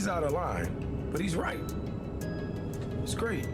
he's out of line, but he's right. It's great.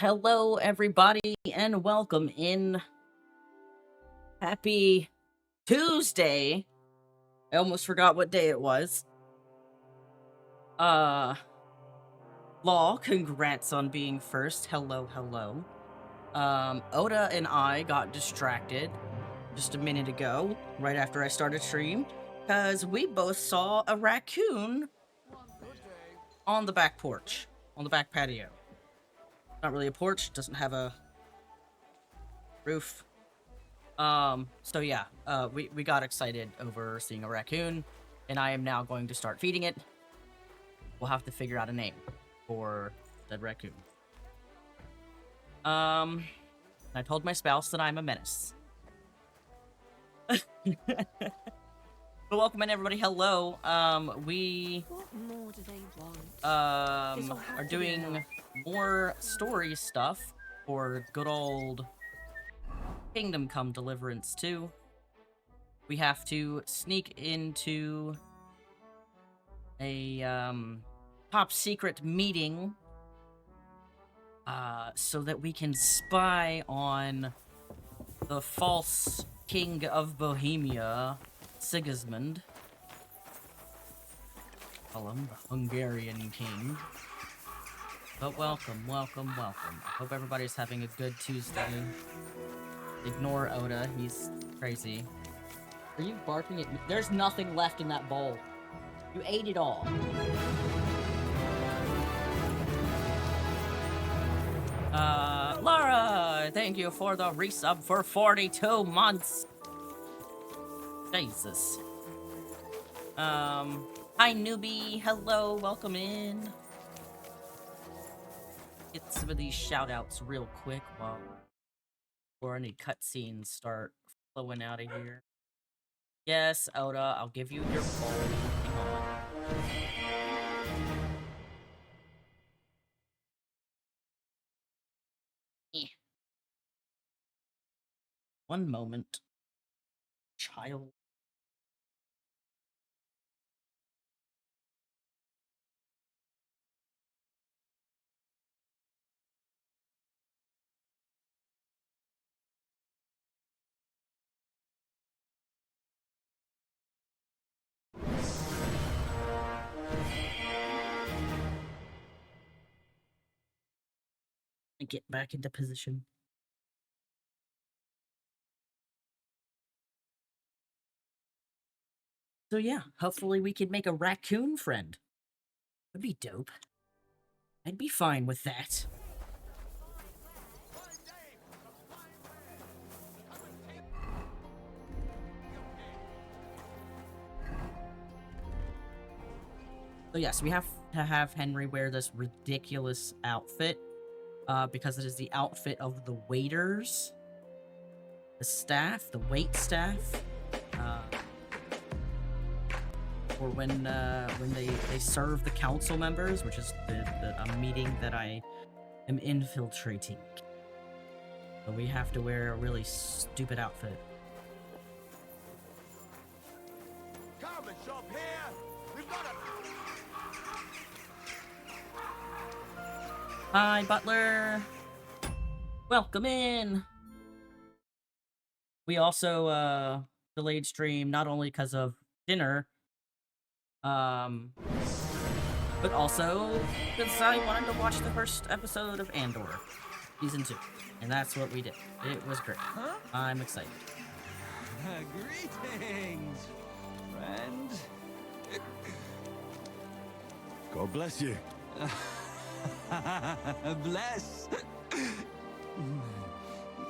Hello, everybody, and welcome in. Happy Tuesday. I almost forgot what day it was. Law, congrats on being first. Hello. Oda and I got distracted just a minute ago, right after I started stream, because we both saw a raccoon on the back porch, on the back patio. Not really a porch, doesn't have a roof. So yeah, we got excited over seeing a raccoon, and I am now going to start feeding it. We'll have to figure out a name for that raccoon. I told my spouse that I'm a menace. But welcome in, everybody. Hello. We What more do they want? are doing more story stuff for good old Kingdom Come Deliverance 2. We have to sneak into a top secret meeting so that we can spy on the false king of Bohemia, Sigismund. Call him the Hungarian king. But welcome. I hope everybody's having a good Tuesday. Ignore Oda, he's crazy. Are you barking at me? There's nothing left in that bowl. You ate it all. Laura, thank you for the resub for 42 months. Jesus. Hi newbie, hello, welcome in. Get some of these shout-outs real quick before any cutscenes start flowing out of here. Yes, Oda, I'll give you your bowl. Hang on. One moment. Child. Get back into position. So yeah, hopefully we can make a raccoon friend. That'd be dope. I'd be fine with that. So yes, we have to have Henry wear this ridiculous outfit, because it is the outfit of the waiters, the staff, the wait staff, or when they serve the council members, which is a meeting that I am infiltrating. So we have to wear a really stupid outfit. Come and shop here. We've got a... Hi, Butler. Welcome in. We also delayed stream not only because of dinner, but also because I wanted to watch the first episode of Andor, season 2, and that's what we did. It was great. Huh? I'm excited. Greetings, friend. God bless you. Bless.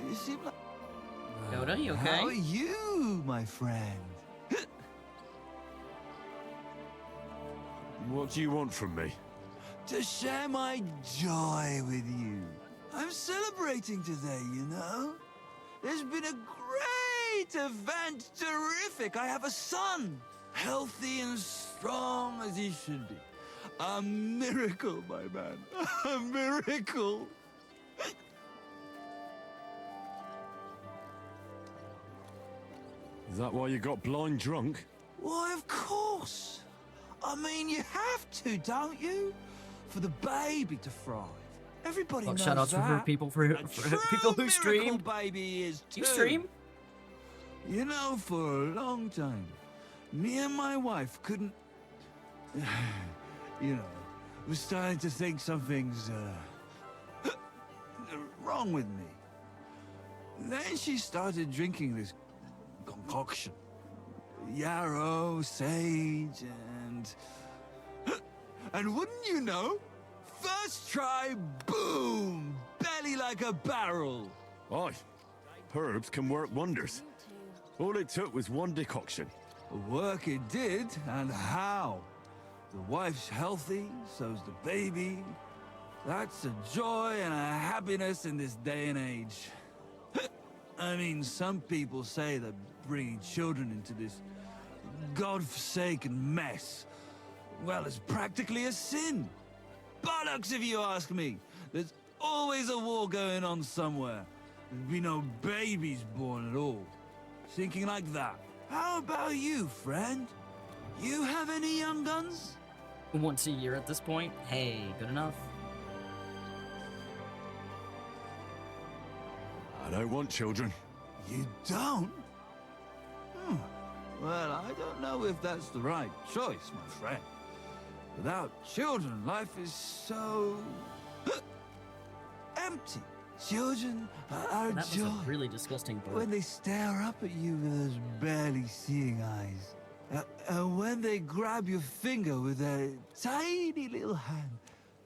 You seem like... Yoda, you okay? How are you, my friend? What do you want from me? To share my joy with you. I'm celebrating today, you know? There's been a great event, terrific. I have a son, healthy and strong as he should be. A miracle, my man. A miracle. Is that why you got blind drunk? Why, of course. I mean, you have to, don't you? For the baby to thrive. Everybody Well, knows shout outs that. for people A people who true stream. miracle baby is Do you too. stream? You know, for a long time, me and my wife couldn't. You know, was starting to think something's wrong with me. Then she started drinking this concoction. Yarrow, sage, and wouldn't you know? First try, boom! Belly like a barrel. Aye. Herbs can work wonders. All it took was one decoction. Work it did, and how? The wife's healthy, so's the baby. That's a joy and a happiness in this day and age. I mean, some people say that bringing children into this God-forsaken mess, well, it's practically a sin. Bollocks, if you ask me. There's always a war going on somewhere. There'd be no babies born at all. Thinking like that. How about you, friend? You have any young guns? Once a year at this point? Hey, good enough. I don't want children. You don't? Hmm. Well, I don't know if that's the right choice, my friend. Without children, life is so empty. Children are a That was joy. a really disgusting bird. When they stare up at you with those barely seeing eyes. And when they grab your finger with their tiny little hand,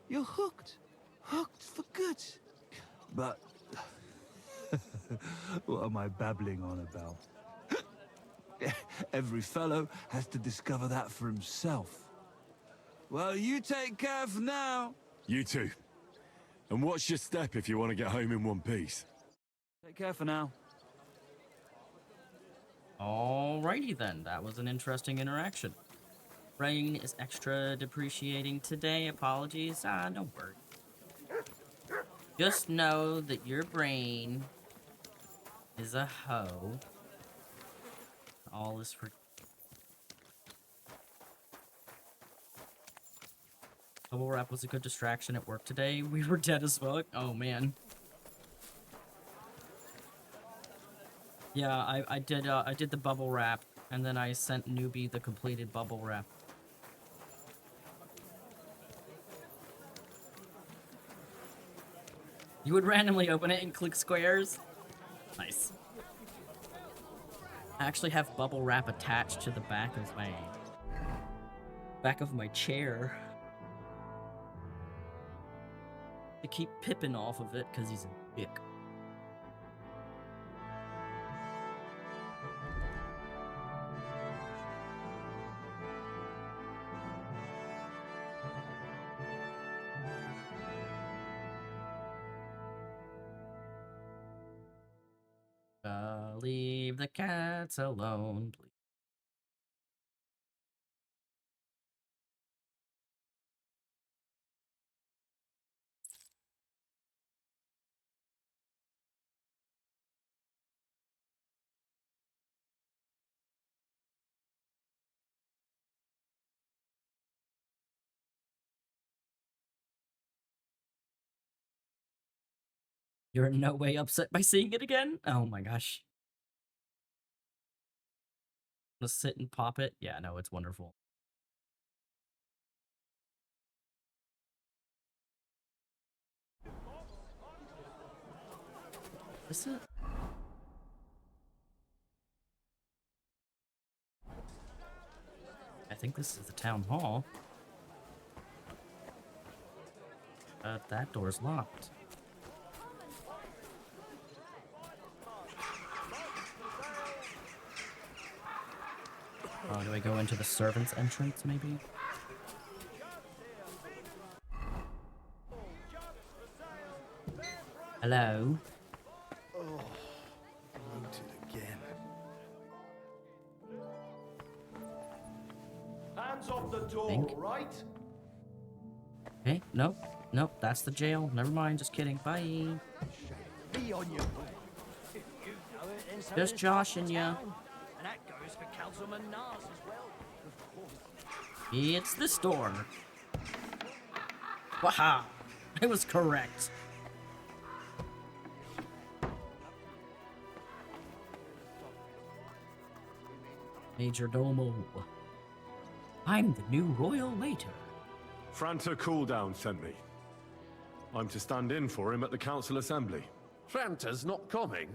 you're hooked. Hooked for good. But what am I babbling on about? Every fellow has to discover that for himself. Well, you take care for now. You too. And watch your step if you want to get home in one piece. Take care for now. Alrighty then, that was an interesting interaction. Rain is extra depreciating today, apologies. Don't worry. Just know that your brain is a hoe. All is for... Bubble wrap was a good distraction at work today. We were dead as fuck. Oh man. Yeah, I did the bubble wrap, and then I sent Newbie the completed bubble wrap. You would randomly open it and click squares? Nice. I actually have bubble wrap attached to the back of my chair. To keep Pippin off of it, because he's a dick. Leave the cats alone, please. You're in no way upset by seeing it again? Oh my gosh. Just sit and pop it? Yeah, no, it's wonderful. Is it? I think this is the town hall. That door's locked. Oh, do I go into the servants' entrance, maybe? Hello? Oh, bloated again. Hands off the door, Think? right? Okay, nope. Nope, that's the jail. Never mind, just kidding. Bye. Be on your way. Just joshing ya. And that goes for Councilman Nars as well. It's this door. Waha! I was correct. Major Domo. I'm the new royal waiter. Franta Cooldown sent me. I'm to stand in for him at the council assembly. Franta's not coming?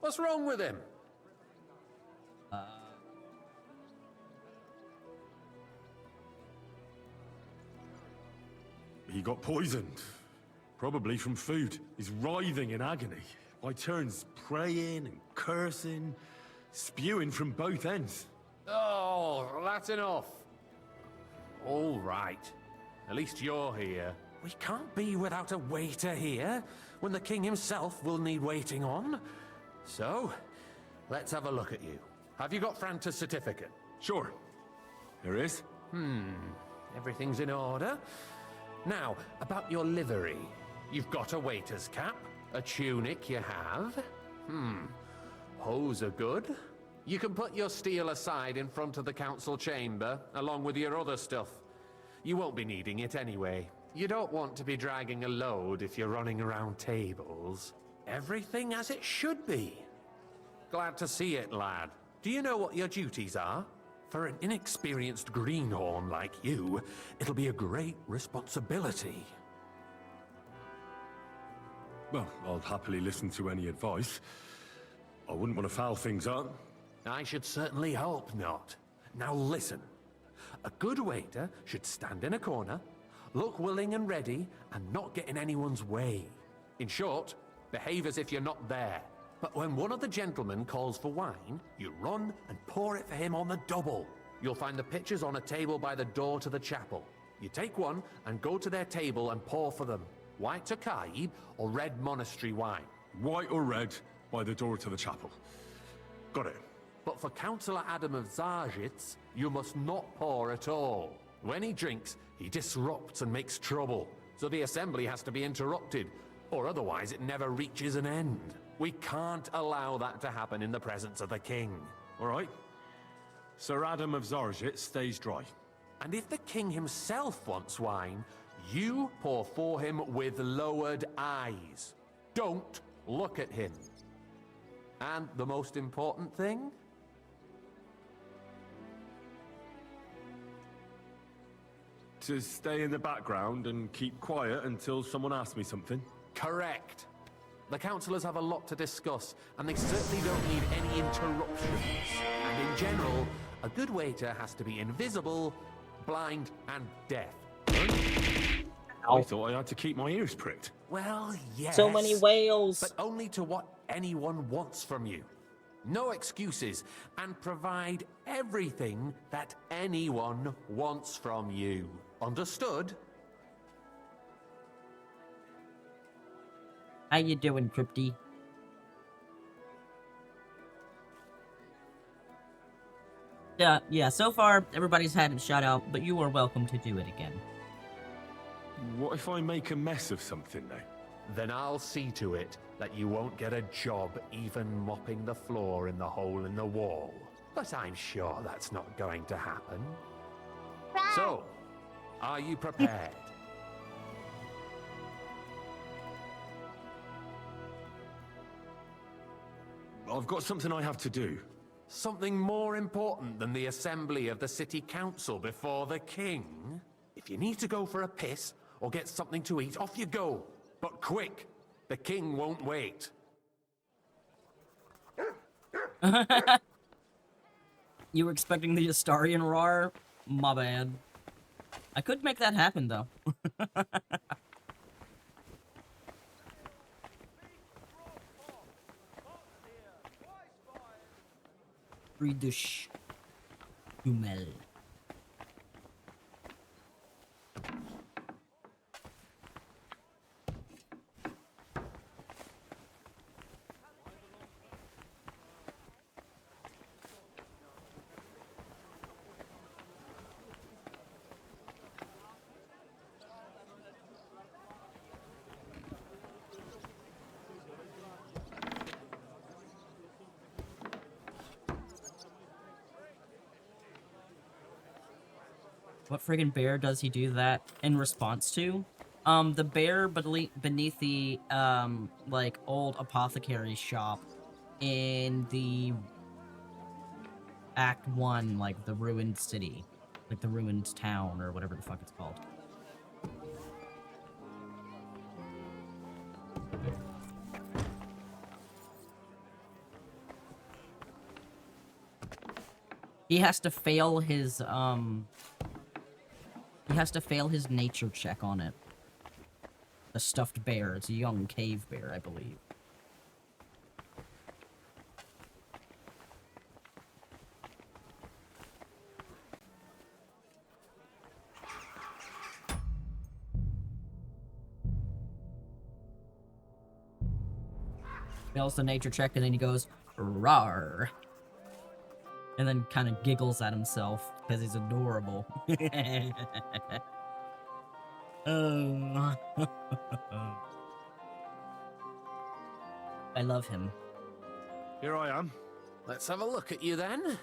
What's wrong with him? He got poisoned. Probably from food. He's writhing in agony. By turns praying and cursing, spewing from both ends. Oh, that's enough. All right. At least you're here. We can't be without a waiter here, when the king himself will need waiting on. So, let's have a look at you. Have you got Franta's certificate? Sure. There is. Everything's in order. Now, about your livery. You've got a waiter's cap, a tunic you have. Hose are good. You can put your steel aside in front of the council chamber, along with your other stuff. You won't be needing it anyway. You don't want to be dragging a load if you're running around tables. Everything as it should be. Glad to see it, lad. Do you know what your duties are? For an inexperienced greenhorn like you, it'll be a great responsibility. Well, I'll happily listen to any advice. I wouldn't want to foul things up. I should certainly hope not. Now listen. A good waiter should stand in a corner, look willing and ready, and not get in anyone's way. In short, behave as if you're not there. But when one of the gentlemen calls for wine, you run and pour it for him on the double. You'll find the pitchers on a table by the door to the chapel. You take one and go to their table and pour for them. White ffxiv or red monastery wine. White or red, by the door to the chapel. Got it. But for Councillor Adam of Zarzhitz, you must not pour at all. When he drinks, he disrupts and makes trouble. So the assembly has to be interrupted, or otherwise it never reaches an end. We can't allow that to happen in the presence of the king. All right. Sir Adam of Zarzhitz stays dry. And if the king himself wants wine, you pour for him with lowered eyes. Don't look at him. And the most important thing? To stay in the background and keep quiet until someone asks me something. Correct. The councillors have a lot to discuss, and they certainly don't need any interruptions. And in general, a good waiter has to be invisible, blind, and deaf. I thought I had to keep my ears pricked. Well, yes. So many whales. But only to what anyone wants from you. No excuses, and provide everything that anyone wants from you. Understood? How you doing, Crypty? Yeah, so far, everybody's had a shout out, but you are welcome to do it again. What if I make a mess of something now? Then I'll see to it that you won't get a job even mopping the floor in the hole in the wall. But I'm sure that's not going to happen. So, are you prepared? I've got something I have to do. Something more important than the assembly of the city council before the king? If you need to go for a piss or get something to eat, off you go. But quick, the king won't wait. You were expecting the Astarian roar? My bad. I could make that happen, though. Friedrich Hummel. What friggin' bear does he do that in response to? The bear beneath the, like, old apothecary shop in the Act 1, like, the ruined city. Like, the ruined town, or whatever the fuck it's called. He has to fail his, he has to fail his nature check on it. A stuffed bear. It's a young cave bear, I believe. Fails the nature check, and then he goes, "Rawr." And then kind of giggles at himself, because he's adorable. Oh. I love him. Here I am. Let's have a look at you then.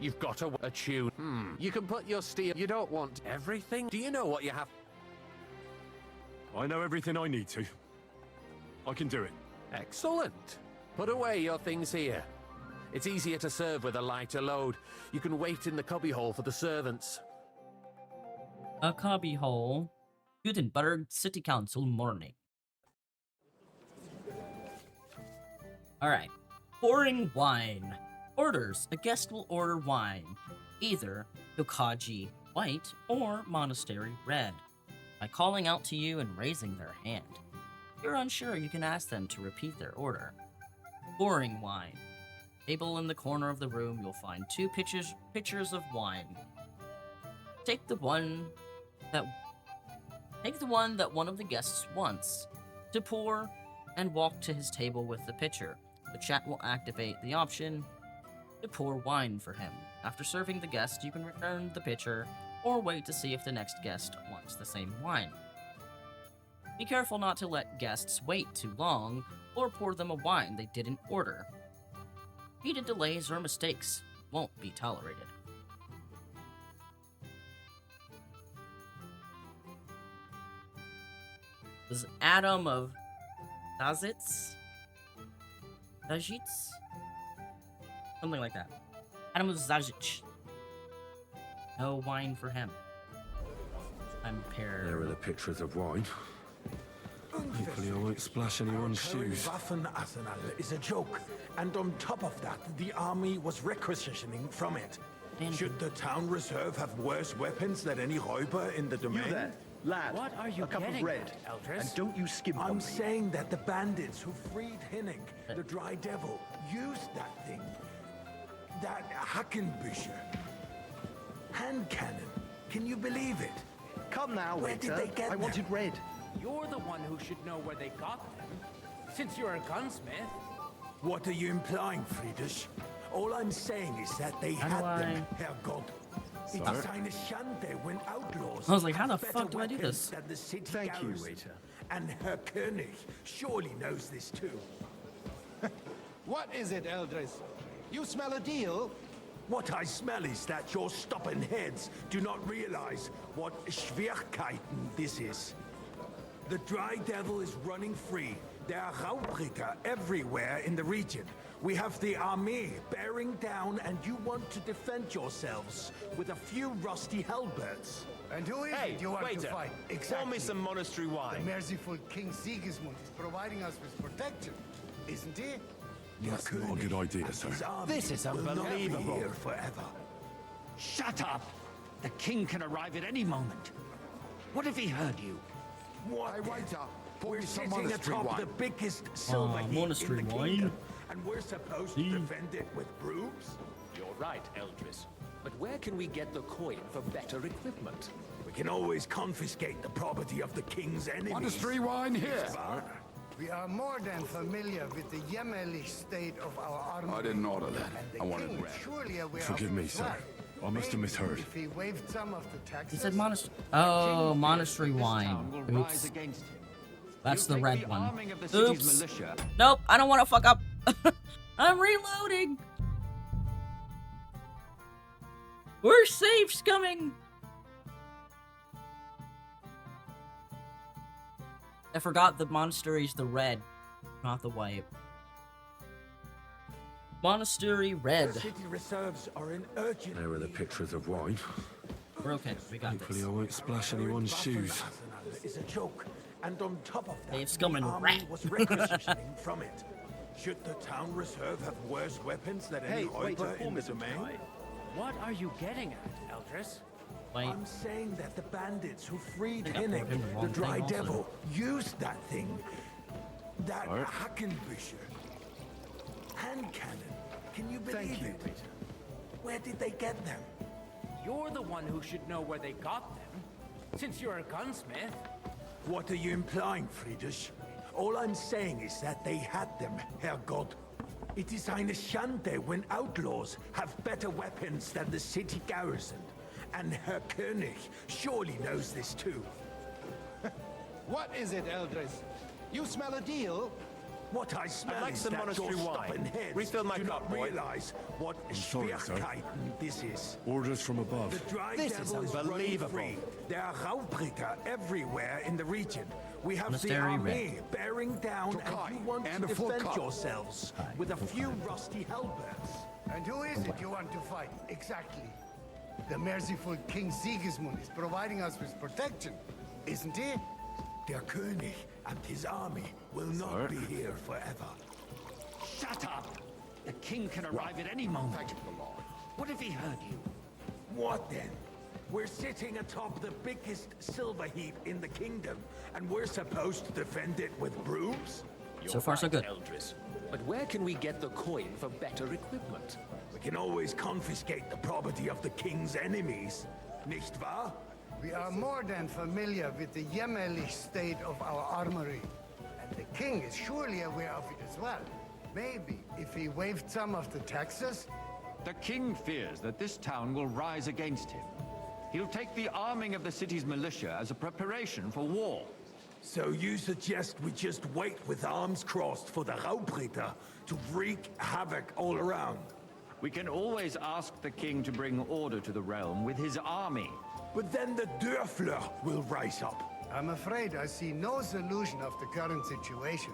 You've got a tune. You can put your steel. You don't want everything. Do you know what you have? I know everything I need to. I can do it. Excellent. Put away your things here. It's easier to serve with a lighter load. You can wait in the cubbyhole for the servants. A cubbyhole. Gutenberg City Council morning. Alright. Pouring wine. Orders. A guest will order wine. Either Yokaji white or Monastery red. By calling out to you and raising their hand. If you're unsure, you can ask them to repeat their order. Pouring wine. Table in the corner of the room, you'll find 2 pitchers of wine. Take the one that one of the guests wants to pour and walk to his table with the pitcher. The chat will activate the option to pour wine for him. After serving the guest, you can return the pitcher or wait to see if the next guest wants the same wine. Be careful not to let guests wait too long or pour them a wine they didn't order. Repeated delays or mistakes won't be tolerated. This is Adam of Zazitz? Zazitz? Something like that. Adam of Zajic. No wine for him. I'm paired. There are the pictures of wine. Hopefully I won't splash anyone's shoes. Waffenarsenal is a joke, and on top of that, the army was requisitioning from it. Should the town reserve have worse weapons than any Räuber in the domain? You there, lad. What are you a cup of getting red, at, Eldris? and don't you skimp on I'm me. saying that the bandits who freed Hinnig, the Dry Devil, used that thing. That Hackenbücher. Hand cannon. Can you believe it? Come now, Where waiter. did they get I wanted them? red. You're the one who should know where they got them. Since you're a gunsmith. What are you implying, Friedrich? All I'm saying is that they How had do them, I- Herrgott. It's eine Schande when outlaws I was like, how the have better fuck do I do weapons this? than the city Thank you, garrison. waiter. And Herr König surely knows this too. What is it, Eldris? You smell a deal? What I smell is that your stubborn heads do not realize what Schwierigkeiten this is. The Dry Devil is running free. There are Raubricker everywhere in the region. We have the army bearing down, and you want to defend yourselves with a few rusty halberds. And who is it you want to fight? Pour me some monastery The wine. merciful King Sigismund is providing us with protection, isn't he? That's not a good idea, sir. His army This is will not be unbelievable. here forever. Shut up! The king can arrive at any moment. What if he heard you? What? Hey, waiter, pour We're me some sitting monastery atop wine. the biggest silver heap monastery in the wine? kingdom, and we're supposed to defend it with brooms? You're right, Eldris. But where can we get the coin for better equipment? We can always confiscate the property of the king's enemies. Monastery wine here. Sir. We are more than familiar with the jämmerlich state of our army. I didn't order that. And the I wanted king red. is surely aware Forgive of me, its sir. right. I must have Maybe misheard. If he waived some of the taxes. He said monastery. Oh, monastery wine. Oops. That's the red one. Oops. Nope, I don't want to fuck up. I'm reloading. We're safe, coming. I forgot the monastery's the red, not the white. Monastery red. The city reserves are in urgent. There are the pictures of wine. We're okay. We got Hopefully this. I won't splash anyone's shoes. Is a joke, and on top of that, They've scum and the army rat. was requisitioning from it. Should the town reserve have worse weapons than any Räuber in the domain? What are you getting at, Eldris? White. I'm saying that the bandits who freed I think I Hinnick, told him the the wrong Dry thing also. Devil, used that thing. That What? Hackenbücher. Hand cannon. Can you believe Thank you, it? Peter. Where did they get them? You're the one who should know where they got them, since you're a gunsmith. What are you implying, Friedrich? All I'm saying is that they had them, Herrgott. It is eine Schande when outlaws have better weapons than the city garrison. And Herr König surely knows this too. What is it, Eldris? You smell a deal? What I smell like is some that monastery your wine. stubborn heads Refill my do cup, not boy. realize what sorry, sir. Schwierigkeiten this is. Orders from above. The Dry This is Devil is running unbelievable. free. There are Raubricker everywhere in the region. We have the Monastery army bearing down, and you want and to a full defend cup. yourselves with a few rusty halberds. And who is it you want to fight, exactly? The merciful King Sigismund is providing us with protection, isn't he? Der König and his army will not be here forever. Shut up! The king can arrive at any moment. What if he heard you? What then? We're sitting atop the biggest silver heap in the kingdom, and we're supposed to defend it with brooms? So far, so good. Eldris. But where can we get the coin for better equipment? We can always confiscate the property of the king's enemies, nicht wahr? We are more than familiar with the jämmerlich state of our armory. And the king is surely aware of it as well. Maybe if he waived some of the taxes? The king fears that this town will rise against him. He'll take the arming of the city's militia as a preparation for war. So you suggest we just wait with arms crossed for the Raubritter to wreak havoc all around? We can always ask the king to bring order to the realm with his army. But then the Dörfler will rise up. I'm afraid I see no solution of the current situation.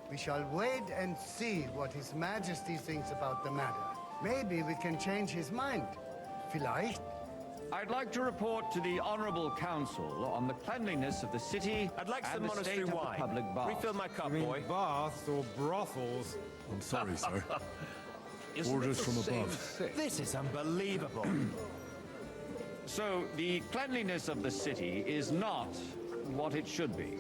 We shall wait and see what His Majesty thinks about the matter. Maybe we can change his mind. Vielleicht? I'd like to report to the Honorable Council on the cleanliness of the city I'd like some and the monastery state of the wine. public baths. Refill my cup, boy. Baths or brothels? I'm sorry, sir. Orders from above. This is unbelievable. So, the cleanliness of the city is not what it should be.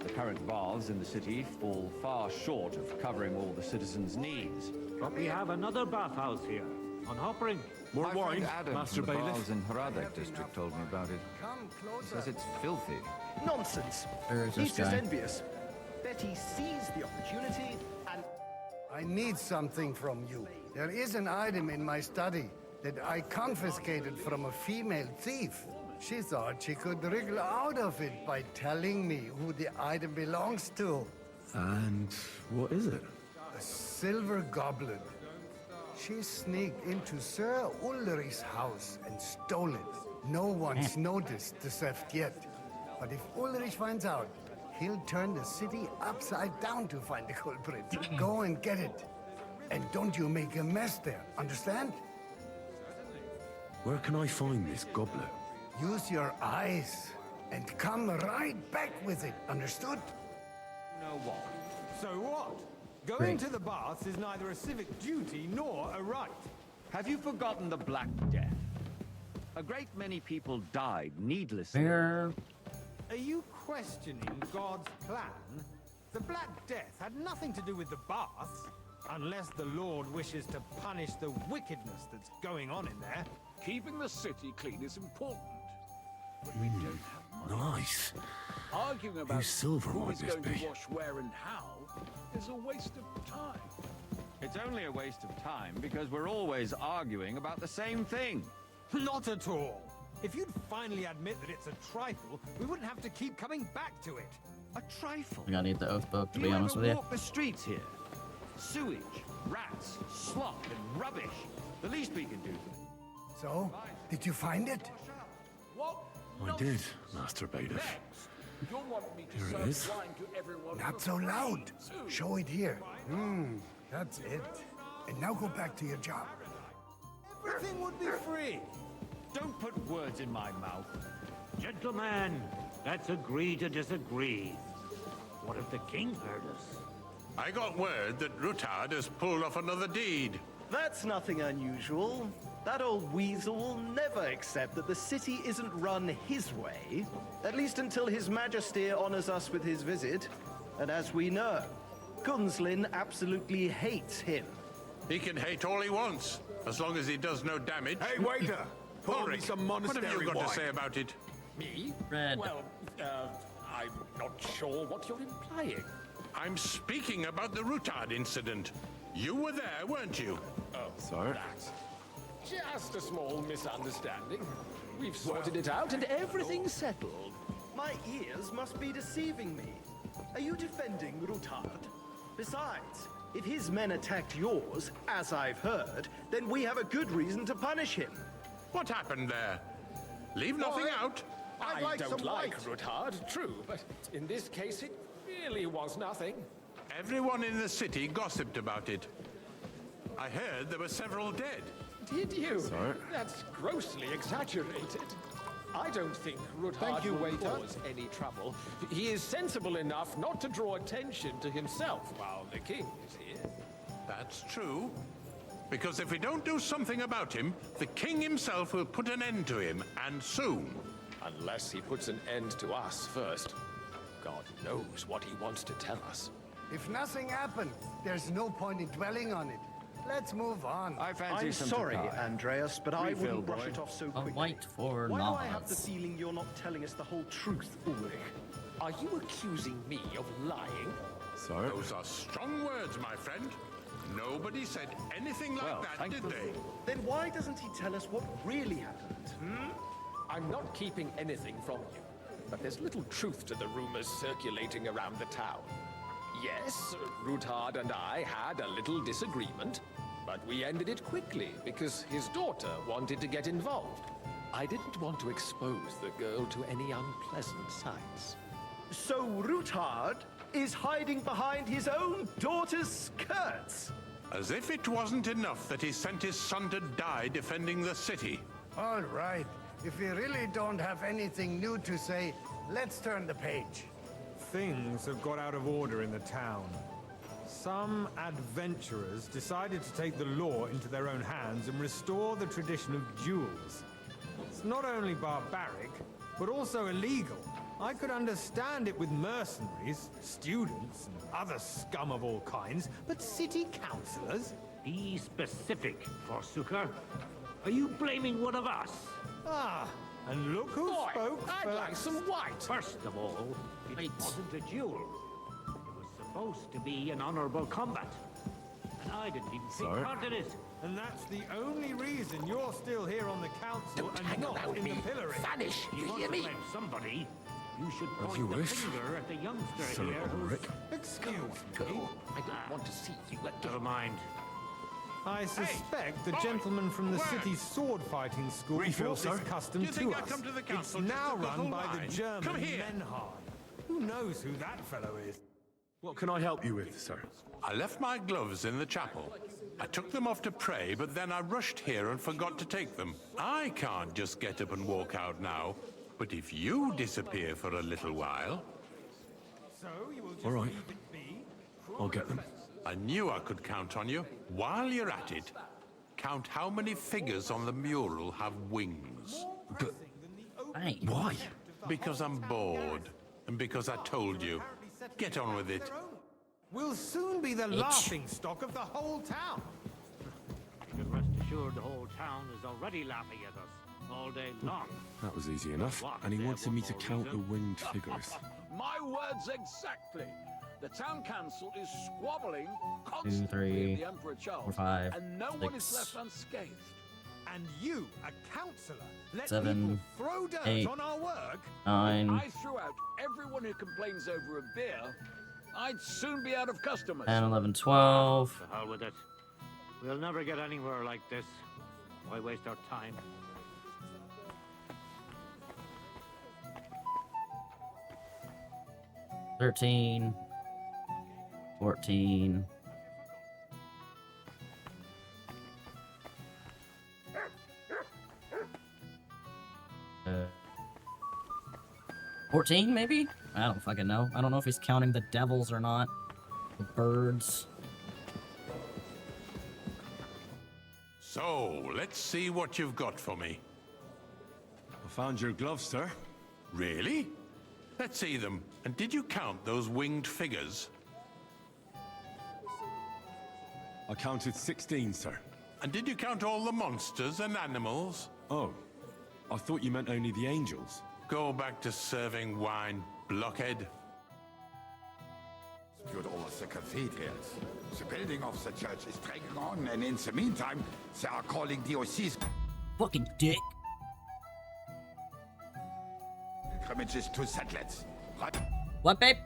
The current baths in the city fall far short of covering all the citizens' needs. But we have another bathhouse here, on Hoppering. More My wine, friend Adam Master from the Bailiff. baths in Hradek district told me about it. Come He closer. says it's filthy. Nonsense. Where is He's this just guy? envious. Betty seized the opportunity and... I need something from you. There is an item in my study that I confiscated from a female thief. She thought she could wriggle out of it by telling me who the item belongs to. And what is it? A silver goblet. She sneaked into Sir Ulrich's house and stole it. No one's noticed the theft yet. But if Ulrich finds out, he'll turn the city upside down to find the culprit. Go and get it. And don't you make a mess there, understand? Where can I find this goblet? Use your eyes and come right back with it, understood? Know what? So what? Going to the baths is neither a civic duty nor a right. Have you forgotten the Black Death? A great many people died needlessly. Where? Are you questioning God's plan? The Black Death had nothing to do with the baths, unless the Lord wishes to punish the wickedness that's going on in there. Keeping the city clean is important. But we don't have money. Nice. Arguing about Whose silver who might is this going be? to wash where and how is a waste of time. It's only a waste of time because we're always arguing about the same thing. Not at all. If you'd finally admit that it's a trifle, we wouldn't have to keep coming back to it. A trifle. We gotta need the oath book, to Do be you honest ever with you. walk the streets here? Sewage, rats, slop, and rubbish. The least we can do. So, did you find it? I did, Master Bailiff. You'll want me to Here it serve is. wine to everyone. Not so loud. Show it here. That's it. And now go back to your job. Everything would be free. Don't put words in my mouth. Gentlemen, let's agree to disagree. What if the king heard us? I got word that Rutard has pulled off another deed. That's nothing unusual. That old weasel will never accept that the city isn't run his way, at least until His Majesty honors us with his visit. And as we know, Gunslin absolutely hates him. He can hate all he wants, as long as he does no damage. Hey, waiter! Pour me Ulrich, some what monastery have you got wine. to say about it? Me? Red. Well, I'm not sure what you're implying. I'm speaking about the Rutard incident. You were there, weren't you? Oh, Sir? that's just a small misunderstanding. We've sorted it out and everything's settled. My ears must be deceiving me. Are you defending Rutard? Besides, if his men attacked yours, as I've heard, then we have a good reason to punish him. What happened there? Leave nothing out. I don't like Rutard, true, but in this case it really was nothing. Everyone in the city gossiped about it. I heard there were several dead. Did you? Sorry. That's grossly exaggerated. I don't think Rutard will cause any trouble. He is sensible enough not to draw attention to himself while the king is here. That's true. Because if we don't do something about him, the king himself will put an end to him, and soon. Unless he puts an end to us first. God knows what he wants to tell us. If nothing happened, there's no point in dwelling on it. Let's move on. I'm sorry, Andreas, but I wouldn't brush it off so A quickly. white for Why do I have the nods. feeling you're not telling us the whole truth, Ulrich? Are you accusing me of lying? Sir? Those are strong words, my friend. Nobody said anything like that, did they? Then why doesn't he tell us what really happened? I'm not keeping anything from you, but there's little truth to the rumors circulating around the town. Yes, Rutard and I had a little disagreement, but we ended it quickly because his daughter wanted to get involved. I didn't want to expose the girl to any unpleasant sights. So Rutard is hiding behind his own daughter's skirts? As if it wasn't enough that he sent his son to die defending the city. All right. If we really don't have anything new to say, let's turn the page. Things have got out of order in the town. Some adventurers decided to take the law into their own hands and restore the tradition of duels. It's not only barbaric, but also illegal. I could understand it with mercenaries, students, and other scum of all kinds, but city councillors? Be specific, Forsooker. Are you blaming one of us? Ah, and look who Boy, spoke I'd first. like some white. First of all, it wasn't a duel. It was supposed to be an honorable combat. And I didn't even take Sorry? part in it. And that's the only reason you're still here on the council and Hang not around in me. the pillory. Vanish, If you you want hear to me? blame somebody, you should As point you the wish. finger at the youngster Sir here who's... Ulrich. Excuse Go. me. I don't want to see you again. Never mind. I suspect the boy, gentleman from the word. city's sword fighting school Refill, brought this sir. custom Do you to think I us. come to the It's council now just to run guzzle by the wine? German Come here. Menhard. Who knows who that fellow is? What can I help you with, sir? I left my gloves in the chapel. I took them off to pray, but then I rushed here and forgot to take them. I can't just get up and walk out now. But if you disappear for a little while, So you will just All right. leave it be? I'll get them. I knew I could count on you. While you're at it, count how many figures on the mural have wings. But Right. why? Because I'm bored, and because I told you. Get on with it. We'll soon be the laughing stock of the whole town. You can rest assured the whole town is already laughing at us all day long. That was easy enough. And he wanted me to count the winged figures. My words exactly. The town council is squabbling 2, constantly 3, with the Emperor Charles, 4, 5, and no one is 6. left unscathed. And you, a councillor, let 7, people throw dirt 8, on our work? 9, I threw out everyone who complains over a beer. I'd soon be out of customers. 10, 11, 12. To hell with it. We'll never get anywhere like this. Why waste our time? 13, 14. Uh, 14, maybe? I don't fucking know. I don't know if he's counting the devils or not. The birds. So, let's see what you've got for me. I found your gloves, sir. Really? Let's see them. And did you count those winged figures? I counted 16, sir. And did you count all the monsters and animals? Oh, I thought you meant only the angels. Go back to serving wine, blockhead. Viewed over the cathedrals. The building of the church is dragging on, and in the meantime, they are calling DOCs fucking dick. pilgrimages to settlers. Right? What, babe?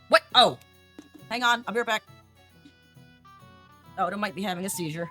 What? Oh! Hang on, I'll be right back. Oh, it might be having a seizure.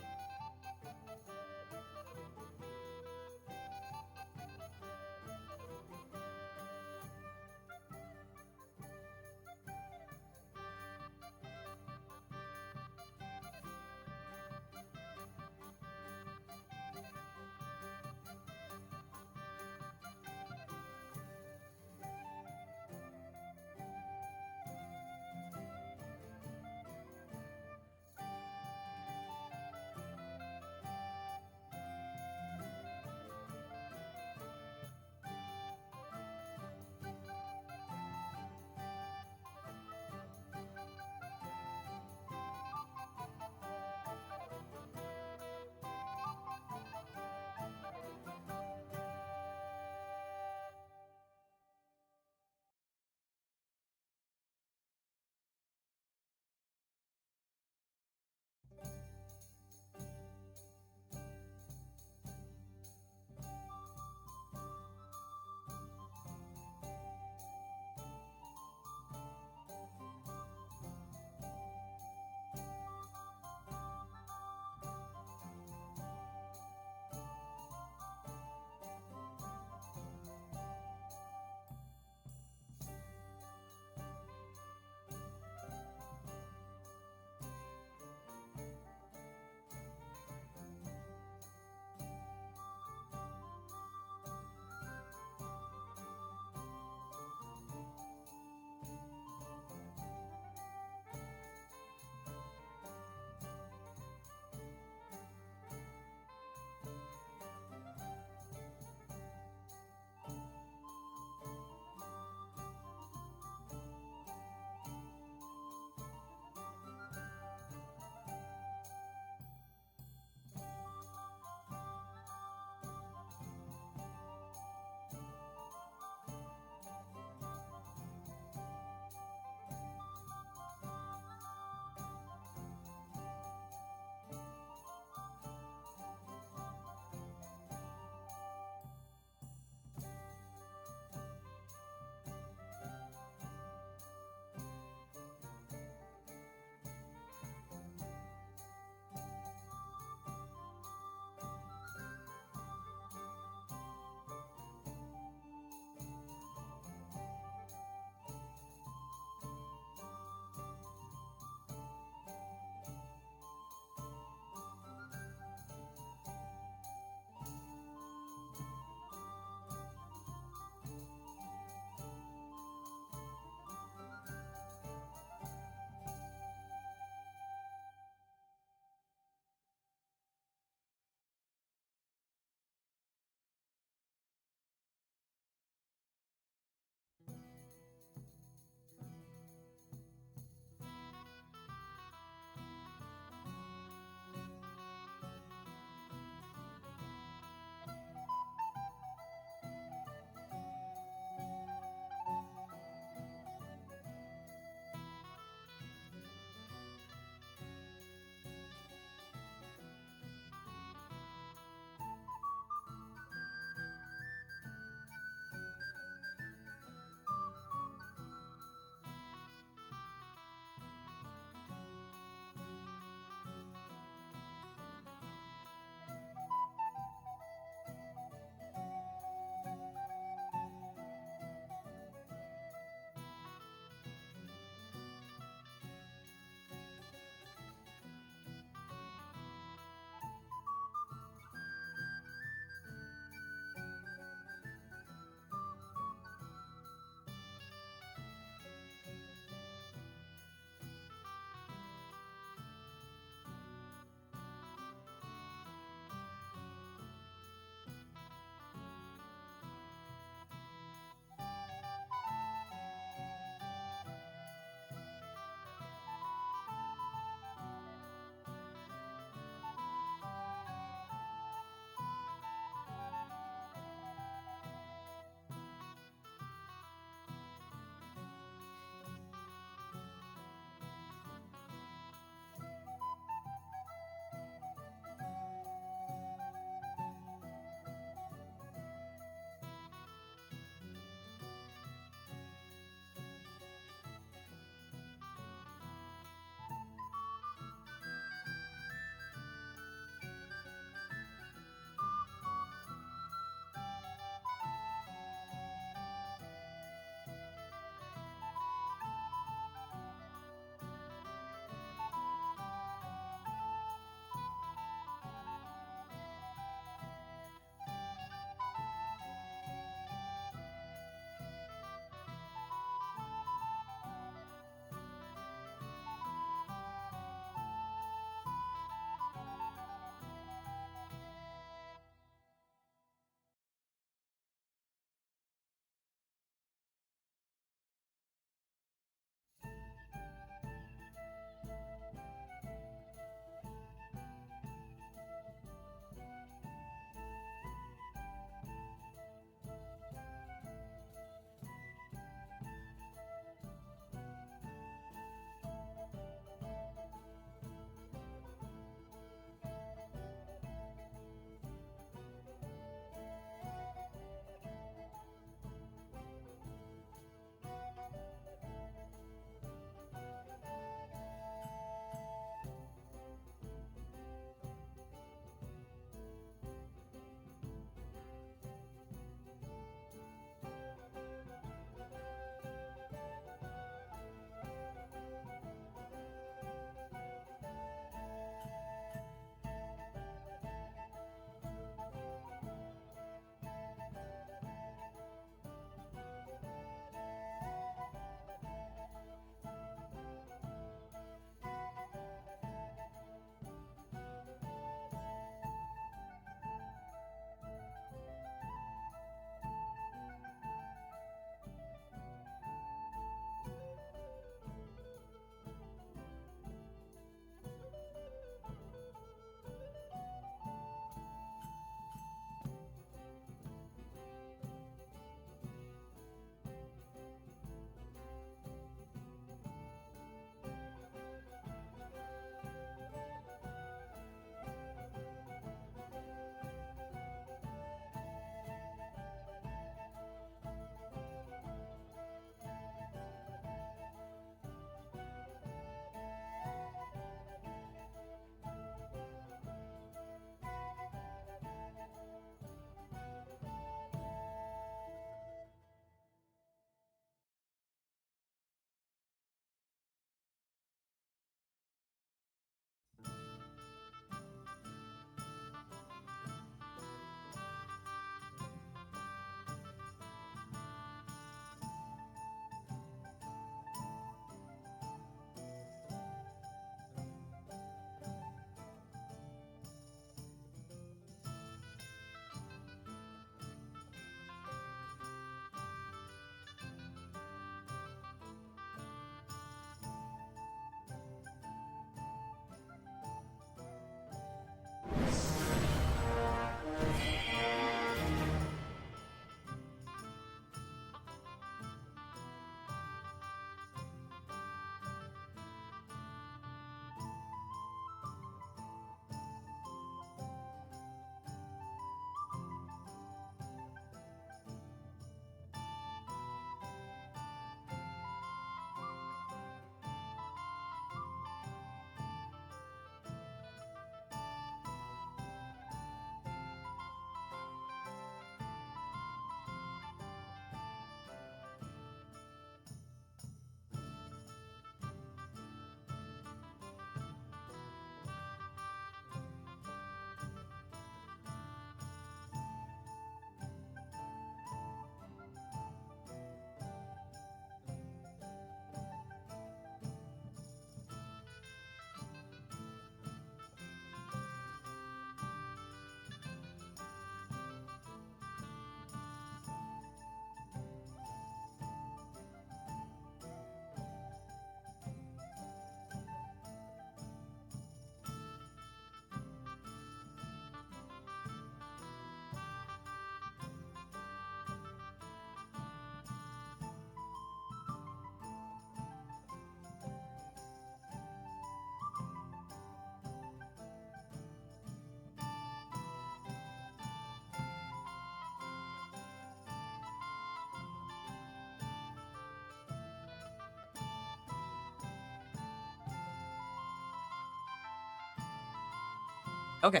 Okay.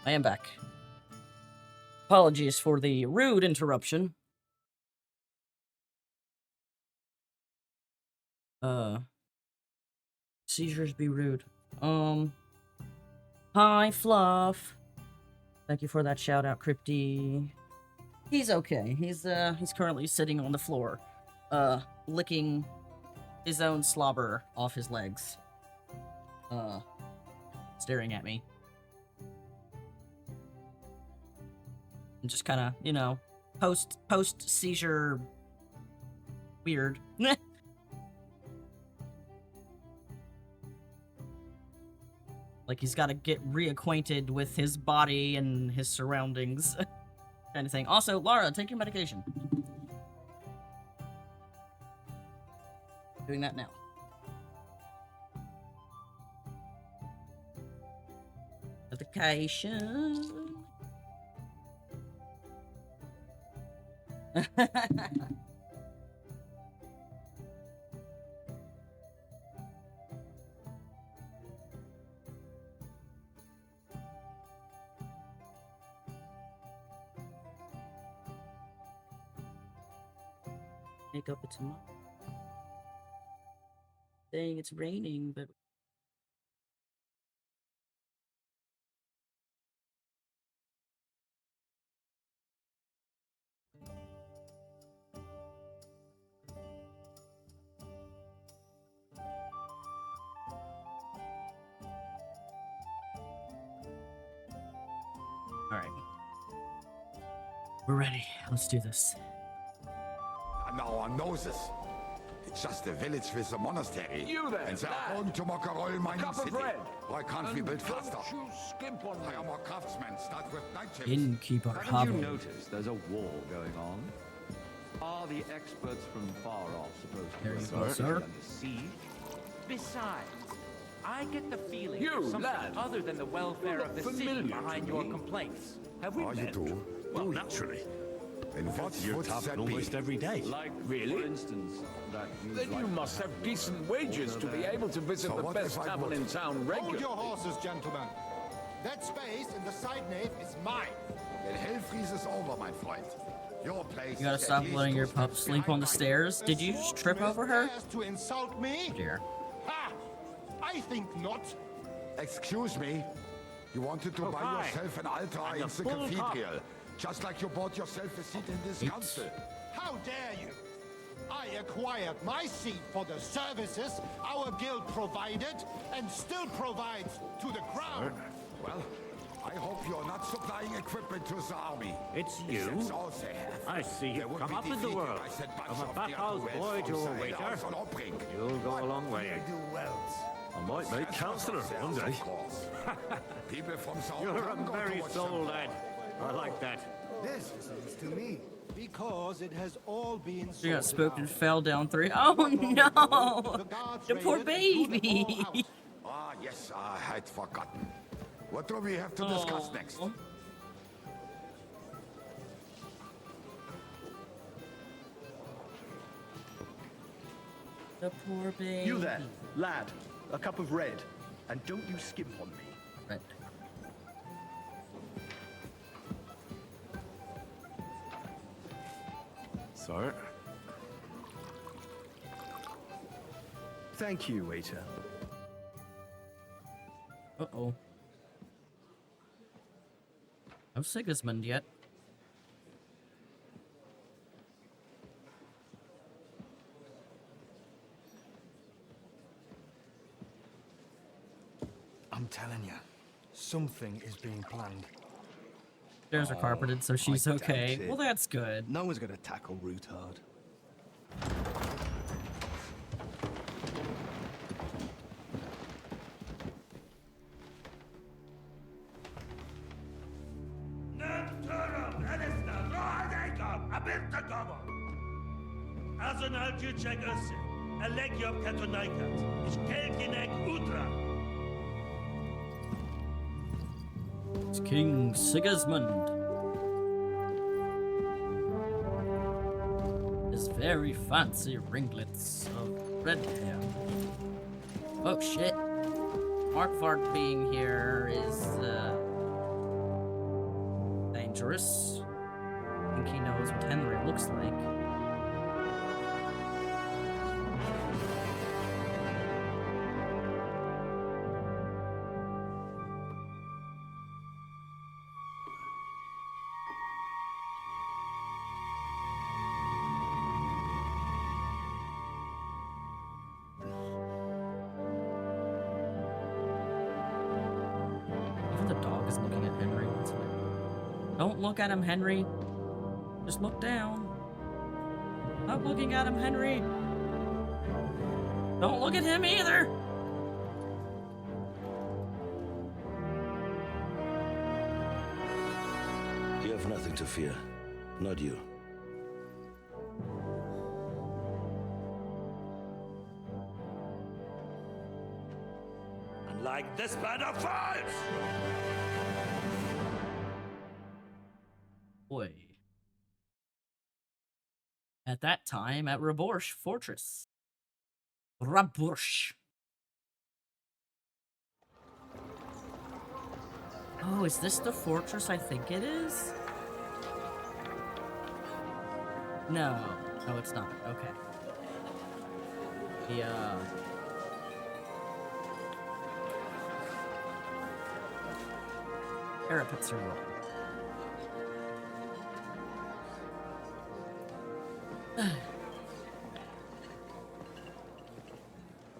I am back. Apologies for the rude interruption. Seizures be rude. Hi, Fluff. Thank you for that shout out, Crypty. He's okay. He's currently sitting on the floor, licking his own slobber off his legs. Staring at me. And just kind of, you know, post seizure weird. Like he's got to get reacquainted with his body and his surroundings. Kind of thing. Also, Lara, take your medication. Doing that now. Medication. Make up it tomorrow. Saying it's raining, but alright. We're ready. Let's do this. No one knows this. It's just a village with a monastery. You there, And they lad. are going to mock a royal mining Cup of city. bread. Why can't we build Don't faster? you skimp on me. Hire more craftsmen. Start with night shifts. Innkeeper Haven't Hubble. you noticed there's a war going on? Are the experts from far off supposed to There be you go, sir. under siege? Besides, I get the feeling You, there's something lad. other than the welfare of the city familiar behind to your me. complaints. Have we Oh, you met? do? Well, naturally. And what You're would tough that be? almost every day. Like, Really? for instance, that Then you must have decent wages to be able to visit So the what best if I tavern would? in town Hold regularly. your horses, gentlemen. That space in the side nave is mine. Then hell freezes over, my friend. Your place You gotta is at stop least letting 2 your pup steps sleep behind on the mine. stairs. Did you just trip over her? Dares to insult me? Dear. Ha! I think not. Excuse me. You wanted to buy fine. yourself an altar And in a the full cup. cathedral. Just like you bought yourself a seat in this council. How dare you? I acquired my seat for the services our guild provided and still provides to the crown. Well, I hope you're not supplying equipment to the army. It's If you? that's all they have, I see they you would come be up in the defeated world. by said bunch From a of bathhouse ne'er-do-wells boy from to a the waiter. house on Opring. You'll go a long way. Do wells. I might make councillor one day. Of course. People from South You're a Town go merry to watch soul, them. lad. I like that. This is news to me. Because it has all been She got sorted spooked and out. fell down 3. Oh no! The guards The poor raided and blew them all baby! out. Ah, yes, I had forgotten. What do we have to discuss next? Oh. The poor baby. You there, lad. A cup of red. And don't you skimp on me. Right. Sir? Thank you, waiter. Uh-oh. No Sigismund yet. I'm telling you, something is being planned. Stairs are carpeted, so she's I doubt okay. it. Well, that's good. No one's gonna tackle Rootard. It's King Sigismund. His very fancy ringlets of red hair. Oh shit. Markvart being here is dangerous. I think he knows what Henry looks like. Even the dog is looking at Henry. It's like, don't look at him, Henry. Just look down. Not looking at him, Henry. Don't look at him either. You have nothing to fear. Not you. Unlike this band of fools! Boy. At that time, at Raborsh Fortress. Raborsh. Oh, is this the fortress I think it is? No. No, it's not. Okay. Yeah. Parapets are wrong.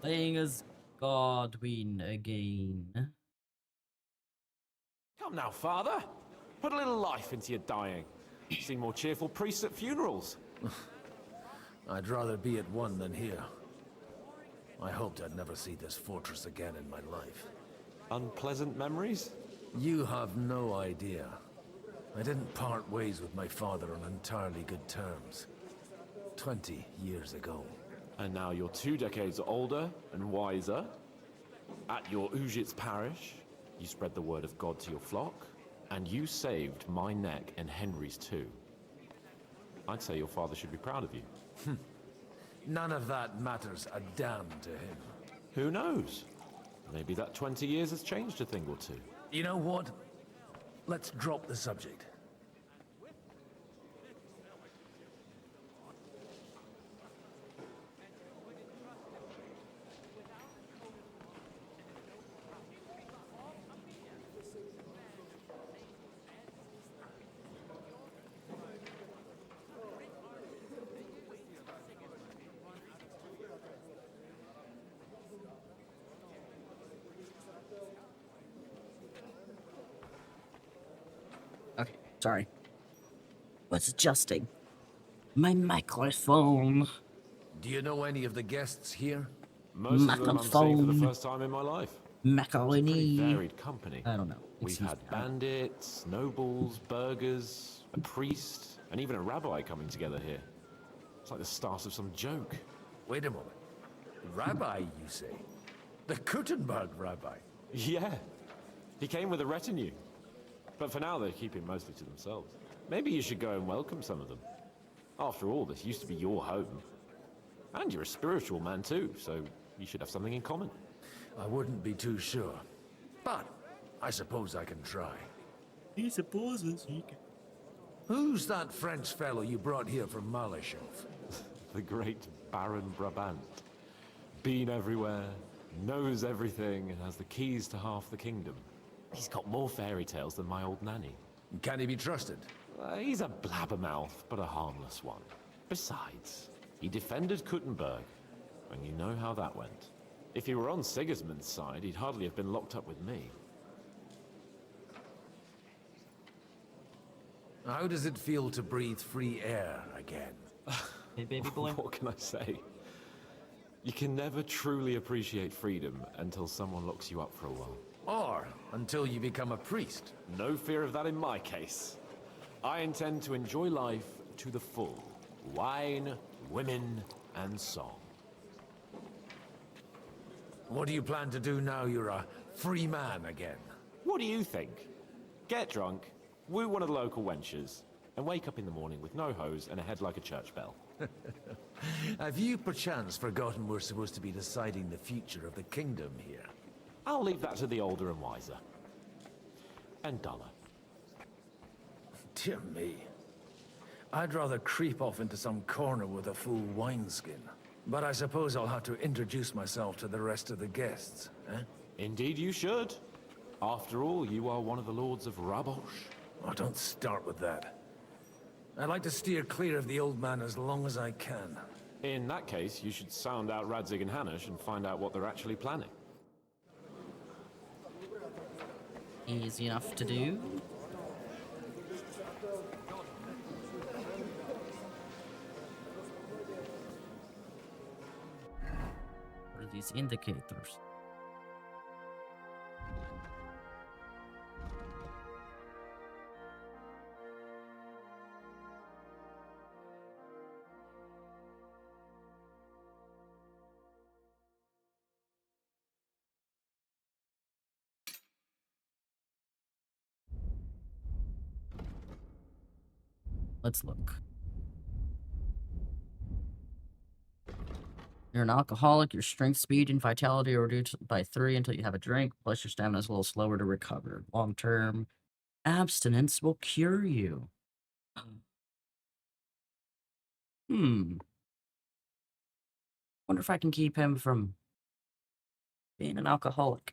Playing as Godwin again. Come now, father. Put a little life into your dying. You see more cheerful priests at funerals. I'd rather be at one than here. I hoped I'd never see this fortress again in my life. Unpleasant memories? You have no idea. I didn't part ways with my father on entirely good terms. 20 years ago. And now you're 2 decades older and wiser. At your Ujit's parish, you spread the word of God to your flock, and you saved my neck and Henry's too. I'd say your father should be proud of you. None of that matters a damn to him. Who knows? Maybe that 20 years has changed a thing or two. You know what? Let's drop the subject. Okay, sorry. Was adjusting my microphone. Do you know any of the guests here? Most of them I'm seeing for the first time in my life. Macaroni. It's a pretty varied company. I don't know. We've had bandits, nobles, burghers, a priest, and even a rabbi coming together here. It's like the start of some joke. Wait a moment. Rabbi, you say? The Kuttenberg rabbi? Yeah. He came with a retinue. But for now, they're keeping mostly to themselves. Maybe you should go and welcome some of them. After all, this used to be your home. And you're a spiritual man too, so you should have something in common. I wouldn't be too sure. But I suppose I can try. He supposes he can. Who's that French fellow you brought here from Malachov? The great Baron Brabant. Been everywhere, knows everything, and has the keys to half the kingdom. He's got more fairy tales than my old nanny. Can he be trusted? He's a blabbermouth, but a harmless one. Besides, he defended Kuttenberg, and you know how that went. If he were on Sigismund's side, he'd hardly have been locked up with me. How does it feel to breathe free air again? Hey, baby boy. What can I say? You can never truly appreciate freedom until someone locks you up for a while. Or until you become a priest. No fear of that in my case. I intend to enjoy life to the full. Wine, women, and song. What do you plan to do now you're a free man again? What do you think? Get drunk, woo one of the local wenches, and wake up in the morning with no hose and a head like a church bell. Have you perchance forgotten we're supposed to be deciding the future of the kingdom here? I'll leave that to the older and wiser. And Dollar. Dear me. I'd rather creep off into some corner with a full wineskin. But I suppose I'll have to introduce myself to the rest of the guests, eh? Indeed you should. After all, you are one of the lords of Rabosh. Oh, don't start with that. I'd like to steer clear of the old man as long as I can. In that case, you should sound out Radzig and Hanush and find out what they're actually planning. Easy enough to do. What are these indicators? Let's look. You're an alcoholic. Your strength, speed, and vitality are reduced by 3 until you have a drink. Plus, your stamina is a little slower to recover. Long-term abstinence will cure you. Wonder if I can keep him from being an alcoholic.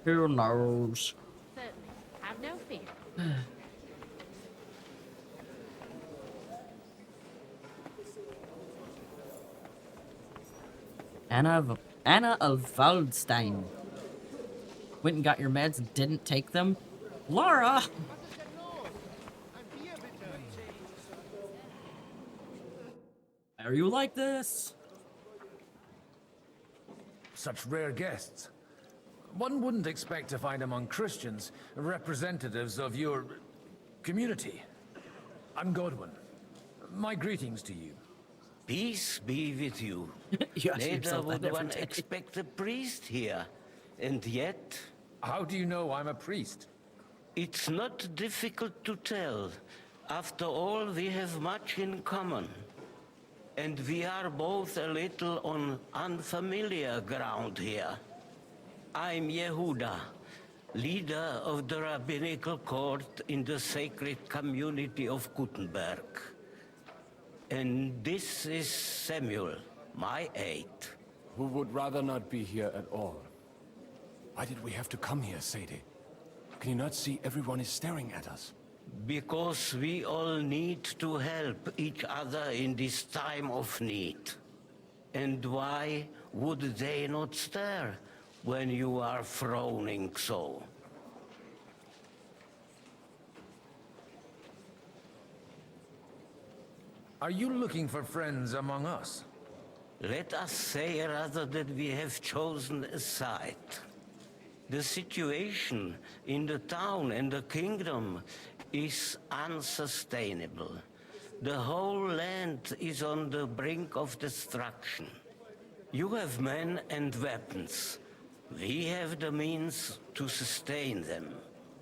Who knows? Certainly. Have no fear. Anna of Waldstein. Went and got your meds and didn't take them? Laura! Are you like this? Such rare guests. One wouldn't expect to find among Christians representatives of your community. I'm Godwin. My greetings to you. Peace be with you. You ask Later yourself that would one every day. expect a priest here, and yet... How do you know I'm a priest? It's not difficult to tell. After all, we have much in common. And we are both a little on unfamiliar ground here. I'm Yehuda, leader of the rabbinical court in the sacred community of Gutenberg. And this is Samuel, my aide. Who would rather not be here at all. Why did we have to come here, Sadie? Can you not see everyone is staring at us? Because we all need to help each other in this time of need. And why would they not stare when you are frowning so? Are you looking for friends among us? Let us say rather that we have chosen a side. The situation in the town and the kingdom is unsustainable. The whole land is on the brink of destruction. You have men and weapons. We have the means to sustain them.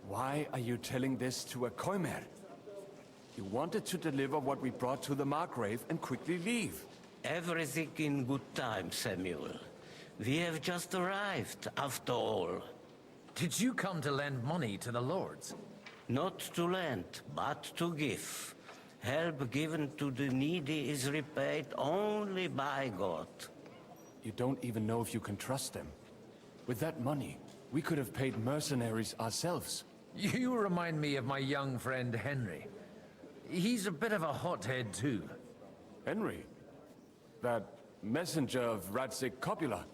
Why are you telling this to a Koimer? You wanted to deliver what we brought to the Margrave and quickly leave. Everything in good time, Samuel. We have just arrived, after all. Did you come to lend money to the lords? Not to lend, but to give. Help given to the needy is repaid only by God. You don't even know if you can trust them. With that money, we could have paid mercenaries ourselves. You remind me of my young friend Henry. He's a bit of a hothead too. Henry? That messenger of Radzig Copula?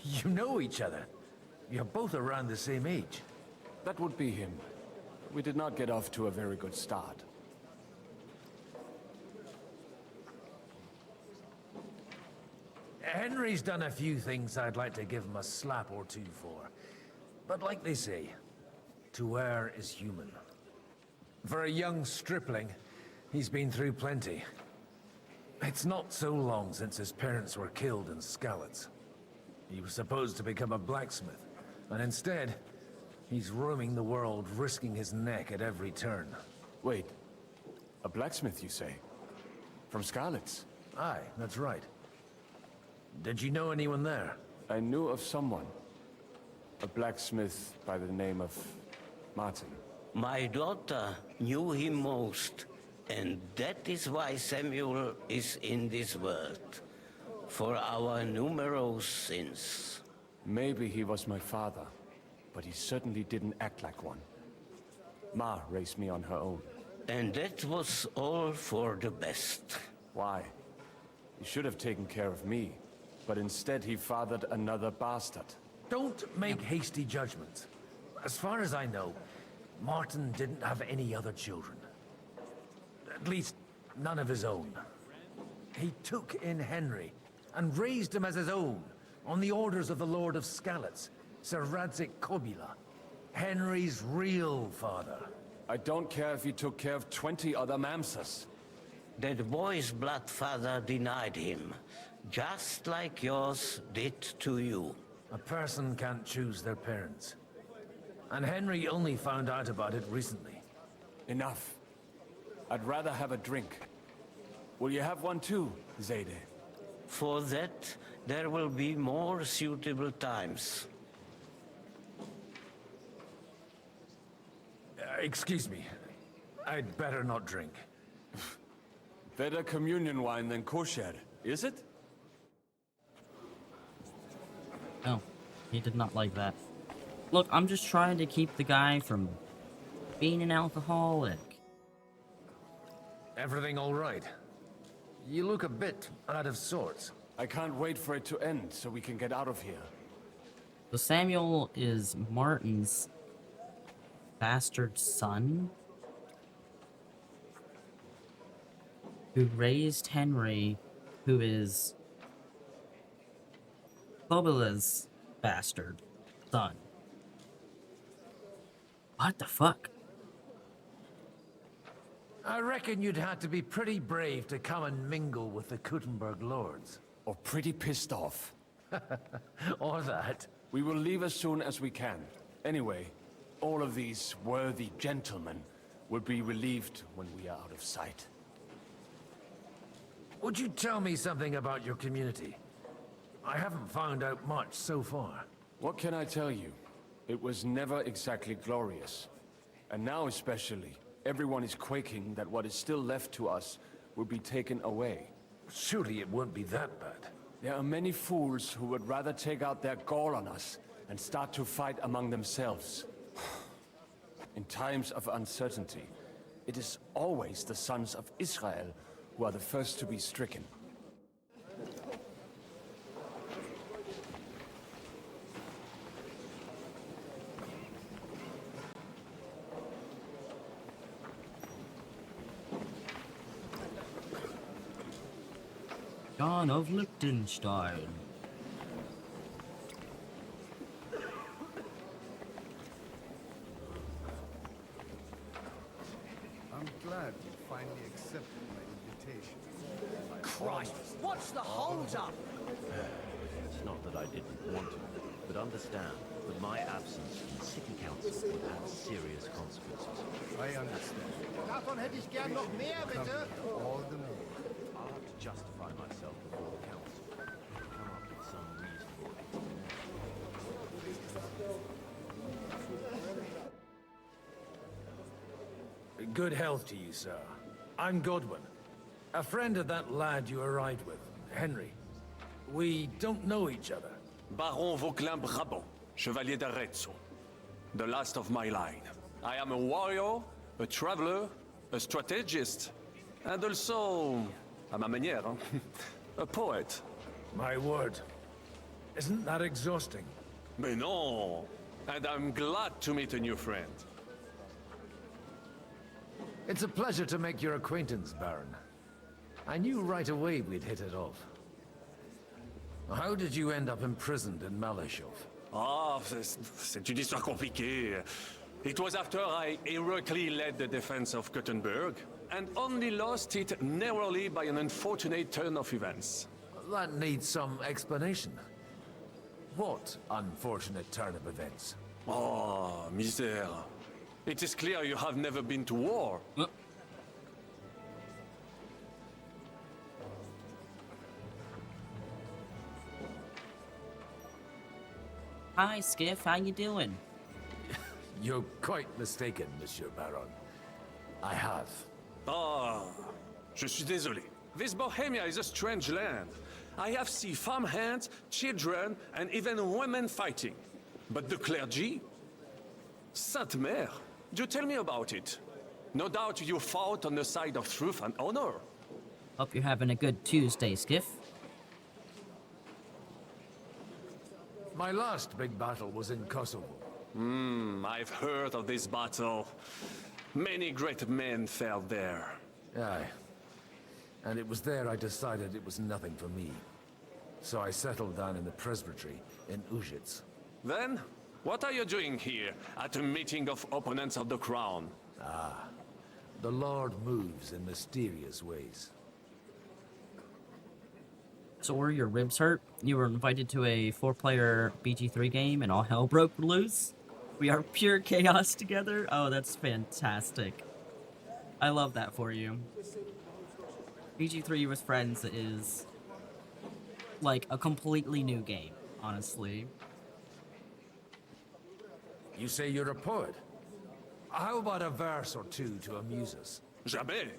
You know each other. You're both around the same age. That would be him. We did not get off to a very good start. Henry's done a few things I'd like to give him a slap or two for. But like they say, to err is human. For a young stripling, he's been through plenty. It's not so long since his parents were killed in Skalitz. He was supposed to become a blacksmith, and instead, he's roaming the world, risking his neck at every turn. Wait, a blacksmith, you say? From Skalitz? Aye, that's right. Did you know anyone there? I knew of someone. A blacksmith by the name of Martin. My daughter knew him most, and that is why Samuel is in this world. For our numerous sins. Maybe he was my father, but he certainly didn't act like one. Ma raised me on her own. And that was all for the best. Why? He should have taken care of me, but instead he fathered another bastard. Don't make hasty judgments. As far as I know, Martin didn't have any other children. At least, none of his own. He took in Henry and raised him as his own, on the orders of the Lord of Skalitz, Sir Radzik Kobila, Henry's real father. I don't care if he took care of 20 other Mamsas. That boy's blood father denied him, just like yours did to you. A person can't choose their parents. And Henry only found out about it recently. Enough. I'd rather have a drink. Will you have one too, Zayde? For that, there will be more suitable times. Excuse me. I'd better not drink. Better communion wine than kosher, is it? No, he did not like that. Look, I'm just trying to keep the guy from being an alcoholic. Everything all right? You look a bit out of sorts. I can't wait for it to end so we can get out of here. So Samuel is Martin's bastard son, who raised Henry, who is Kobila's bastard son. What the fuck? I reckon you'd have to be pretty brave to come and mingle with the Kuttenberg lords. Or pretty pissed off. Or that. We will leave as soon as we can. Anyway, all of these worthy gentlemen will be relieved when we are out of sight. Would you tell me something about your community? I haven't found out much so far. What can I tell you? It was never exactly glorious. And now especially, everyone is quaking that what is still left to us will be taken away. Surely it won't be that bad. There are many fools who would rather take out their gall on us and start to fight among themselves. In times of uncertainty, it is always the sons of Israel who are the first to be stricken. John of Liechtenstein. I'm glad you finally accepted my invitation. Christ, what's the hold-up? It's not that I didn't want to, but understand that my absence from the city council would have serious consequences. I understand. Davon hätte ich gern noch mehr, bitte. All the more. I'll have to justify myself before the council. Come up with some reasonable explanation. Good health to you, sir. I'm Godwin. A friend of that lad you arrived with, Henry. We don't know each other. Baron Vauquelin Brabant, Chevalier d'Arezzo. The last of my line. I am a warrior, a traveler, a strategist, and also, à ma manière, a poet. My word. Isn't that exhausting? Mais non! And I'm glad to meet a new friend. It's a pleasure to make your acquaintance, Baron. I knew right away we'd hit it off. How did you end up imprisoned in Malashov? Ah, c'est une histoire compliquée. It was after I heroically led the defense of Gothenburg, and only lost it narrowly by an unfortunate turn of events. That needs some explanation. What unfortunate turn of events? Oh, misère. It is clear you have never been to war. Hi, Skiff. How you doing? You're quite mistaken, Monsieur Baron. I have. Ah, je suis désolé. This Bohemia is a strange land. I have seen farmhands, children, and even women fighting. But the clergy? Sainte Mère, do tell me about it. No doubt you fought on the side of truth and honor. Hope you're having a good Tuesday, Skiff. My last big battle was in Kosovo. I've heard of this battle. Many great men fell there. Aye. And it was there I decided it was nothing for me. So I settled down in the presbytery in Ujits. Then, what are you doing here at a meeting of opponents of the crown? Ah, the Lord moves in mysterious ways. So were your ribs hurt? You were invited to a 4-player BG3 game and all hell broke loose? We are pure chaos together? Oh, that's fantastic. I love that for you. BG3 with friends is like a completely new game, honestly. You say you're a poet? How about a verse or two to amuse us? Jamais.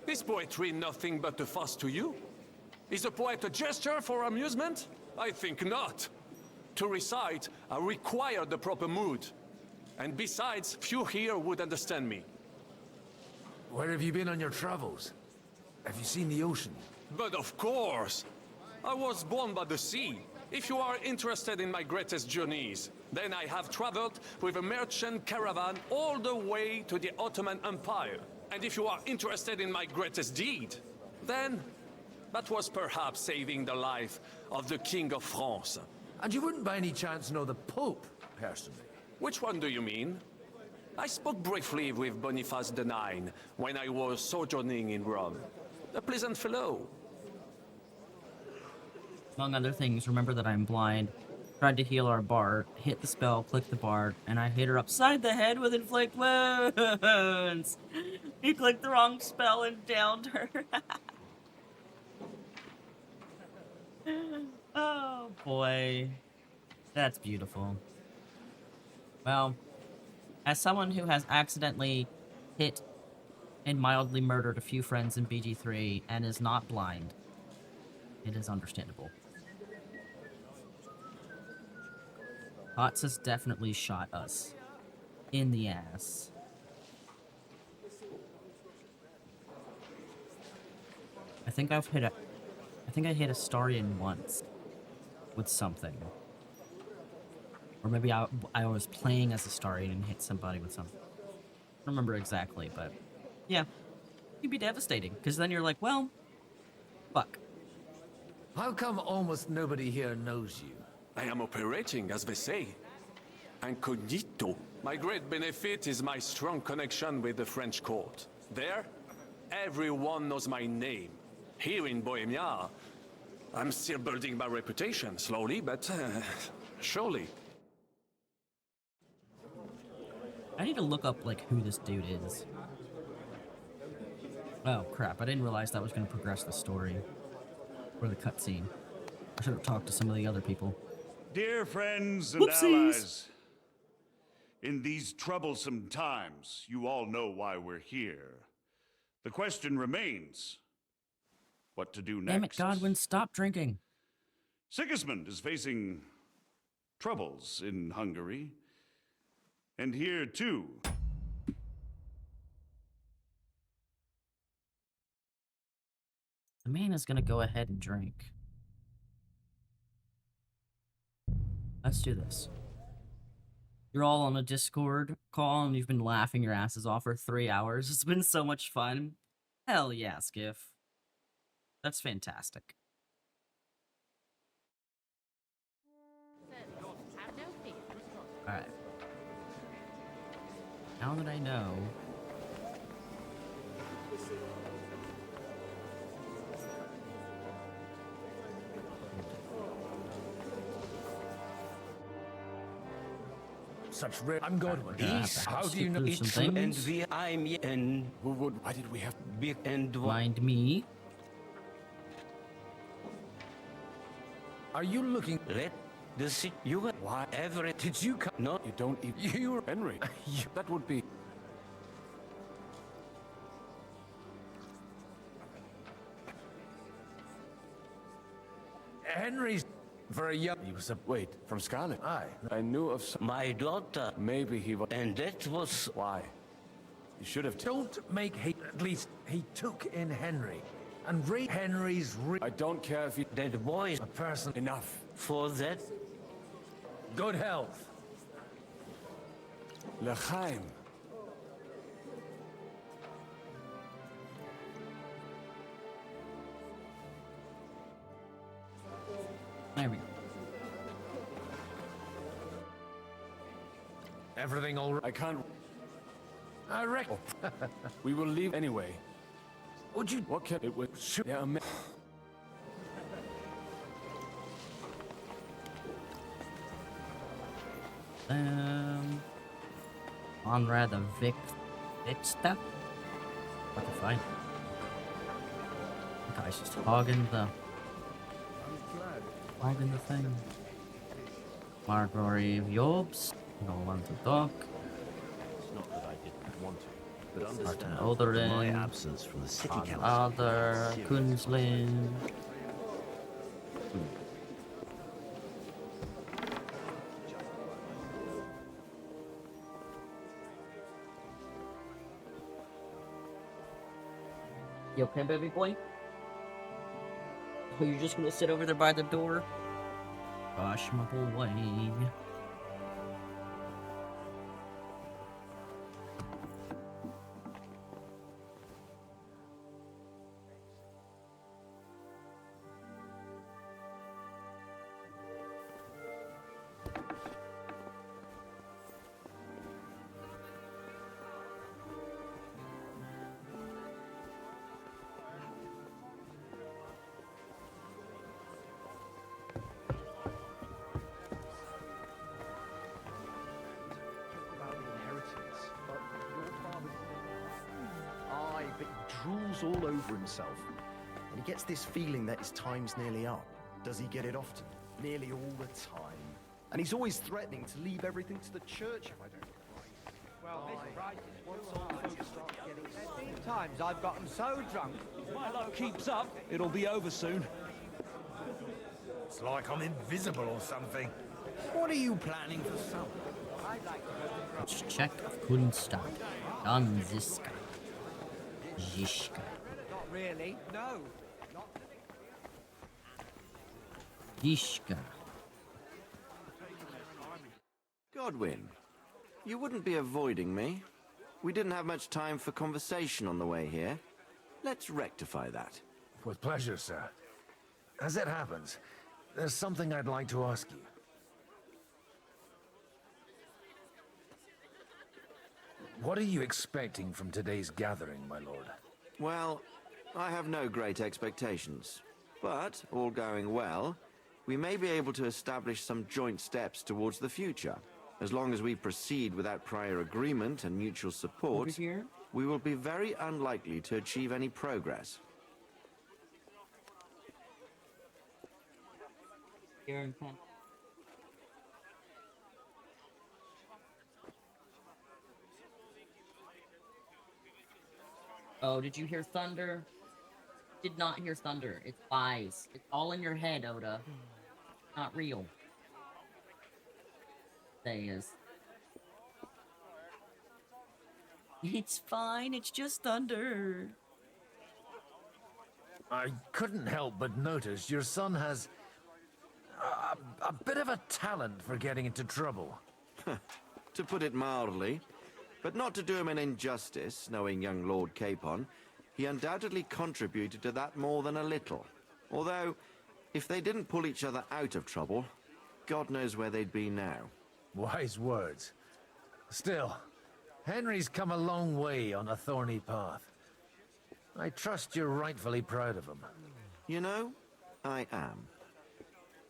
Is poetry nothing but a fuss to you? Is a poet a gesture for amusement? I think not. To recite, I require the proper mood. And besides, few here would understand me. Where have you been on your travels? Have you seen the ocean? But of course! I was born by the sea. If you are interested in my greatest journeys, then I have traveled with a merchant caravan all the way to the Ottoman Empire. And if you are interested in my greatest deed, then that was perhaps saving the life of the King of France. And you wouldn't by any chance know the Pope, personally? Which one do you mean? I spoke briefly with Boniface IX when I was sojourning in Rome. A pleasant fellow. Among other things, remember that I'm blind. Tried to heal our bard, hit the spell, click the bard, and I hit her upside the head with inflict wounds. He clicked the wrong spell and downed her. Oh boy. That's beautiful. Well, as someone who has accidentally hit and mildly murdered a few friends in BG3 and is not blind, it is understandable. Hots has definitely shot us in the ass. I think I hit a Starian once with something. Or maybe I was playing as a Starian and hit somebody with something. I don't remember exactly, but yeah. It'd be devastating, because then you're like, well, fuck. How come almost nobody here knows you? I am operating, as they say. Incognito. My great benefit is my strong connection with the French court. There, everyone knows my name. Here in Bohemia, I'm still building my reputation, slowly, but surely. I need to look up, like, who this dude is. Oh, crap. I didn't realize that was going to progress the story. Or the cutscene. I should have talked to some of the other people. Dear friends and allies, in these troublesome times, you all know why we're here. The question remains, what to do next? Damn it, Godwin, stop drinking. Sigismund is facing troubles in Hungary. And here, too. The man is gonna go ahead and drink. Let's do this. You're all on a Discord call and you've been laughing your asses off for 3 hours. It's been so much fun. Hell yeah, Skiff. That's fantastic. Alright. Now that I know... Such rare. I'm Godwin. How do you know some each things? And we, I'm, and why did we have big and Mind me. Are you looking? You why ever Did you come? No, You don't even... You're Henry. That would be... Henry's very young. He was a... Wait, from Scarlet? Aye. I knew of some... my daughter, Maybe he was... and that was Why? You should have... Don't make hate. At least he took in Henry. And Henry's I don't care if he... that boy a person. Enough. for that. Good health. L'chaim. There we go. Everything all right? I can't... I reckon. We will leave anyway. Would you? What can... It would... Shoot. Yeah, Conrad the Victa? What the fuck? The guy's just hogging the thing. Marjorie of Jobs. No one to talk. It's not that I didn't want to, but understand Martin that my Oderin, absence from the city council. Father serious. Kunzlin. You okay, baby boy? Are you just gonna sit over there by the door? Gosh, my boy. But he drools all over himself. And he gets this feeling that his time's nearly up. Does he get it often? Nearly all the time. And he's always threatening to leave everything to the church if I don't get right. Well, this price is once all the folks start getting 15 times I've gotten so drunk. If my luck keeps up, it'll be over soon. It's like I'm invisible or something. What are you planning for supper? I'd like to go to Let's check Kunststadt. Danziska. Zishka. Not really, no. Not Zishka. Godwin, you wouldn't be avoiding me. We didn't have much time for conversation on the way here. Let's rectify that. With pleasure, sir. As it happens, there's something I'd like to ask you. What are you expecting from today's gathering, my lord? Well, I have no great expectations. But, all going well, we may be able to establish some joint steps towards the future. As long as we proceed without prior agreement and mutual support, we will be very unlikely to achieve any progress. Oh, did you hear thunder? Did not hear thunder. It's lies. It's all in your head, Oda. Not real. There he is. It's fine. It's just thunder. I couldn't help but notice your son has a bit of a talent for getting into trouble. To put it mildly, but not to do him an injustice, knowing young Lord Capon, he undoubtedly contributed to that more than a little. Although, if they didn't pull each other out of trouble, God knows where they'd be now. Wise words. Still, Henry's come a long way on a thorny path. I trust you're rightfully proud of him. You know, I am.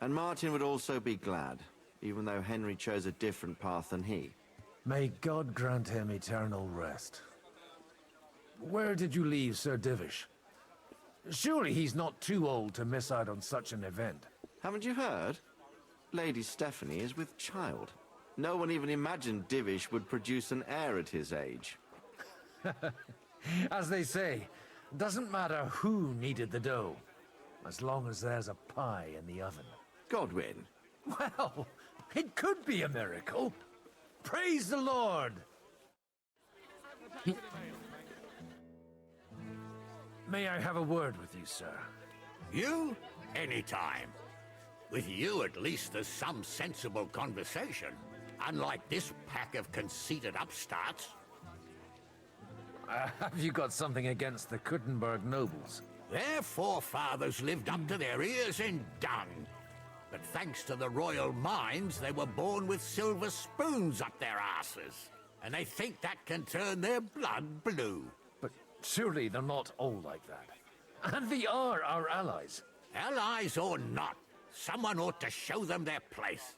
And Martin would also be glad, even though Henry chose a different path than he. May God grant him eternal rest. Where did you leave Sir Divish? Surely he's not too old to miss out on such an event. Haven't you heard? Lady Stephanie is with child. No one even imagined Divish would produce an heir at his age. As they say, doesn't matter who kneaded the dough, as long as there's a pie in the oven. Godwin. Well, it could be a miracle. Praise the Lord! May I have a word with you, sir? You? Anytime. With you, at least, there's some sensible conversation. Unlike this pack of conceited upstarts. Have you got something against the Kuttenberg nobles? Their forefathers lived up to their ears in dung. But thanks to the royal mines, they were born with silver spoons up their asses. And they think that can turn their blood blue. But surely they're not all like that. And they are our allies. Allies or not, someone ought to show them their place.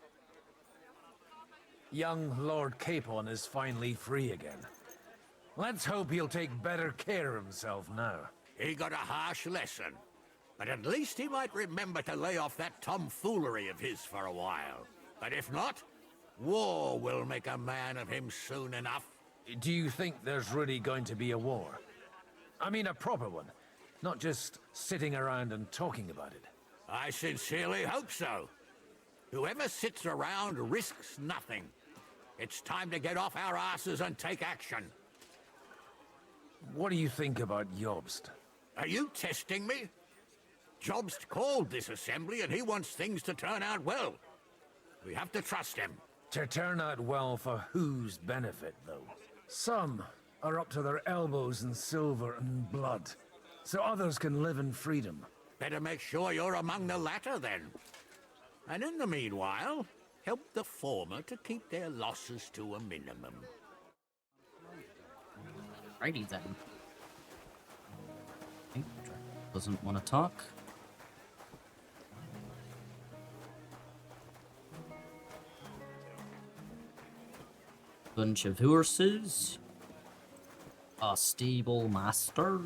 Young Lord Capon is finally free again. Let's hope he'll take better care of himself now. He got a harsh lesson. But at least he might remember to lay off that tomfoolery of his for a while. But if not, war will make a man of him soon enough. Do you think there's really going to be a war? I mean a proper one, not just sitting around and talking about it. I sincerely hope so. Whoever sits around risks nothing. It's time to get off our asses and take action. What do you think about Jobst? Are you testing me? Jobst called this assembly and he wants things to turn out well. We have to trust him. To turn out well for whose benefit, though? Some are up to their elbows in silver and blood, so others can live in freedom. Better make sure you're among the latter, then. And in the meanwhile, help the former to keep their losses to a minimum. Righty then. Doesn't want to talk. Bunch of horses. A stable master.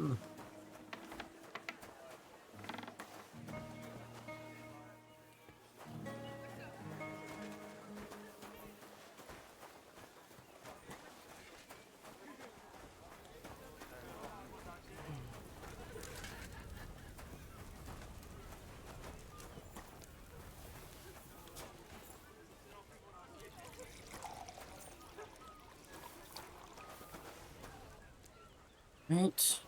Right.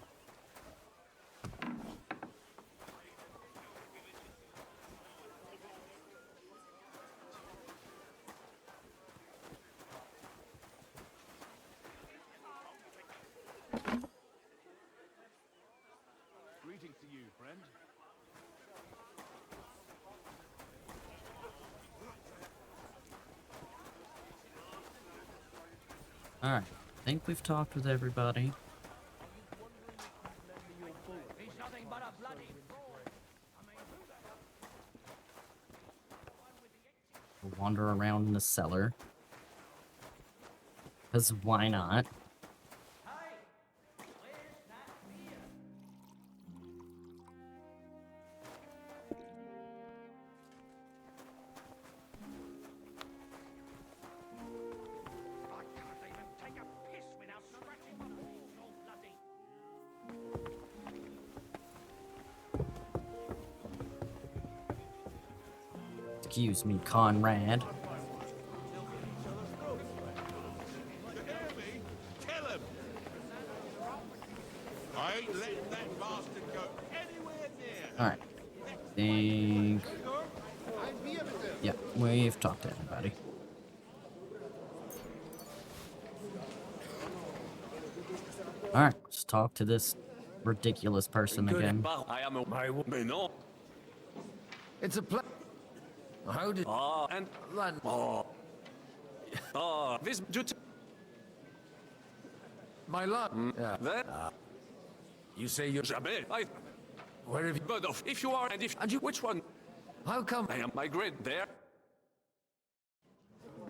Greetings to you, friend. Alright. I think we've talked with everybody. We'll wander around in the cellar. Because why not? Excuse me, Conrad. Kill him! I ain't letting that bastard go anywhere near. Alright. Think. Yeah, we've talked to everybody. Alright, let's talk to this ridiculous person again. I am my woman. It's a plan. How did... and... this duty... My luck. Yeah. Then... You say you're... Jamais. Where have you... But if you are, and if... And you... Which one? How come... I am migrate there.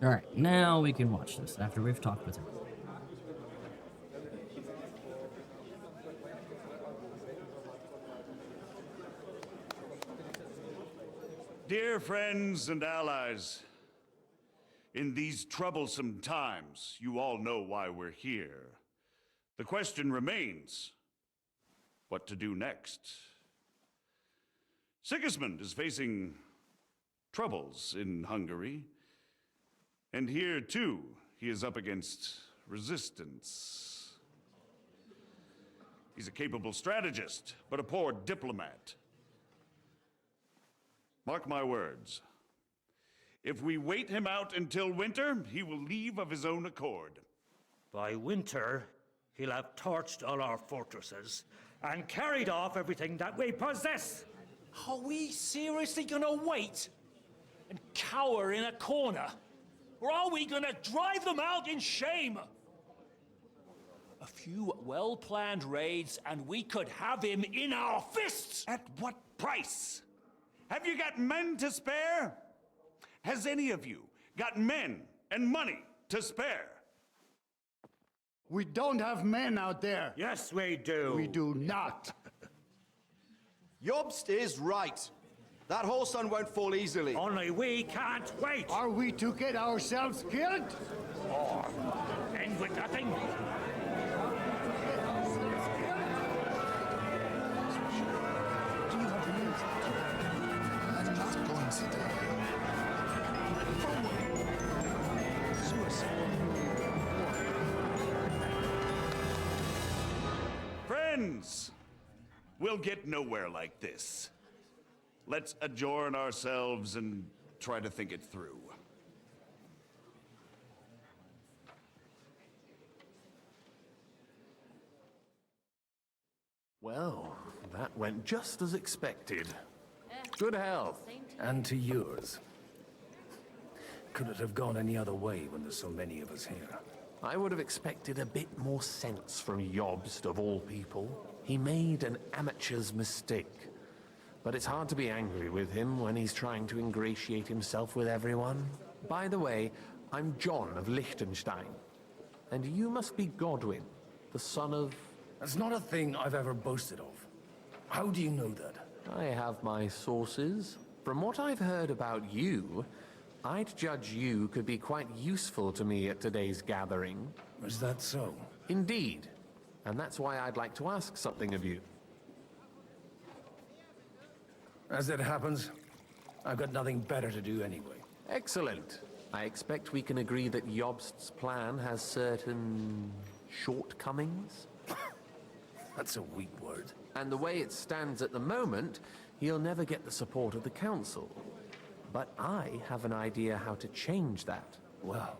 Alright, now we can watch this after we've talked with him. Dear friends and allies, in these troublesome times, you all know why we're here. The question remains, what to do next? Sigismund is facing troubles in Hungary, and here too, he is up against resistance. He's a capable strategist, but a poor diplomat. Mark my words. If we wait him out until winter, he will leave of his own accord. By winter, he'll have torched all our fortresses and carried off everything that we possess. Are we seriously gonna wait and cower in a corner? Or are we gonna drive them out in shame? A few well-planned raids and we could have him in our fists! At what price? Have you got men to spare? Has any of you got men and money to spare? We don't have men out there. Yes, we do. We do not. Jobst is right. That whole sun won't fall easily. Only we can't wait. Are we to get ourselves killed? Or end with nothing? Friends, we'll get nowhere like this. Let's adjourn ourselves and try to think it through. Well, that went just as expected. Good health. And to yours. Could it have gone any other way when there's so many of us here? I would have expected a bit more sense from Jobst, of all people. He made an amateur's mistake. But it's hard to be angry with him when he's trying to ingratiate himself with everyone. By the way, I'm John of Liechtenstein. And you must be Godwin, the son of... That's not a thing I've ever boasted of. How do you know that? I have my sources. From what I've heard about you, I'd judge you could be quite useful to me at today's gathering. Is that so? Indeed. And that's why I'd like to ask something of you. As it happens, I've got nothing better to do anyway. Excellent. I expect we can agree that Jobst's plan has certain shortcomings? That's a weak word. And the way it stands at the moment, he'll never get the support of the council. But I have an idea how to change that. Well,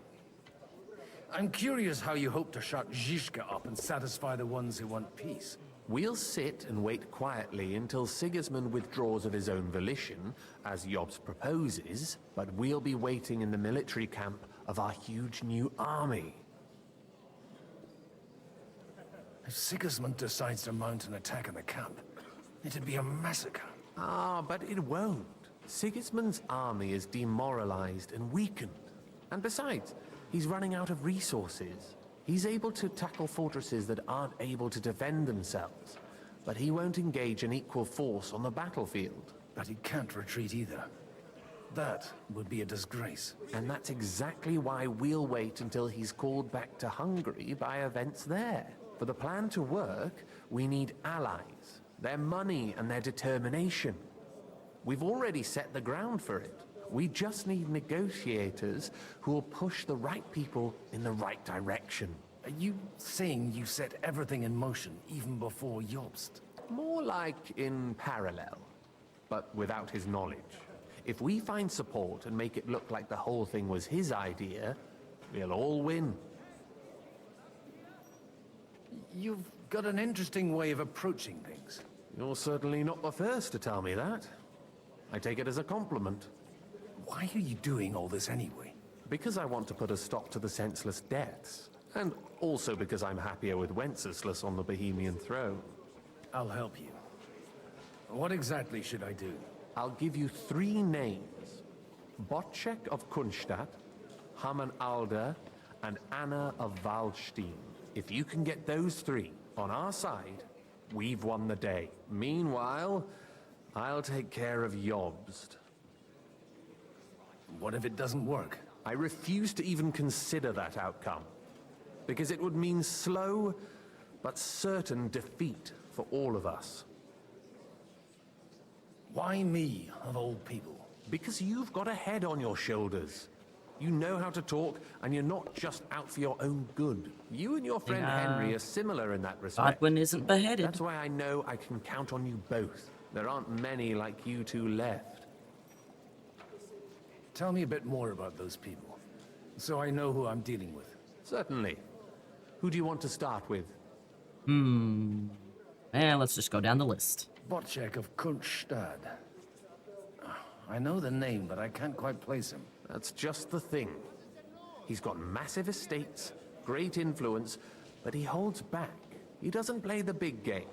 I'm curious how you hope to shut Zizka up and satisfy the ones who want peace. We'll sit and wait quietly until Sigismund withdraws of his own volition, as Jobst proposes, but we'll be waiting in the military camp of our huge new army. If Sigismund decides to mount an attack on the camp, it'd be a massacre. Ah, but it won't. Sigismund's army is demoralized and weakened. And besides, he's running out of resources. He's able to tackle fortresses that aren't able to defend themselves, but he won't engage an equal force on the battlefield. But he can't retreat either. That would be a disgrace. And that's exactly why we'll wait until he's called back to Hungary by events there. For the plan to work, we need allies, their money and their determination. We've already set the ground for it. We just need negotiators who will push the right people in the right direction. Are you saying you set everything in motion even before Jobst? More like in parallel, but without his knowledge. If we find support and make it look like the whole thing was his idea, we'll all win. You've got an interesting way of approaching things. You're certainly not the first to tell me that. I take it as a compliment. Why are you doing all this anyway? Because I want to put a stop to the senseless deaths. And also because I'm happier with Wenceslas on the Bohemian throne. I'll help you. What exactly should I do? I'll give you 3 names. Bocek of Kunstadt, Haman Alder, and Anna of Waldstein. If you can get those 3 on our side, we've won the day. Meanwhile, I'll take care of Jobst. What if it doesn't work? I refuse to even consider that outcome, because it would mean slow but certain defeat for all of us. Why me, of all people? Because you've got a head on your shoulders. You know how to talk, and you're not just out for your own good. You and your friend Henry are similar in that respect. Godwin isn't beheaded. That's why I know I can count on you both. There aren't many like you two left. Tell me a bit more about those people, so I know who I'm dealing with. Certainly. Who do you want to start with? Let's just go down the list. Botchek of Kunststadt. I know the name, but I can't quite place him. That's just the thing. He's got massive estates, great influence, but he holds back. He doesn't play the big game,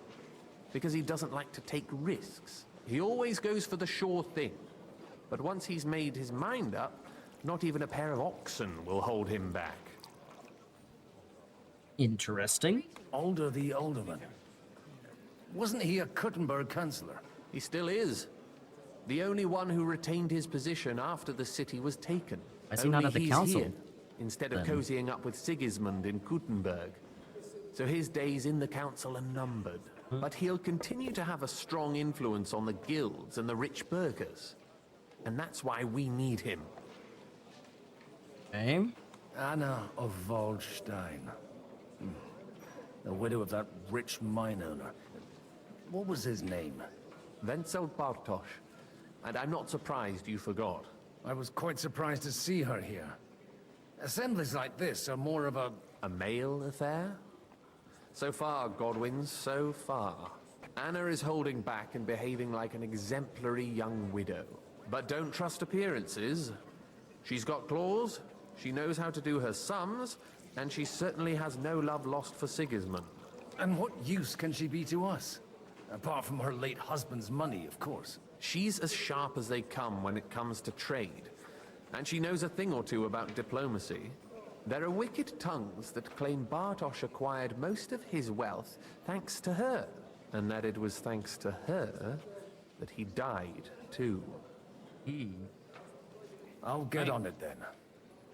because he doesn't like to take risks. He always goes for the sure thing. But once he's made his mind up, not even a pair of oxen will hold him back. Interesting. Alder the Alderman. Wasn't he a Kuttenberg councillor? He still is. The only one who retained his position after the city was taken. Is he not at the council? Here, instead of cozying up with Sigismund in Kuttenberg. So his days in the council are numbered. But he'll continue to have a strong influence on the guilds and the rich burghers. And that's why we need him. Name? Anna of Waldstein. The widow of that rich mine owner. What was his name? Wenzel Bartosz. And I'm not surprised you forgot. I was quite surprised to see her here. Assemblies like this are more of a male affair? So far, Godwin, so far. Anna is holding back and behaving like an exemplary young widow. But don't trust appearances. She's got claws, she knows how to do her sums, and she certainly has no love lost for Sigismund. And what use can she be to us? Apart from her late husband's money, of course. She's as sharp as they come when it comes to trade. And she knows a thing or two about diplomacy. There are wicked tongues that claim Bartosz acquired most of his wealth thanks to her. And that it was thanks to her that he died, too. I'll get on it then.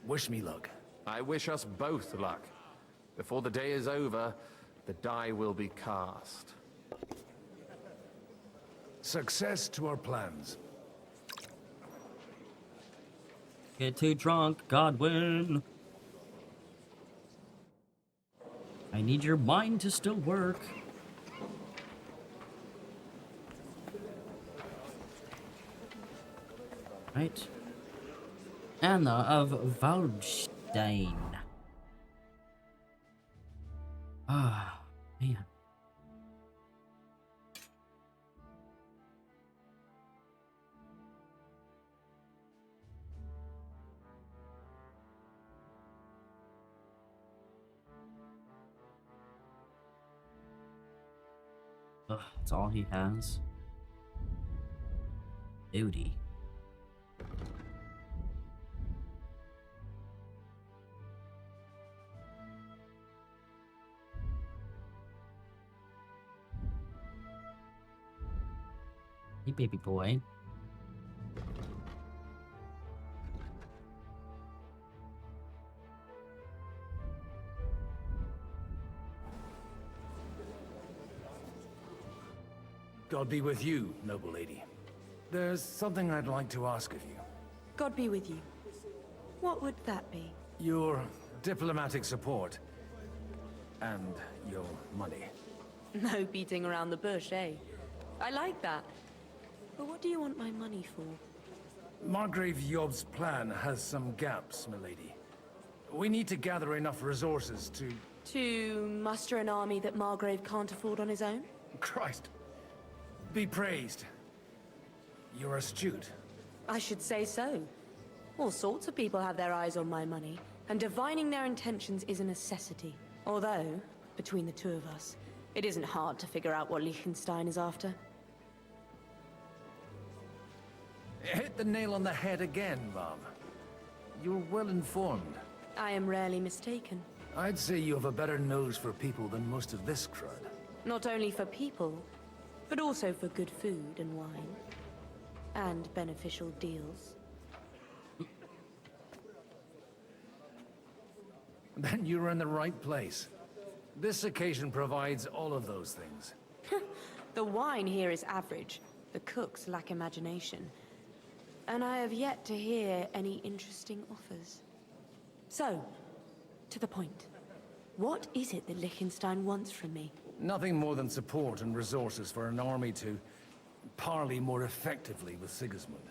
Wish me luck. I wish us both luck. Before the day is over, the die will be cast. Success to our plans. Get too drunk, Godwin. I need your mind to still work. Right. Anna of Waldstein. Ah, man. Ugh, that's all he has. Duty. Hey, baby boy. God be with you, noble lady. There's something I'd like to ask of you. God be with you. What would that be? Your diplomatic support. And your money. No beating around the bush, eh? I like that. But what do you want my money for? Margrave Yob's plan has some gaps, milady. We need to gather enough resources to... To muster an army that Margrave can't afford on his own? Christ. Be praised. You're astute. I should say so. All sorts of people have their eyes on my money, and divining their intentions is a necessity. Although, between the two of us, it isn't hard to figure out what Liechtenstein is after. Hit the nail on the head again, Mom. You're well informed. I am rarely mistaken. I'd say you have a better nose for people than most of this crowd. Not only for people, but also for good food and wine. And beneficial deals. Then you're in the right place. This occasion provides all of those things. The wine here is average. The cooks lack imagination. And I have yet to hear any interesting offers. So, to the point. What is it that Liechtenstein wants from me? Nothing more than support and resources for an army to parley more effectively with Sigismund.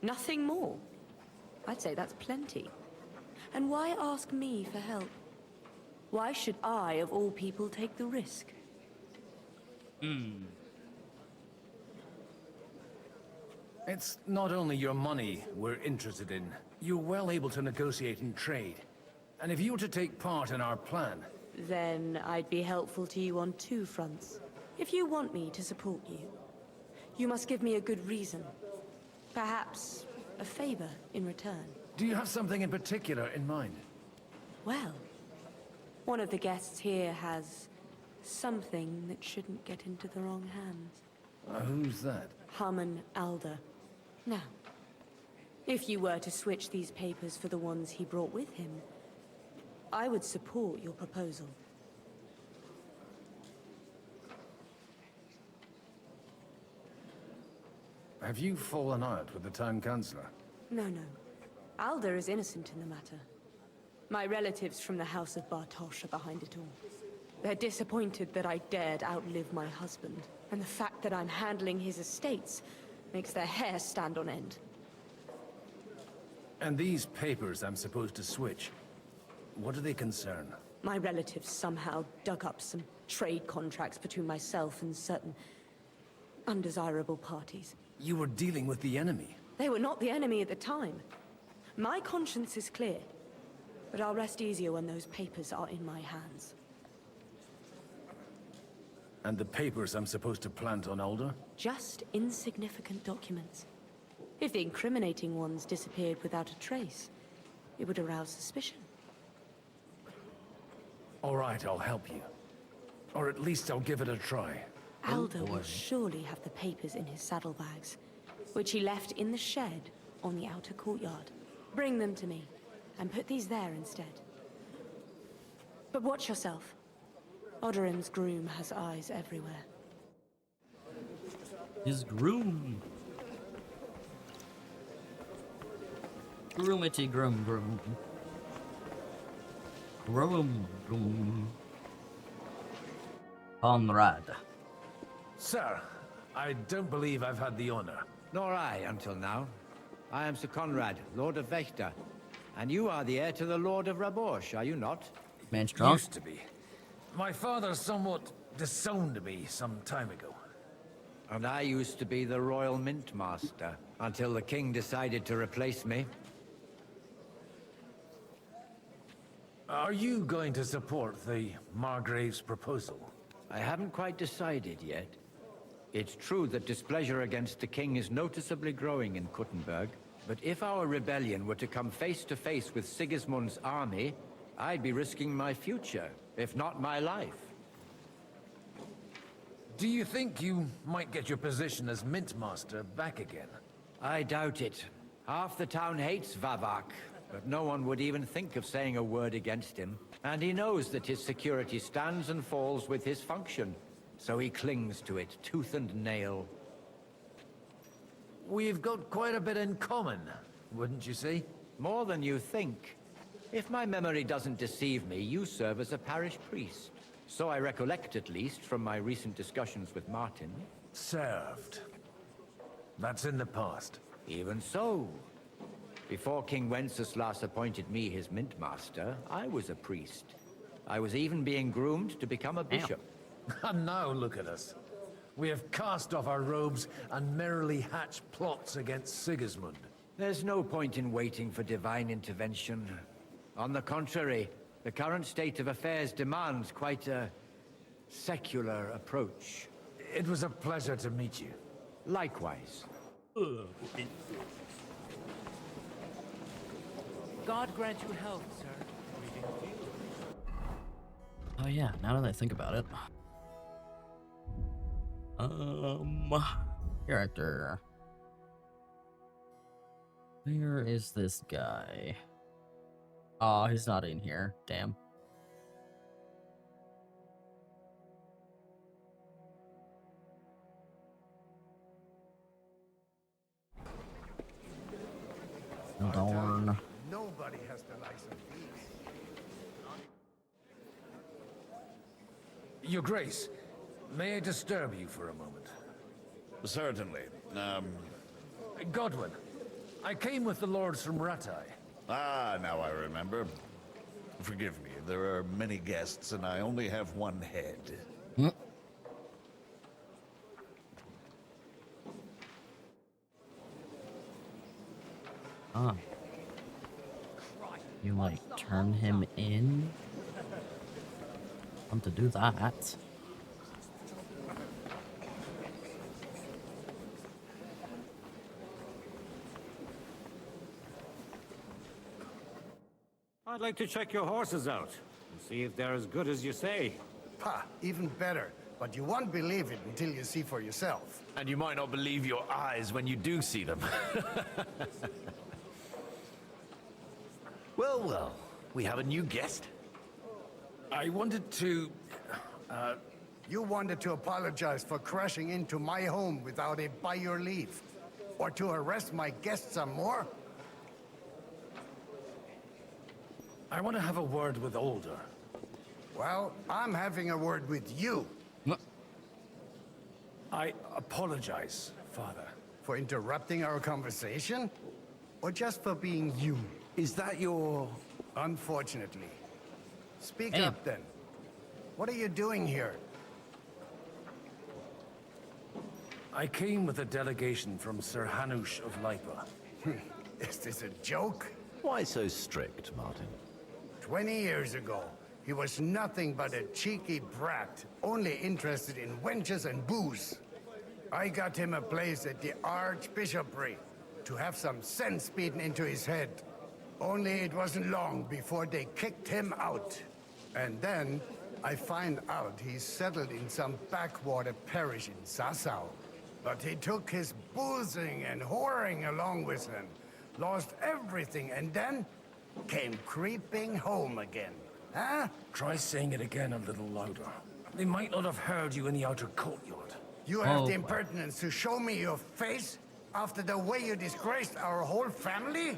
Nothing more? I'd say that's plenty. And why ask me for help? Why should I, of all people, take the risk? It's not only your money we're interested in. You're well able to negotiate and trade. And if you were to take part in our plan... Then I'd be helpful to you on two fronts. If you want me to support you, you must give me a good reason. Perhaps a favor in return. Do you have something in particular in mind? Well, one of the guests here has something that shouldn't get into the wrong hands. Who's that? Harman Alder. Now, if you were to switch these papers for the ones he brought with him, I would support your proposal. Have you fallen out with the town councillor? No. Alder is innocent in the matter. My relatives from the House of Bartosz are behind it all. They're disappointed that I dared outlive my husband, and the fact that I'm handling his estates makes their hair stand on end. And these papers I'm supposed to switch, what do they concern? My relatives somehow dug up some trade contracts between myself and certain undesirable parties. You were dealing with the enemy. They were not the enemy at the time. My conscience is clear, but I'll rest easier when those papers are in my hands. And the papers I'm supposed to plant on Alder? Just insignificant documents. If the incriminating ones disappeared without a trace, it would arouse suspicion. All right, I'll help you. Or at least I'll give it a try. Alder will surely have the papers in his saddlebags, which he left in the shed on the outer courtyard. Bring them to me, and put these there instead. But watch yourself. Odorin's groom has eyes everywhere. His groom. Groomity groom groom. Groom groom. Conrad. Sir, I don't believe I've had the honor. Nor I, until now. I am Sir Conrad, Lord of Wächter. And you are the heir to the Lord of Rabosh, are you not? Man strong. Used to be. My father somewhat disowned me some time ago. And I used to be the Royal Mint Master, until the King decided to replace me. Are you going to support the Margrave's proposal? I haven't quite decided yet. It's true that displeasure against the King is noticeably growing in Kuttenberg, but if our rebellion were to come face to face with Sigismund's army, I'd be risking my future, if not my life. Do you think you might get your position as Mint Master back again? I doubt it. Half the town hates Vavak, but no one would even think of saying a word against him. And he knows that his security stands and falls with his function, so he clings to it tooth and nail. We've got quite a bit in common, wouldn't you say? More than you think. If my memory doesn't deceive me, you serve as a parish priest. So I recollect, at least, from my recent discussions with Martin. Served. That's in the past. Even so. Before King Wenceslas appointed me his mint master, I was a priest. I was even being groomed to become a bishop. And now look at us. We have cast off our robes and merrily hatched plots against Sigismund. There's no point in waiting for divine intervention. On the contrary, the current state of affairs demands quite a secular approach. It was a pleasure to meet you. Likewise. God grant you health, sir. Oh yeah, now that I think about it. Character. Where is this guy? Oh, he's not in here. Damn. Darn. Nobody has the likes of these. Your Grace, may I disturb you for a moment? Certainly. Godwin, I came with the lords from Ratai. Ah, now I remember. Forgive me, there are many guests and I only have one head. Ah. You, like, turn him in? Want to do that. I'd like to check your horses out and see if they're as good as you say. Ha, even better. But you won't believe it until you see for yourself. And you might not believe your eyes when you do see them. Well, well, we have a new guest. I wanted to... You wanted to apologize for crashing into my home without it by your leave. Or to arrest my guests some more? I want to have a word with Older. Well, I'm having a word with you. I apologize, Father. For interrupting our conversation? Or just for being you? Is that your... Unfortunately. Speak up then. What are you doing here? I came with a delegation from Sir Hanush of Lipa. Is this a joke? Why so strict, Martin? 20 years ago, he was nothing but a cheeky brat, only interested in wenches and booze. I got him a place at the Archbishopry to have some sense beaten into his head. Only it wasn't long before they kicked him out. And then I find out he's settled in some backwater parish in Sassau. But he took his boozing and whoring along with him, lost everything, and then came creeping home again. Huh? Try saying it again a little louder. They might not have heard you in the outer courtyard. You have the impertinence to show me your face after the way you disgraced our whole family?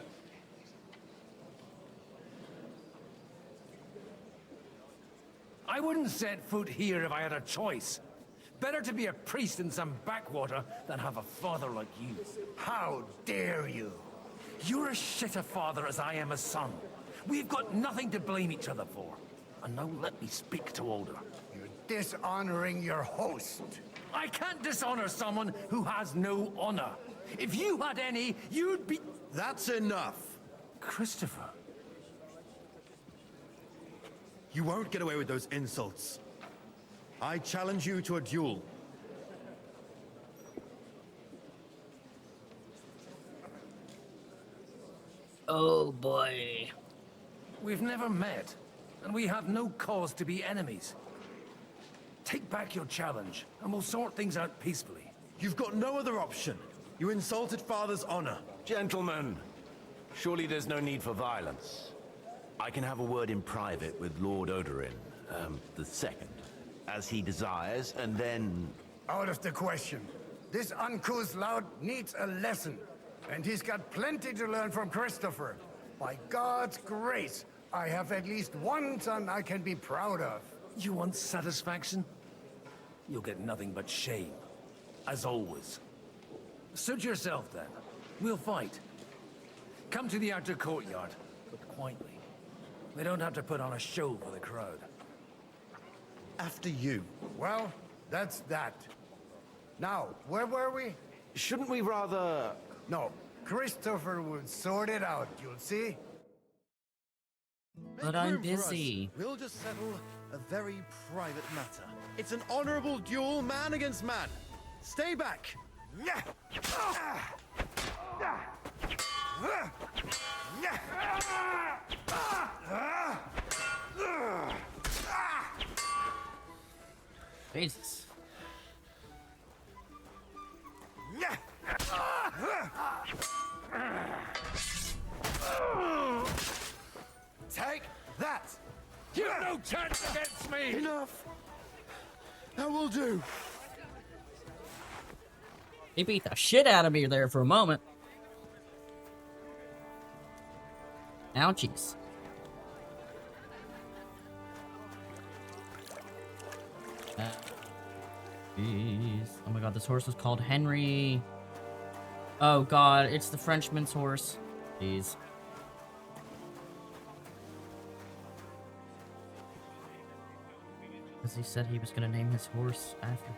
I wouldn't set foot here if I had a choice. Better to be a priest in some backwater than have a father like you. How dare you? You're as shit a father as I am a son. We've got nothing to blame each other for. And now let me speak to Older. You're dishonoring your host. I can't dishonor someone who has no honor. If you had any, you'd be... That's enough. Christopher. You won't get away with those insults. I challenge you to a duel. Oh boy. We've never met, and we have no cause to be enemies. Take back your challenge, and we'll sort things out peacefully. You've got no other option. You insulted Father's honor. Gentlemen, surely there's no need for violence. I can have a word in private with Lord Odorin, the second, as he desires, and then... Out of the question. This uncouth lout needs a lesson, and he's got plenty to learn from Christopher. By God's grace, I have at least one son I can be proud of. You want satisfaction? You'll get nothing but shame, as always. Suit yourself, then. We'll fight. Come to the outer courtyard, but quietly. We don't have to put on a show for the crowd. After you. Well, that's that. Now, where were we? Shouldn't we rather... No, Christopher will sort it out, you'll see. But I'm busy. We'll just settle a very private matter. It's an honorable duel, man against man. Stay back. Jesus. Take that! You have no chance against me! Enough! That will do. He beat the shit out of me there for a moment. Ouchies. Jeez. Oh my god, this horse was called Henry. Oh god, it's the Frenchman's horse. Jeez. Because he said he was gonna name his horse after him.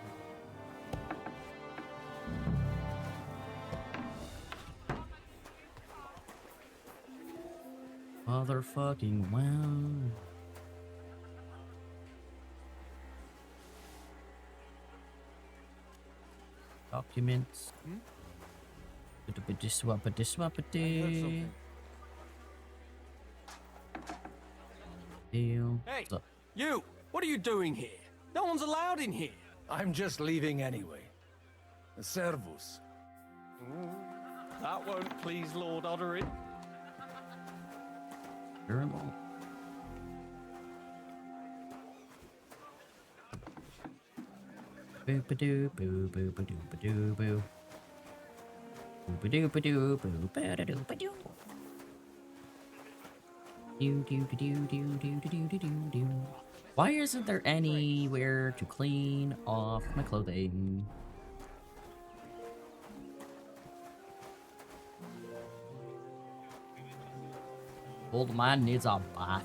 Motherfucking wow. Documents. Deal. Hey, you! What are you doing here? No one's allowed in here. I'm just leaving anyway. Servus. That won't please Lord Odorin. Terrible. Boo ba doo boo boo ba doo ba doo boo. Boo ba doo ba doo boo ba da doo ba doo. Do do do do do do do do do do. Why isn't there anywhere to clean off my clothing? Old man needs a bath.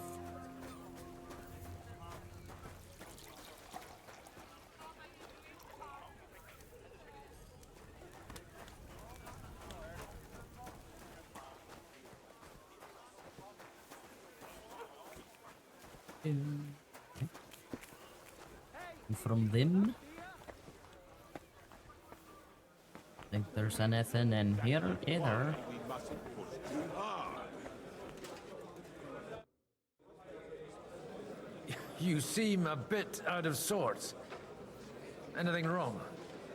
And from them, think there's anything in here either. You seem a bit out of sorts. Anything wrong?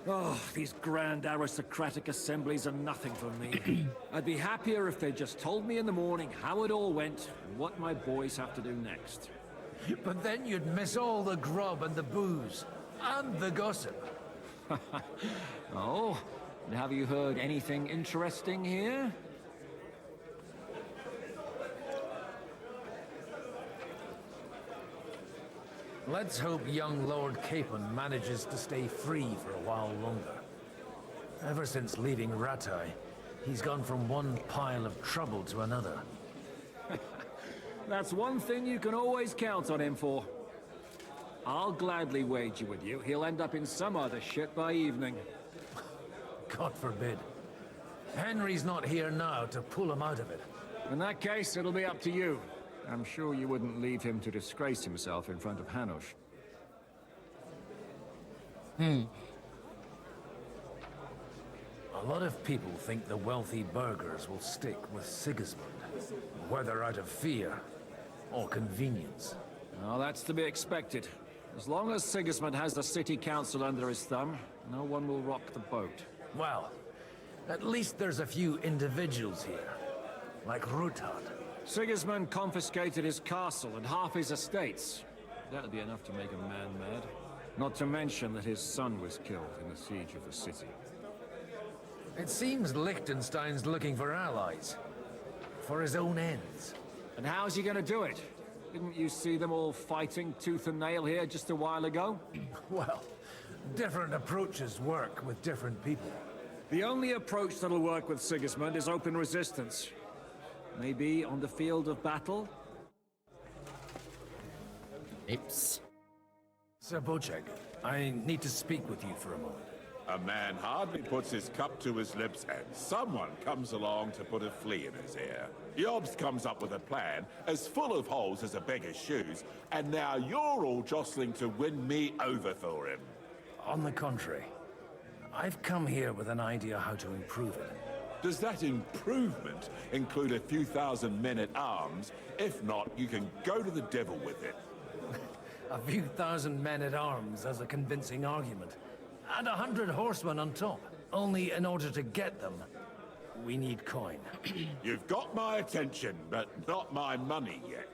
Oh, these grand aristocratic assemblies are nothing for me. I'd be happier if they just told me in the morning how it all went and what my boys have to do next. But then you'd miss all the grub and the booze, and the gossip. Oh, and have you heard anything interesting here? Let's hope young Lord Capon manages to stay free for a while longer. Ever since leaving Rattay, he's gone from one pile of trouble to another. That's one thing you can always count on him for. I'll gladly wager with you he'll end up in some other shit by evening. God forbid. Henry's not here now to pull him out of it. In that case, it'll be up to you. I'm sure you wouldn't leave him to disgrace himself in front of Hanush. A lot of people think the wealthy burghers will stick with Sigismund, whether out of fear or convenience. Well, that's to be expected. As long as Sigismund has the city council under his thumb, no one will rock the boat. Well, at least there's a few individuals here, like Ruthard. Sigismund confiscated his castle and half his estates. That'd be enough to make a man mad. Not to mention that his son was killed in the siege of the city. It seems Liechtenstein's looking for allies. For his own ends. And how's he gonna do it? Didn't you see them all fighting tooth and nail here just a while ago? Well, different approaches work with different people. The only approach that'll work with Sigismund is open resistance. Maybe on the field of battle? Oops. Sir Bocek, I need to speak with you for a moment. A man hardly puts his cup to his lips and someone comes along to put a flea in his ear. Yobs comes up with a plan as full of holes as a beggar's shoes, and now you're all jostling to win me over for him. On the contrary, I've come here with an idea how to improve it. Does that improvement include a few thousand men-at-arms? If not, you can go to the devil with it. A few thousand men-at-arms as a convincing argument. And 100 horsemen on top. Only in order to get them, we need coin. You've got my attention, but not my money yet.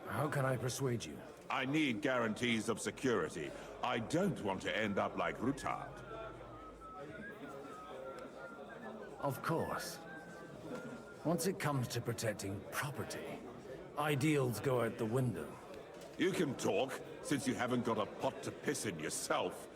How can I persuade you? I need guarantees of security. I don't want to end up like Ruthard. Of course. Once it comes to protecting property, ideals go out the window. You can talk, since you haven't got a pot to piss in yourself.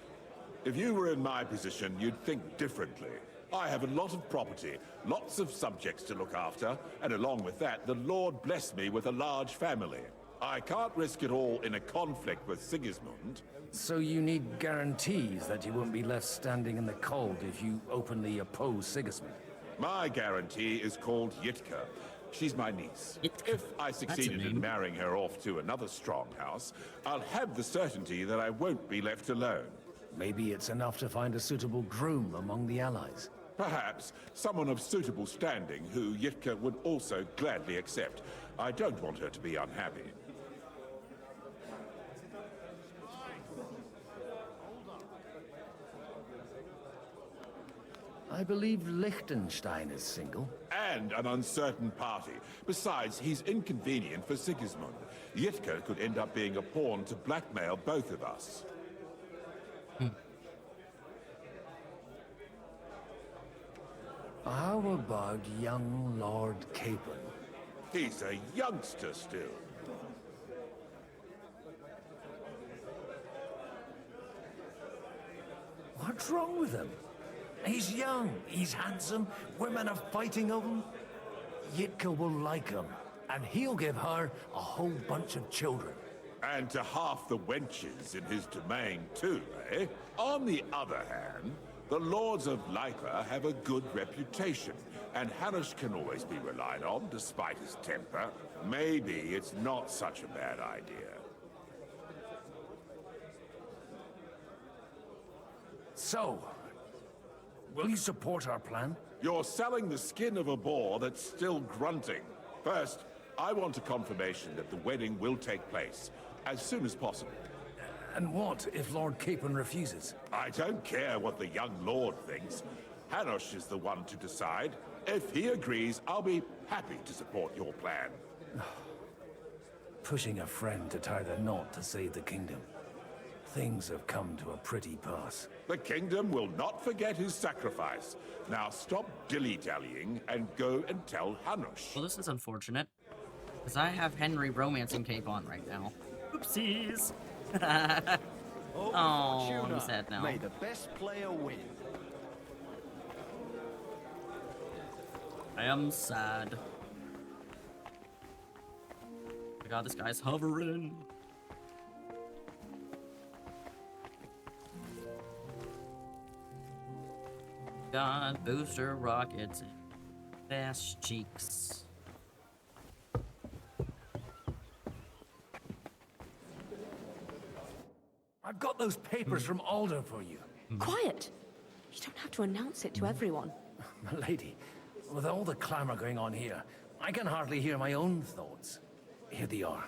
If you were in my position, you'd think differently. I have a lot of property, lots of subjects to look after, and along with that, the Lord blessed me with a large family. I can't risk it all in a conflict with Sigismund. So you need guarantees that you won't be left standing in the cold if you openly oppose Sigismund? My guarantee is called Yitka. She's my niece. If I succeeded in marrying her off to another strong house, I'll have the certainty that I won't be left alone. Maybe it's enough to find a suitable groom among the allies. Perhaps someone of suitable standing who Yitka would also gladly accept. I don't want her to be unhappy. I believe Liechtenstein is single. And an uncertain party. Besides, he's inconvenient for Sigismund. Yitka could end up being a pawn to blackmail both of us. How about young Lord Capon? He's a youngster still. What's wrong with him? He's young, he's handsome, women are fighting over him. Yitka will like him, and he'll give her a whole bunch of children. And to half the wenches in his domain too, eh? On the other hand, the lords of Lipa have a good reputation, and Hanush can always be relied on, despite his temper. Maybe it's not such a bad idea. So, will you support our plan? You're selling the skin of a boar that's still grunting. First, I want a confirmation that the wedding will take place as soon as possible. And what if Lord Capon refuses? I don't care what the young lord thinks. Hanush is the one to decide. If he agrees, I'll be happy to support your plan. Pushing a friend to tie the knot to save the kingdom. Things have come to a pretty pass. The kingdom will not forget his sacrifice. Now stop dilly-dallying and go and tell Hanush. Well, this is unfortunate, because I have Henry romancing Capon right now. Oopsies! Oh, I'm sad now. May the best player win. I am sad. Oh my god, this guy's hovering. God, booster rockets and fast cheeks. I've got those papers from Alder for you. Quiet! You don't have to announce it to everyone. My lady, with all the clamor going on here, I can hardly hear my own thoughts. Here they are.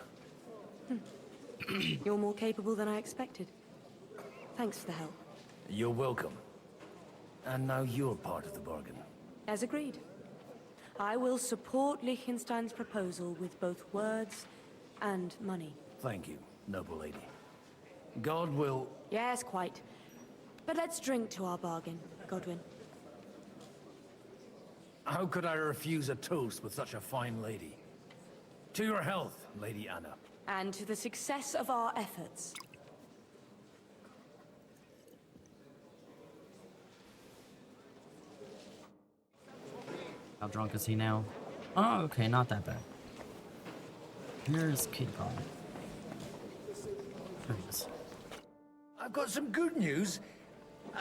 You're more capable than I expected. Thanks for the help. You're welcome. And now you're part of the bargain. As agreed. I will support Liechtenstein's proposal with both words and money. Thank you, noble lady. God will... Yes, quite. But let's drink to our bargain, Godwin. How could I refuse a toast with such a fine lady? To your health, Lady Anna. And to the success of our efforts. How drunk is he now? Oh, okay, not that bad. Here's Capon. There he is. I've got some good news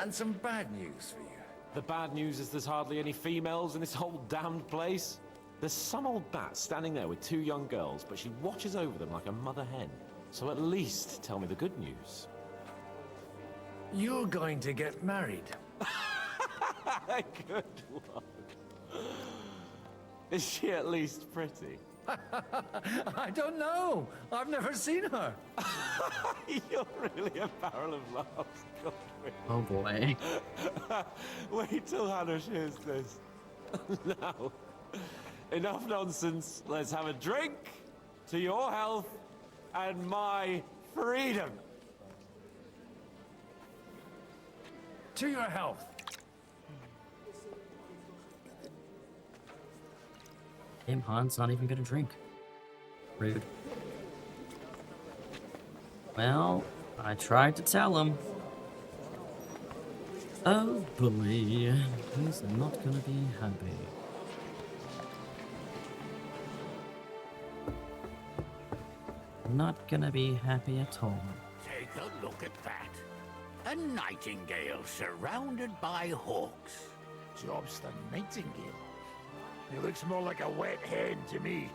and some bad news for you. The bad news is there's hardly any females in this whole damned place. There's some old bat standing there with 2 young girls, but she watches over them like a mother hen. So at least tell me the good news. You're going to get married. Good luck. Is she at least pretty? I don't know. I've never seen her. You're really a barrel of laughs, Godwin. Oh boy. Wait till Hanush hears this. Now, enough nonsense. Let's have a drink to your health and my freedom. To your health. Damn, Han's not even gonna drink. Rude. Well, I tried to tell him. Oh boy, he's not gonna be happy. Not gonna be happy at all. Take a look at that. A nightingale surrounded by hawks. Job's the nightingale. He looks more like a wet hen to me.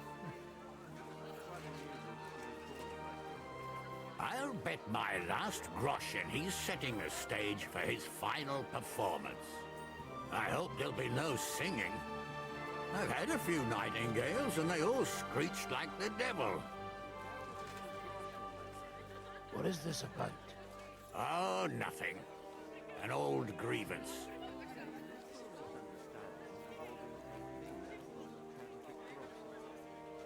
I'll bet my last groschen he's setting the stage for his final performance. I hope there'll be no singing. I've had a few nightingales and they all screeched like the devil. What is this about? Oh, nothing. An old grievance.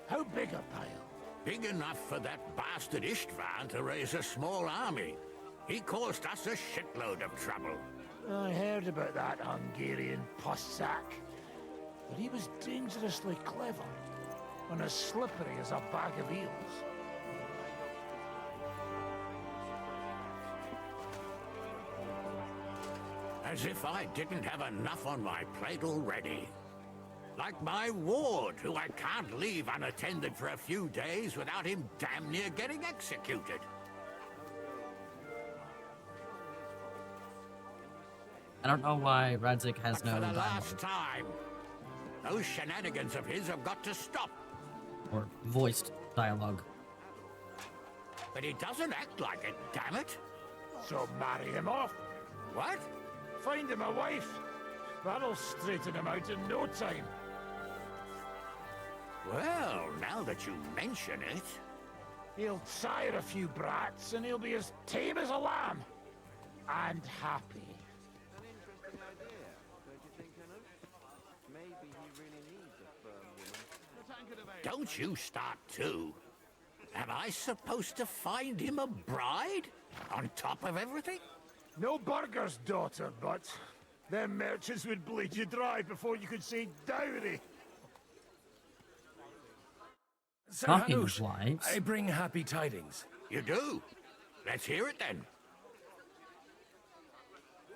How big a pile? Big enough for that bastard Istvan to raise a small army. He caused us a shitload of trouble. I heard about that Hungarian pussack. But he was dangerously clever. And as slippery as a bag of eels. As if I didn't have enough on my plate already. Like my ward, who I can't leave unattended for a few days without him damn near getting executed. I don't know why Radzik has no For the dialogue. last time, those shenanigans of his have got to stop. Or voiced dialogue. But he doesn't act like it, damn it. So marry him off. What? Find him a wife. That'll straighten him out in no time. Well, now that you mention it... He'll sire a few brats and he'll be as tame as a lamb. And happy. An interesting idea, don't you think, Kenneth? Maybe he really needs a firm woman. Don't you start too. Am I supposed to find him a bride? On top of everything? No burger's daughter, but them merchants would bleed you dry before you could say dowry. Sir Talking of Hanush, wives. I bring happy tidings. You do? Let's hear it then.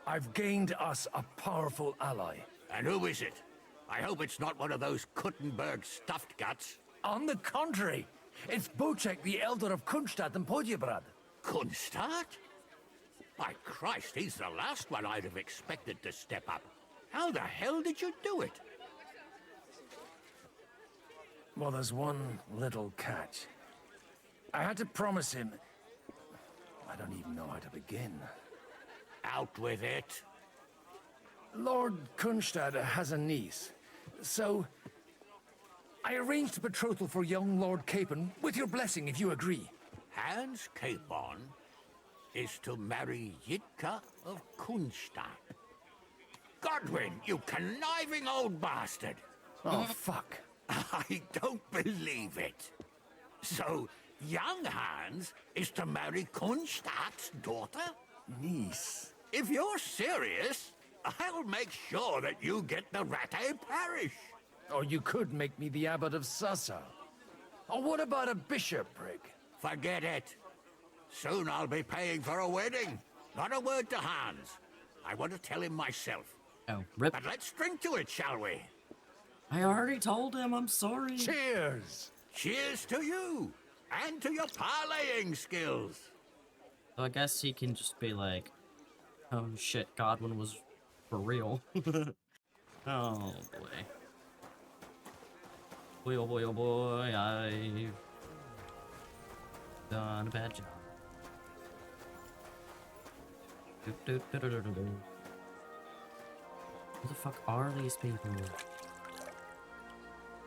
I've gained us a powerful ally. And who is it? I hope it's not one of those Kuttenberg stuffed guts. On the contrary, it's Bocek, the Elder of Kunstadt and Podjebrad. Kunstadt? By Christ, he's the last one I'd have expected to step up. How the hell did you do it? Well, there's one little catch. I had to promise him... I don't even know how to begin. Out with it. Lord Kunstad has a niece, so... I arranged a betrothal for young Lord Capon, with your blessing if you agree. Hans Capon is to marry Yitka of Kunstadt. Godwin, you conniving old bastard! Oh, fuck. I don't believe it. So, young Hans is to marry Kunstadt's daughter? Niece. If you're serious, I'll make sure that you get the Rattay parish. Or you could make me the Abbot of Sassa. Or what about a bishopric? Forget it. Soon I'll be paying for a wedding. Not a word to Hans. I want to tell him myself. Oh, rip. But let's drink to it, shall we? I already told him, I'm sorry. Cheers! Cheers to you! And to your parlaying skills! So I guess he can just be like, oh shit, Godwin was for real. Oh boy. Boy, oh boy, oh boy, I've done a bad job. Who the fuck are these people?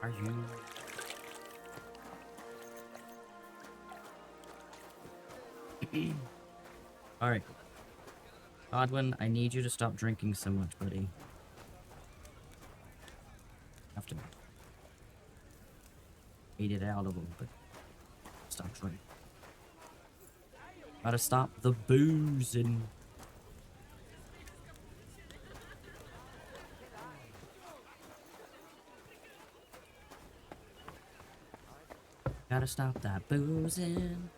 Are you? Alright. Godwin, I need you to stop drinking so much, buddy. Have to eat it out a little bit. Stop drinking. Gotta stop the boozing. Gotta stop that boozing.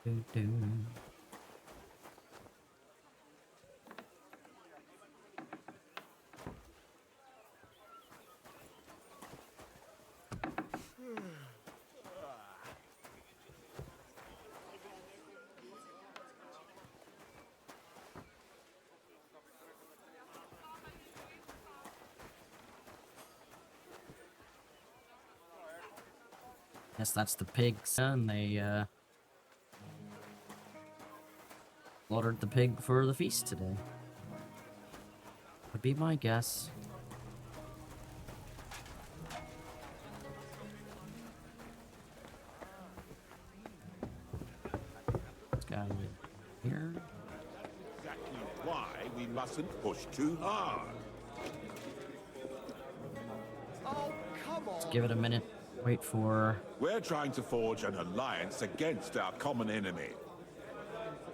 Do-do. Guess that's the pigs, and they slaughtered the pig for the feast today. Would be my guess. This guy here. Exactly why we mustn't push too hard. Let's give it a minute. Wait for We're trying to forge an alliance against our common enemy.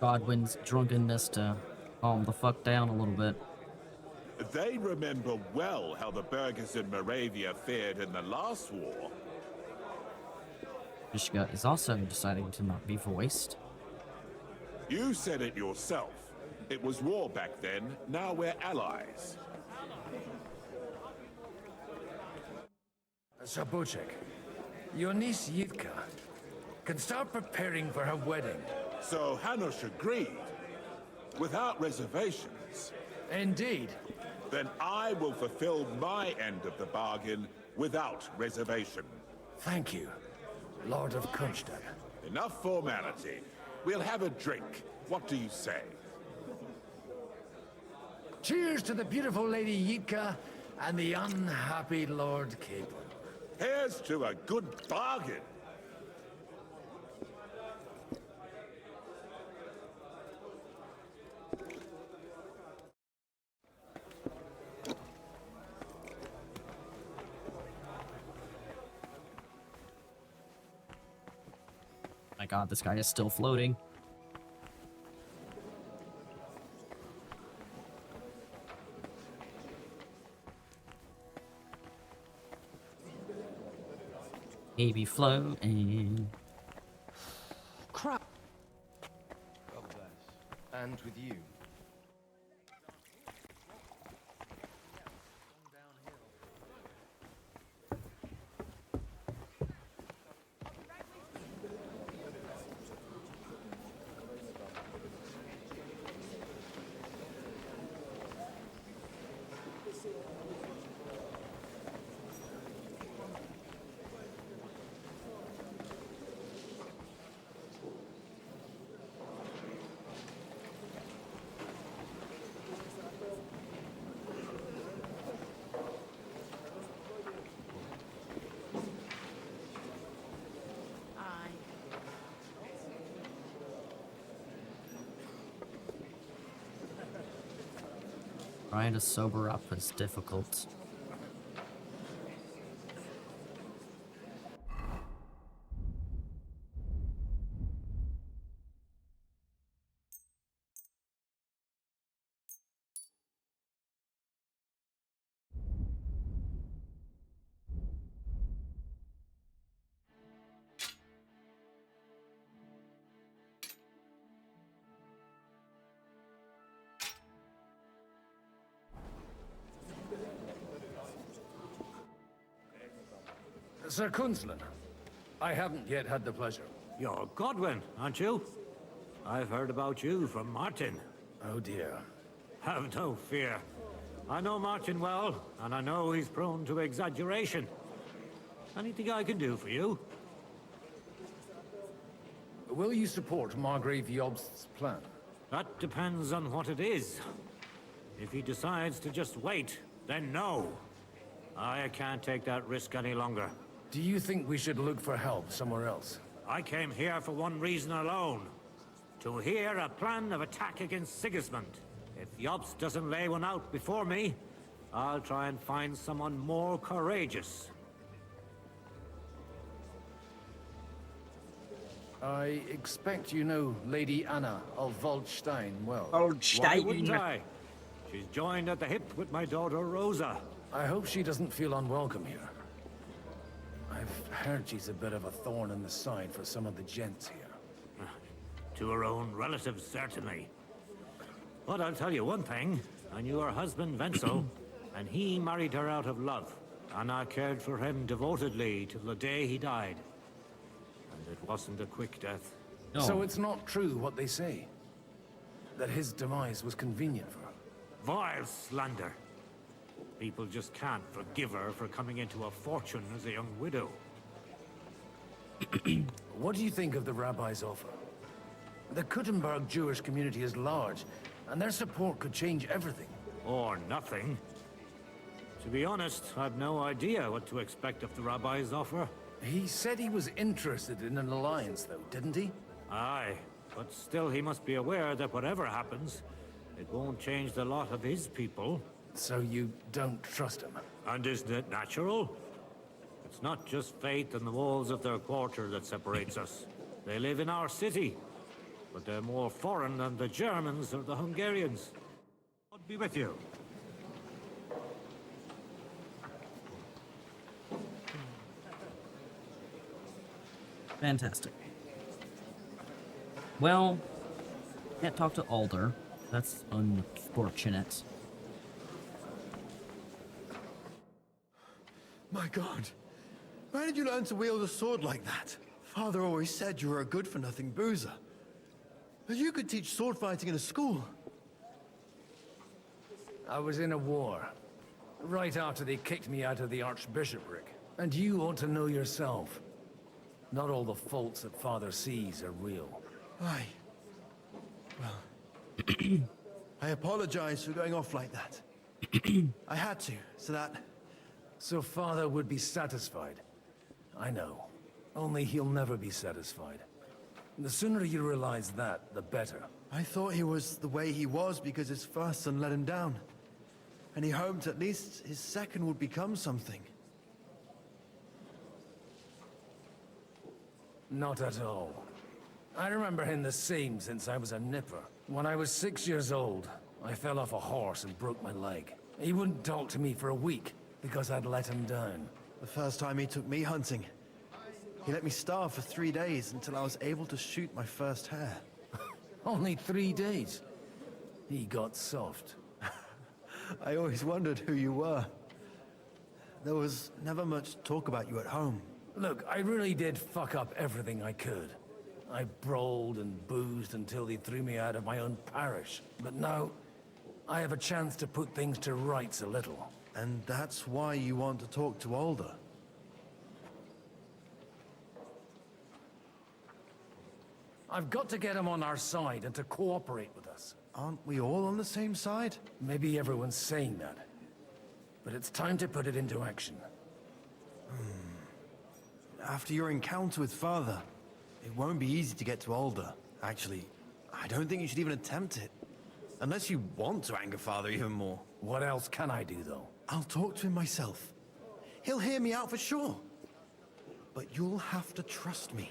Godwin's drunkenness to calm the fuck down a little bit. They remember well how the burghers in Moravia fared in the last war. Mishka is also deciding to not be voiced. You said it yourself. It was war back then, now we're allies. Zabuchek, your niece Yitka can start preparing for her wedding. So Hanush agreed, without reservations. Indeed. Then I will fulfill my end of the bargain without reservation. Thank you, Lord of Kunstad. Enough formality. We'll have a drink. What do you say? Cheers to the beautiful Lady Yitka and the unhappy Lord Capel. Here's to a good bargain. My god, this guy is still floating. Baby floating. Crap. God bless. And with you. Trying to sober up is difficult. Sir Kunzlan, I haven't yet had the pleasure. You're Godwin, aren't you? I've heard about you from Martin. Oh dear. Have no fear. I know Martin well, and I know he's prone to exaggeration. Anything I can do for you? Will you support Margrave Jobst's plan? That depends on what it is. If he decides to just wait, then no. I can't take that risk any longer. Do you think we should look for help somewhere else? I came here for one reason alone. To hear a plan of attack against Sigismund. If Jobst doesn't lay one out before me, I'll try and find someone more courageous. I expect you know Lady Anna of Waldstein well. Why wouldn't I? She's joined at the hip with my daughter Rosa. I hope she doesn't feel unwelcome here. I've heard she's a bit of a thorn in the side for some of the gents here. To her own relatives, certainly. But I'll tell you one thing. I knew her husband, Wenzel, and he married her out of love. Anna cared for him devotedly till the day he died. And it wasn't a quick death. So it's not true what they say? That his demise was convenient for her? Vile slander. People just can't forgive her for coming into a fortune as a young widow. What do you think of the rabbi's offer? The Kuttenberg Jewish community is large, and their support could change everything. Or nothing. To be honest, I've no idea what to expect of the rabbi's offer. He said he was interested in an alliance, though, didn't he? Aye, but still he must be aware that whatever happens, it won't change the lot of his people. So you don't trust him? And isn't it natural? It's not just faith in the walls of their quarter that separates us. They live in our city, but they're more foreign than the Germans or the Hungarians. God be with you. Fantastic. Well, can't talk to Alder. That's unfortunate. My God. Where did you learn to wield a sword like that? Father always said you were a good-for-nothing boozer. But you could teach sword fighting in a school. I was in a war. Right after they kicked me out of the archbishopric. And you ought to know yourself. Not all the faults that Father sees are real. Aye. Well, I apologize for going off like that. I had to, so that... So Father would be satisfied. I know. Only he'll never be satisfied. The sooner you realize that, the better. I thought he was the way he was because his first son let him down. And he hoped at least his second would become something. Not at all. I remember him the same since I was a nipper. When I was 6 years old, I fell off a horse and broke my leg. He wouldn't talk to me for a week because I'd let him down. The first time he took me hunting, he let me starve for 3 days until I was able to shoot my first hare. Only 3 days? He got soft. I always wondered who you were. There was never much talk about you at home. Look, I really did fuck up everything I could. I brawled and boozed until they threw me out of my own parish. But now, I have a chance to put things to rights a little. And that's why you want to talk to Alder? I've got to get him on our side and to cooperate with us. Aren't we all on the same side? Maybe everyone's saying that. But it's time to put it into action. After your encounter with Father, it won't be easy to get to Alder. Actually, I don't think you should even attempt it. Unless you want to anger Father even more. What else can I do, though? I'll talk to him myself. He'll hear me out for sure. But you'll have to trust me.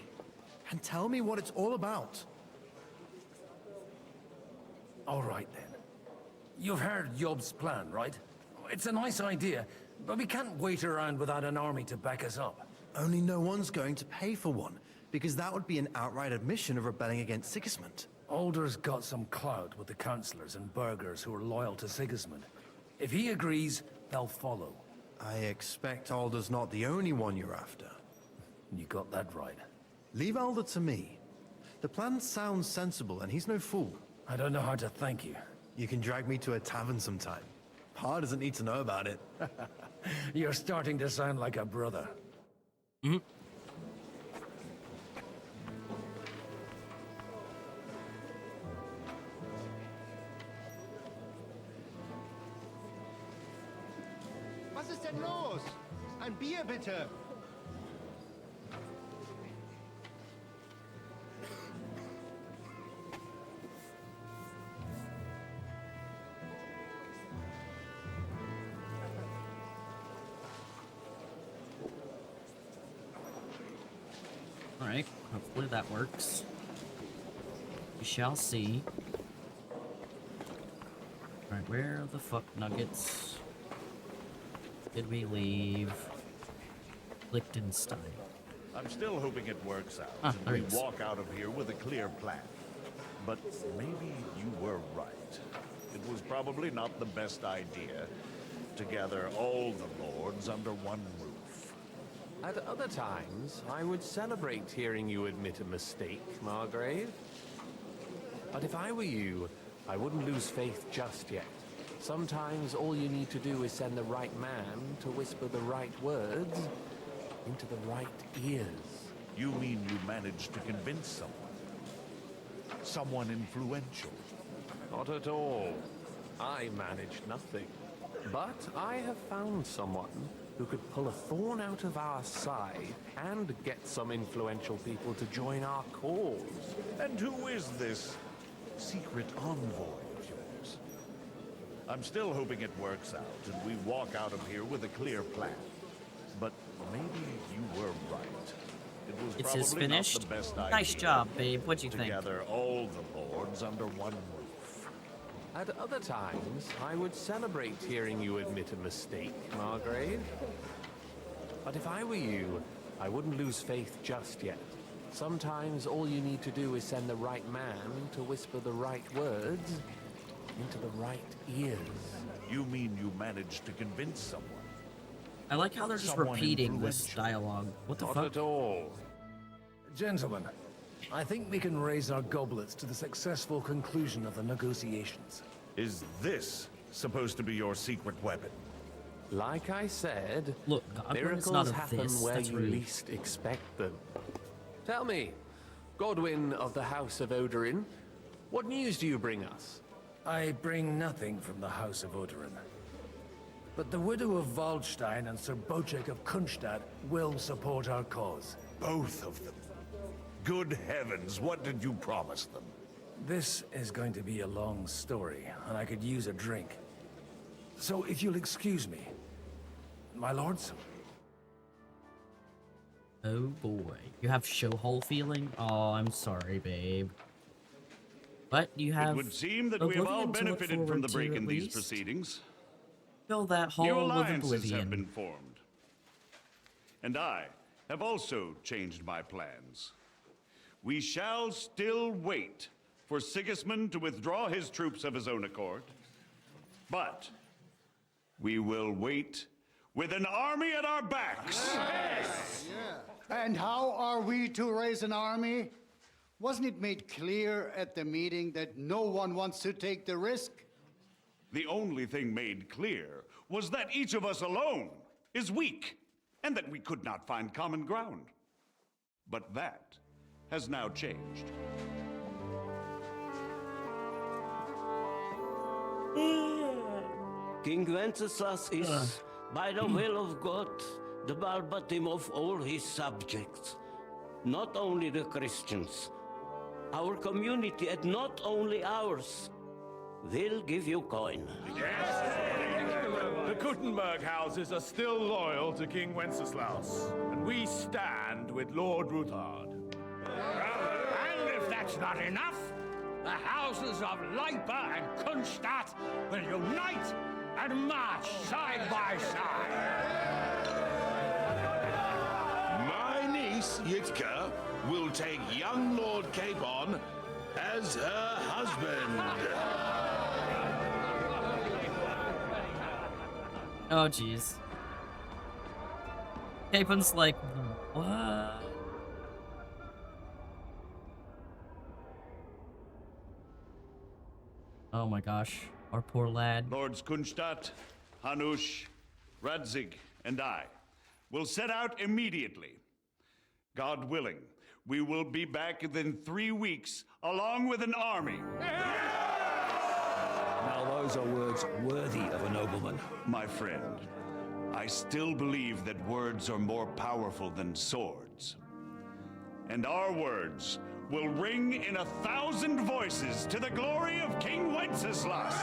And tell me what it's all about. All right, then. You've heard Job's plan, right? It's a nice idea, but we can't wait around without an army to back us up. Only no one's going to pay for one, because that would be an outright admission of rebelling against Sigismund. Alder's got some clout with the councillors and burghers who are loyal to Sigismund. If he agrees, they'll follow. I expect Alder's not the only one you're after. You got that right. Leave Alder to me. The plan sounds sensible, and he's no fool. I don't know how to thank you. You can drag me to a tavern sometime. Pa doesn't need to know about it. You're starting to sound like a brother. Was ist denn los? Ein Bier bitte. Alright, hopefully that works. We shall see. Alright, where the fuck nuggets did we leave Liechtenstein? I'm still hoping it works out, Ah, and there we he is. walk out of here with a clear plan. But maybe you were right. It was probably not the best idea to gather all the lords under one roof. At other times, I would celebrate hearing you admit a mistake, Margrave. But if I were you, I wouldn't lose faith just yet. Sometimes all you need to do is send the right man to whisper the right words into the right ears. You mean you managed to convince someone? Someone influential? Not at all. I managed nothing. But I have found someone who could pull a thorn out of our side and get some influential people to join our cause. And who is this secret envoy of yours? I'm still hoping it works out, and we walk out of here with a clear plan. But maybe you were right. It was It's probably his finished. not the best idea. Nice job, babe. What'd you to think? gather all the lords under one roof. At other times, I would celebrate hearing you admit a mistake, Margrave. But if I were you, I wouldn't lose faith just yet. Sometimes all you need to do is send the right man to whisper the right words into the right ears. You mean you managed to convince someone? I like how they're just Someone repeating this influential. dialogue. What the Not fuck? at all. Gentlemen, I think we can raise our goblets to the successful conclusion of the negotiations. Is this supposed to be your secret weapon? Like I said, look, it's miracles not a happen this. where That's you rude. least expect them. Tell me, Godwin of the House of Odorin, what news do you bring us? I bring nothing from the House of Odorin. But the widow of Waldstein and Sir Bocek of Kunstadt will support our cause. Both of them? Good heavens, what did you promise them? This is going to be a long story, and I could use a drink. So if you'll excuse me, my lords? Oh boy. You have showhole feeling? Oh, I'm sorry, babe. But you have It would seem that we have all Oblivion to look benefited from the forward break to, in at these least. proceedings. Fill that New hole with alliances have Oblivion. been formed. And I have also changed my plans. We shall still wait for Sigismund to withdraw his troops of his own accord. But we will wait with an army at our backs. And how are we to raise an army? Wasn't it made clear at the meeting that no one wants to take the risk? The only thing made clear was that each of us alone is weak, and that we could not find common ground. But that has now changed. King Wenceslas is, by the will of God, the balbatim of all his subjects. Not only the Christians, our community, and not only ours, will give you coin. The Kuttenberg houses are still loyal to King Wenceslaus, and we stand with Lord Ruthard. And if that's not enough, the houses of Leipa and Kunstadt will unite and march side by side. My niece, Yitka, will take young Lord Capon as her husband. Oh, jeez. Capon's like, what? Oh my gosh, our poor lad. Lords Kunstadt, Hanush, Radzig, and I will set out immediately. God willing, we will be back within 3 weeks, along with an army. Now those are words worthy of a nobleman. My friend, I still believe that words are more powerful than swords. And our words will ring in 1,000 voices to the glory of King Wenceslas.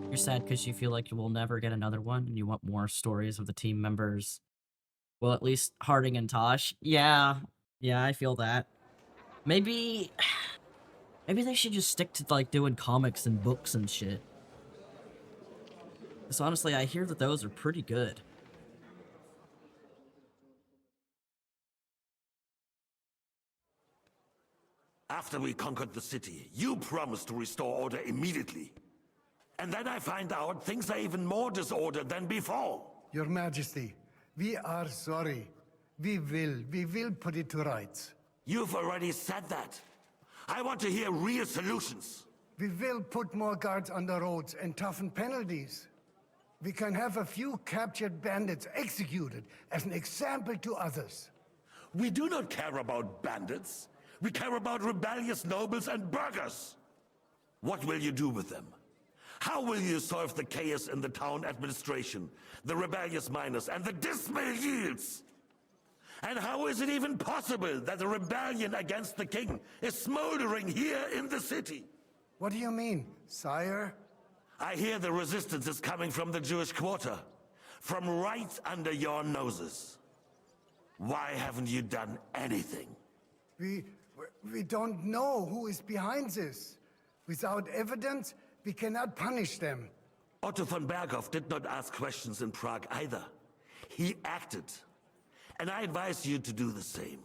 You're sad because you feel like you will never get another one, and you want more stories of the team members. Well, at least Harding and Tosh. Yeah, I feel that. Maybe they should just stick to like doing comics and books and shit. Because honestly, I hear that those are pretty good. After we conquered the city, you promised to restore order immediately. And then I find out things are even more disordered than before. Your Majesty, we are sorry. We will put it to rights. You've already said that. I want to hear real solutions. We will put more guards on the roads and toughen penalties. We can have a few captured bandits executed as an example to others. We do not care about bandits. We care about rebellious nobles and burghers. What will you do with them? How will you solve the chaos in the town administration, the rebellious miners, and the dismal yields? And how is it even possible that a rebellion against the king is smoldering here in the city? What do you mean, sire? I hear the resistance is coming from the Jewish quarter, from right under your noses. Why haven't you done anything? We don't know who is behind this. Without evidence, we cannot punish them. Otto von Berghoff did not ask questions in Prague either. He acted. And I advise you to do the same.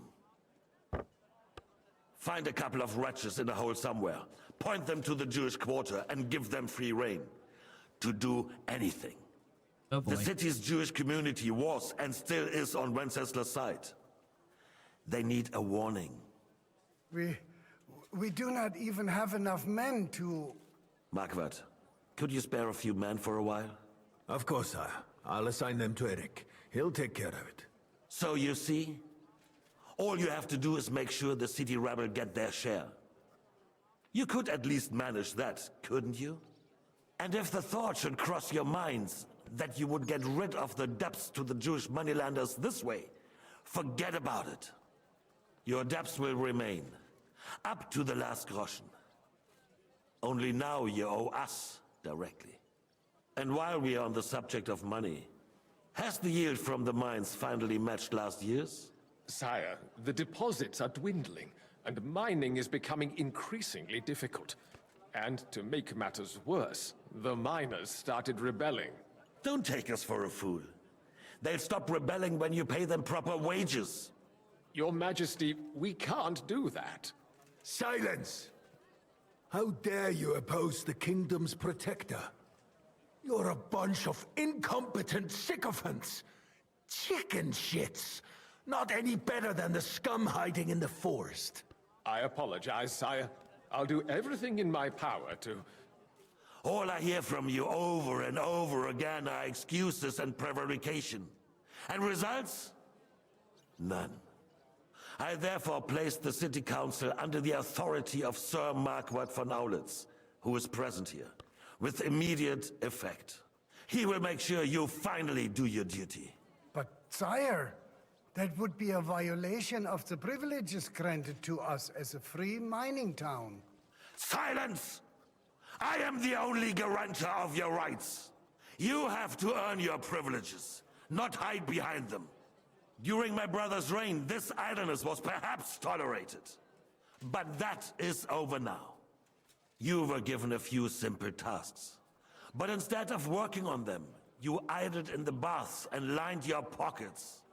Find a couple of wretches in a hole somewhere, point them to the Jewish quarter, and give them free rein to do anything. Oh boy. The city's Jewish community was and still is on Wencesla's side. They need a warning. We do not even have enough men to... Marquardt, could you spare a few men for a while? Of course, sire. I'll assign them to Eric. He'll take care of it. So you see, all you have to do is make sure the city rebel get their share. You could at least manage that, couldn't you? And if the thought should cross your minds that you would get rid of the debts to the Jewish moneylenders this way, forget about it. Your debts will remain, up to the last groschen. Only now you owe us directly. And while we are on the subject of money, has the yield from the mines finally matched last year's? Sire, the deposits are dwindling, and mining is becoming increasingly difficult. And to make matters worse, the miners started rebelling. Don't take us for a fool. They'll stop rebelling when you pay them proper wages. Your Majesty, we can't do that. Silence! How dare you oppose the kingdom's protector? You're a bunch of incompetent sycophants. Chicken shits. Not any better than the scum hiding in the forest. I apologize, sire. I'll do everything in my power to... All I hear from you over and over again are excuses and prevarication. And results? None. I therefore placed the city council under the authority of Sir Marquardt von Aulitz, who is present here, with immediate effect. He will make sure you finally do your duty. But, sire, that would be a violation of the privileges granted to us as a free mining town. Silence! I am the only guarantor of your rights. You have to earn your privileges, not hide behind them. During my brother's reign, this idleness was perhaps tolerated. But that is over now. You were given a few simple tasks. But instead of working on them, you idled in the baths and lined your pockets.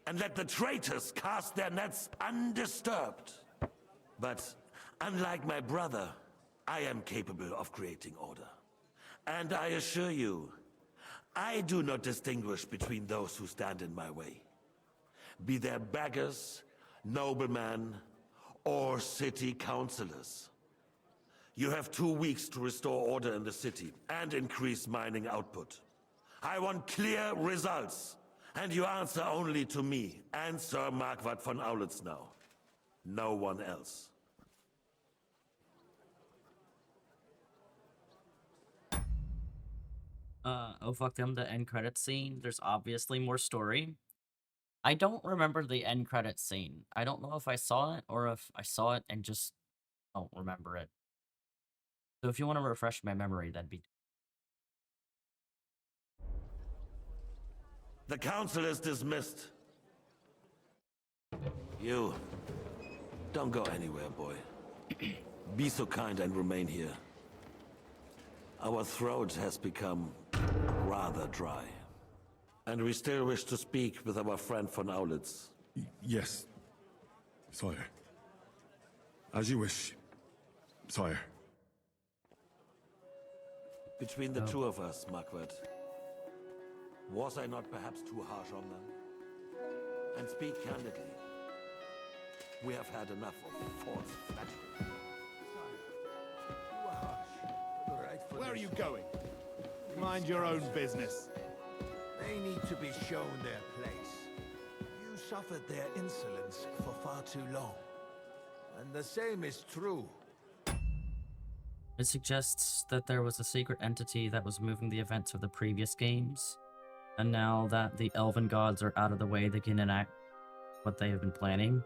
And let the traitors cast their nets undisturbed. But unlike my brother, I am capable of creating order. And I assure you, I do not distinguish between those who stand in my way. Be they beggars, noblemen, or city councillors. You have 2 weeks to restore order in the city and increase mining output. I want clear results, and you answer only to me and Sir Marquardt von Aulitz now. No one else. Oh fuck them, the end credits scene. There's obviously more story. I don't remember the end credit scene. I don't know if I saw it or if I saw it and just don't remember it. So if you want to refresh my memory, that'd be... The council is dismissed. You, don't go anywhere, boy. Be so kind and remain here. Our throat has become rather dry. And we still wish to speak with our friend von Aulitz. Yes, sire. As you wish, sire. Between the two of us, Marquardt, was I not perhaps too harsh on them? And speak candidly, we have had enough of false flattery. Where are you going? Mind your own business. They need to be shown their place. You suffered their insolence for far too long. And the same is true. It suggests that there was a secret entity that was moving the events of the previous games. And now that the elven gods are out of the way, they can enact what they have been planning.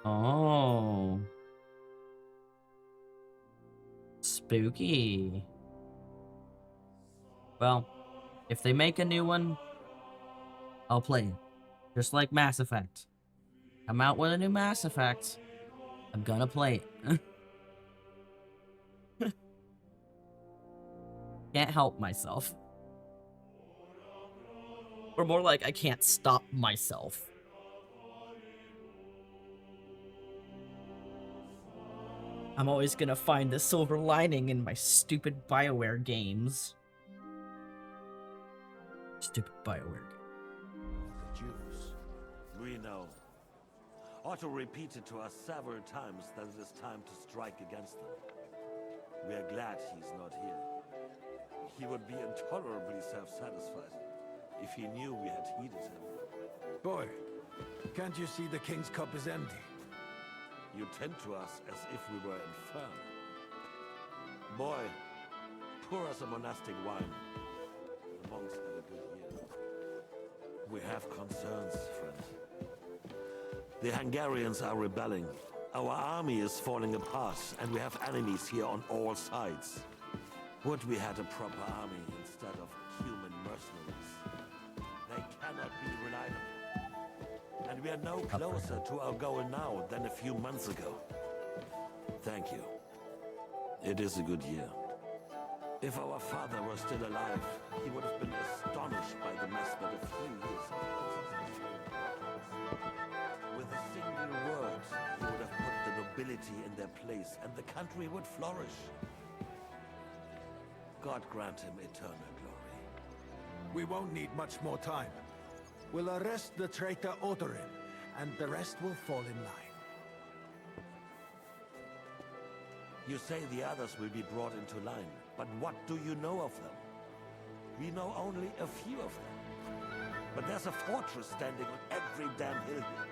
Oh. Spooky. Well, if they make a new one, I'll play it. Just like Mass Effect. Come out with a new Mass Effect, I'm gonna play it. Can't help myself. Or more like, I can't stop myself. I'm always gonna find the silver lining in my stupid BioWare games. Stupid BioWare game. The Jews. We know. Otto repeated to us several times that it is time to strike against them. We are glad he's not here. He would be intolerably self-satisfied if he knew we had heeded him. Boy, can't you see the king's cup is empty? You tend to us as if we were infirm. Boy, pour us a monastic wine. The monks had a good year. We have concerns, friend. The Hungarians are rebelling. Our army is falling apart, and we have enemies here on all sides. Would we had a proper army instead of human mercenaries? They cannot be relied upon. And we are no closer to our goal now than a few months ago. Thank you. It is a good year. If our father were still alive, he would have been astonished by the mess that a few years ago. With a single word, he would have put the nobility in their place, and the country would flourish. God grant him eternal glory. We won't need much more time. We'll arrest the traitor Odorin, and the rest will fall in line. You say the others will be brought into line, but what do you know of them? We know only a few of them. But there's a fortress standing on every damn hill here.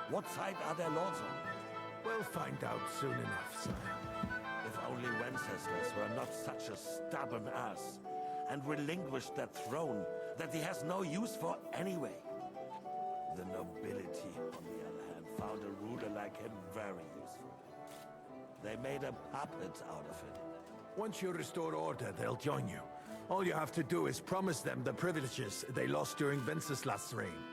What side are their lords on? We'll find out soon enough, sire. If only Wenceslas were not such a stubborn ass, and relinquished that throne that he has no use for anyway. The nobility, on the other hand, found a ruler like him very useful. They made a puppet out of him. Once you restore order, they'll join you. All you have to do is promise them the privileges they lost during Wenceslas' reign.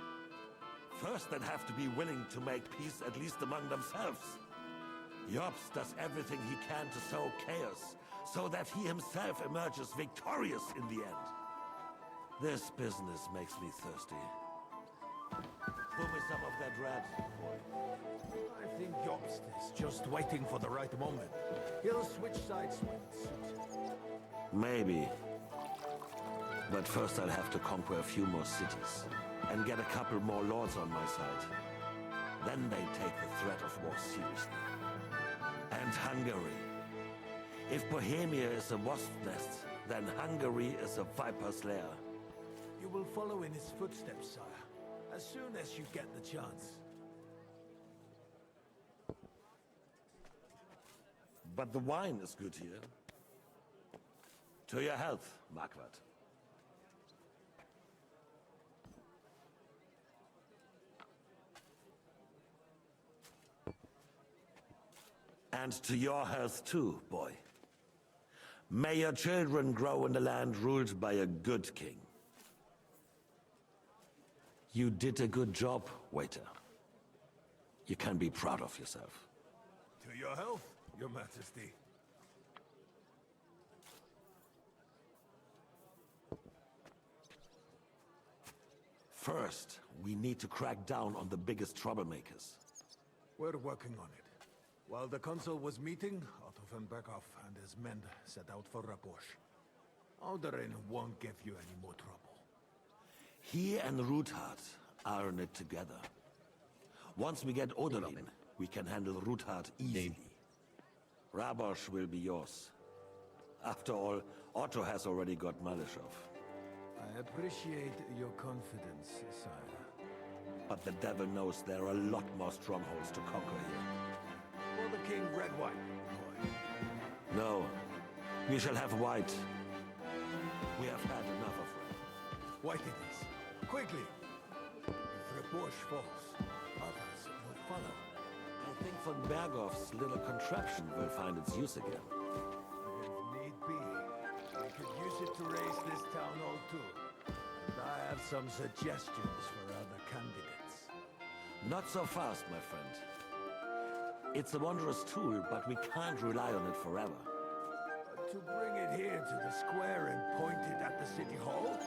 First, they'd have to be willing to make peace at least among themselves. Jobst does everything he can to sow chaos, so that he himself emerges victorious in the end. This business makes me thirsty. Pour me some of that red, boy. I think Jobst is just waiting for the right moment. He'll switch sides when it suits. Maybe. But first I'll have to conquer a few more cities, and get a couple more lords on my side. Then they take the threat of war seriously. And Hungary. If Bohemia is a wasp nest, then Hungary is a viper's lair. You will follow in his footsteps, sire, as soon as you get the chance. But the wine is good here. To your health, Marquardt. And to your health too, boy. May your children grow in the land ruled by a good king. You did a good job, waiter. You can be proud of yourself. To your health, Your Majesty. First, we need to crack down on the biggest troublemakers. We're working on it. While the council was meeting, Otto von Berghoff and his men set out for Rabosch. Alderin won't give you any more trouble. He and Ruthard are in it together. Once we get Oderin, we can handle Ruthard easily. Rabosch will be yours. After all, Otto has already got Malishov. I appreciate your confidence, sire. But the devil knows there are a lot more strongholds to conquer here. For the king, red wine, boy. No, we shall have white. We have had enough of red. White it is. Quickly! If Rabosch falls, others will follow. I think von Berghoff's little contraption will find its use again. If need be, we could use it to raise this town hall too. And I have some suggestions for other candidates. Not so fast, my friend. It's a wondrous tool, but we can't rely on it forever. To bring it here to the square and point it at the city hall?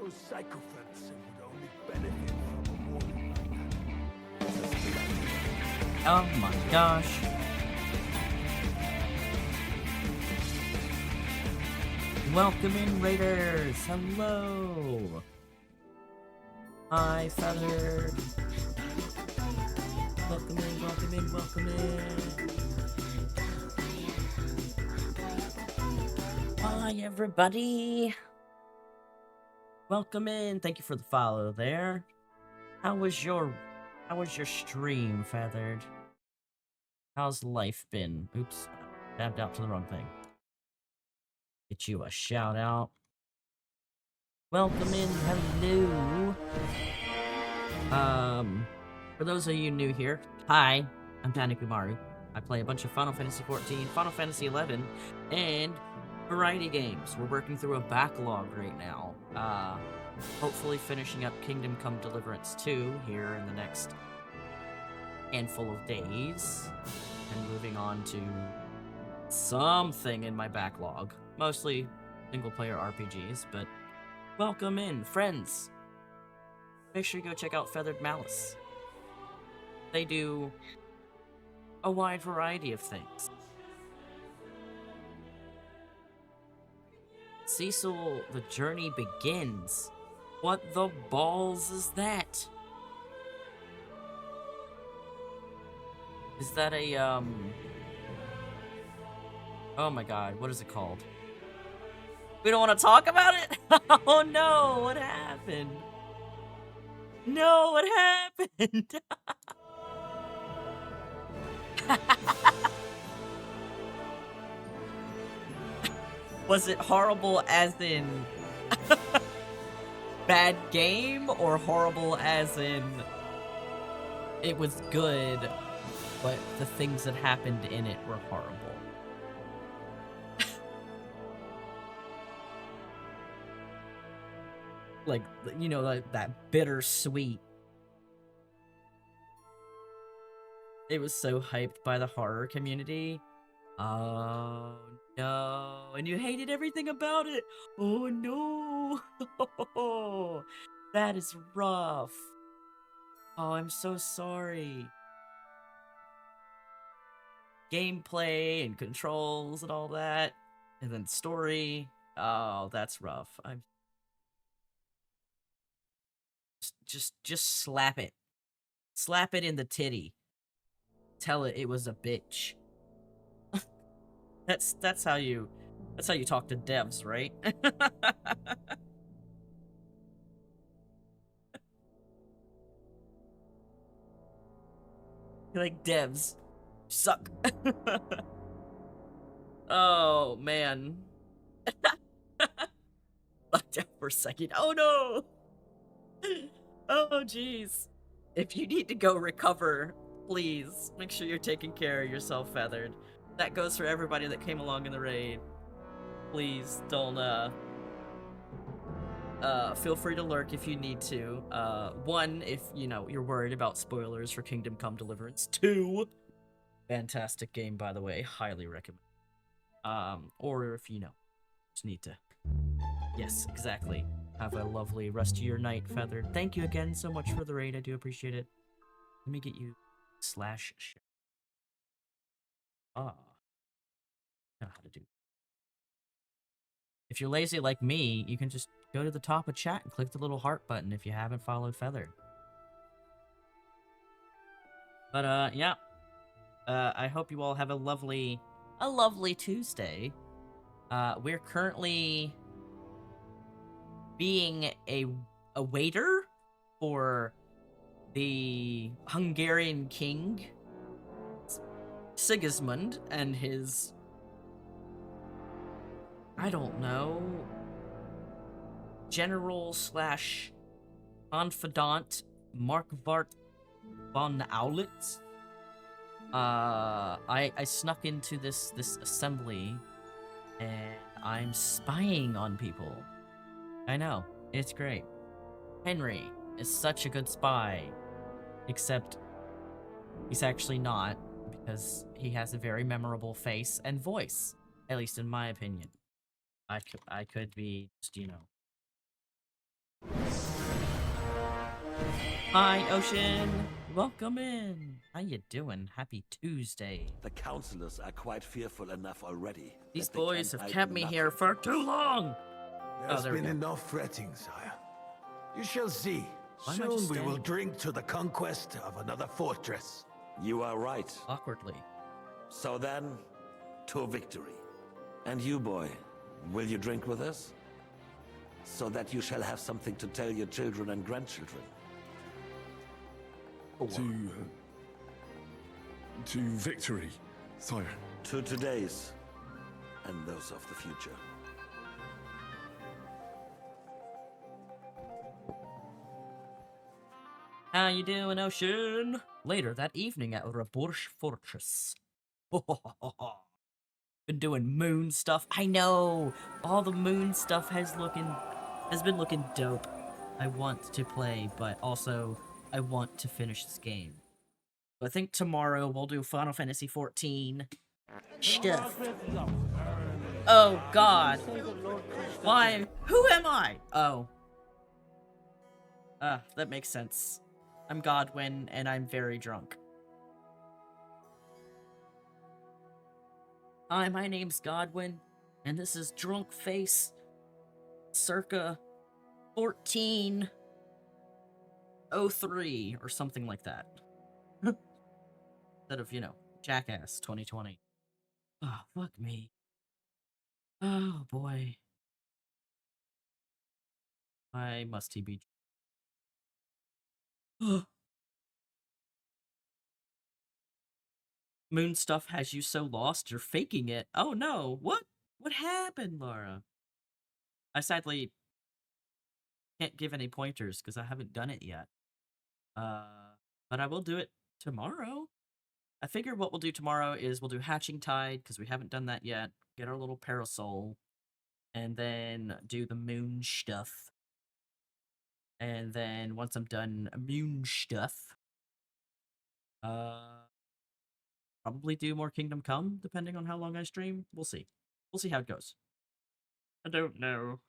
Those sycophants would only benefit from a warning like that. Oh my gosh. Welcome in, Raiders! Hello! Hi, Feather! Welcome in, welcome in, welcome in! Hi, everybody! Welcome in. Thank you for the follow there. How was your stream, Feathered? How's life been? Oops, tabbed out to the wrong thing. Get you a shout out. Welcome in, hello. For those of you new here, hi, I'm Tanikumaru. I play a bunch of Final Fantasy XIV, Final Fantasy XI, and variety games. We're working through a backlog right now. Hopefully finishing up Kingdom Come Deliverance 2 here in the next handful of days. And moving on to something in my backlog. Mostly single-player RPGs, but welcome in, friends. Make sure you go check out Feathered Malice. They do a wide variety of things. Cecil, the journey begins. What the balls is that? Is that a, oh my god, what is it called? We don't want to talk about it? Oh no, what happened? No, what happened? Was it horrible as in bad game, or horrible as in it was good, but the things that happened in it were horrible? Like, you know, like that bittersweet. It was so hyped by the horror community. Oh no, and you hated everything about it. Oh no. That is rough. Oh, I'm so sorry. Gameplay and controls and all that, and then story. Oh, that's rough. I'm just slap it. Slap it in the titty. Tell it was a bitch. That's how you talk to devs, right? You're like, devs suck. Oh man. Locked out for a second. Oh no. Oh jeez. If you need to go recover Please, make sure you're taking care of yourself, Feathered. That goes for everybody that came along in the raid. Please, don't, feel free to lurk if you need to. One, if, you know, you're worried about spoilers for Kingdom Come Deliverance. 2, fantastic game, by the way, highly recommend. Or if, you know, just need to. Yes, exactly. Have a lovely rest of your night, Feathered. Thank you again so much for the raid, I do appreciate it. Let me get you /share. Ah. I know how to do. If you're lazy like me, you can just go to the top of chat and click the little heart button if you haven't followed Feathered. But, yeah. I hope you all have a lovely Tuesday. We're currently being a waiter for the Hungarian king, Sigismund, and his, I don't know, general / confidant, Markvart von Aulitz. I snuck into this assembly, and I'm spying on people. I know, it's great. Henry is such a good spy, except he's actually not, because he has a very memorable face and voice, at least in my opinion. I could be just, you know. Hi, Ocean! Welcome in! How you doing? Happy Tuesday. The councillors are quite fearful enough already. These boys have kept me here for too long! There's there we been go. enough fretting, sire. You shall see. Why am I Soon just we will standing? drink to the conquest of another fortress. You are right. Awkwardly. So then, to victory. And you, boy, will you drink with us? So that you shall have something to tell your children and grandchildren. To victory, sire. To today's, and those of the future. How you doing, Ocean? Later that evening at Raborsch Fortress. Been doing moon stuff. I know! All the moon stuff has been looking dope. I want to play, but also I want to finish this game. I think tomorrow we'll do Final Fantasy XIV stuff. Oh god. Why? Who am I? Oh. That makes sense. I'm Godwin, and I'm very drunk. Hi, my name's Godwin, and this is Drunk Face, circa 1403, or something like that. Instead of, you know, Jackass 2020. Oh, fuck me. Oh, boy. Why must he be... Moon stuff has you so lost, you're faking it. Oh no, what? What happened, Laura? I sadly can't give any pointers because I haven't done it yet. But I will do it tomorrow. I figure what we'll do tomorrow is we'll do Hatching Tide because we haven't done that yet. Get our little parasol. And then do the moon stuff. And then once I'm done moon stuff, probably do more Kingdom Come, depending on how long I stream. We'll see. We'll see how it goes. I don't know.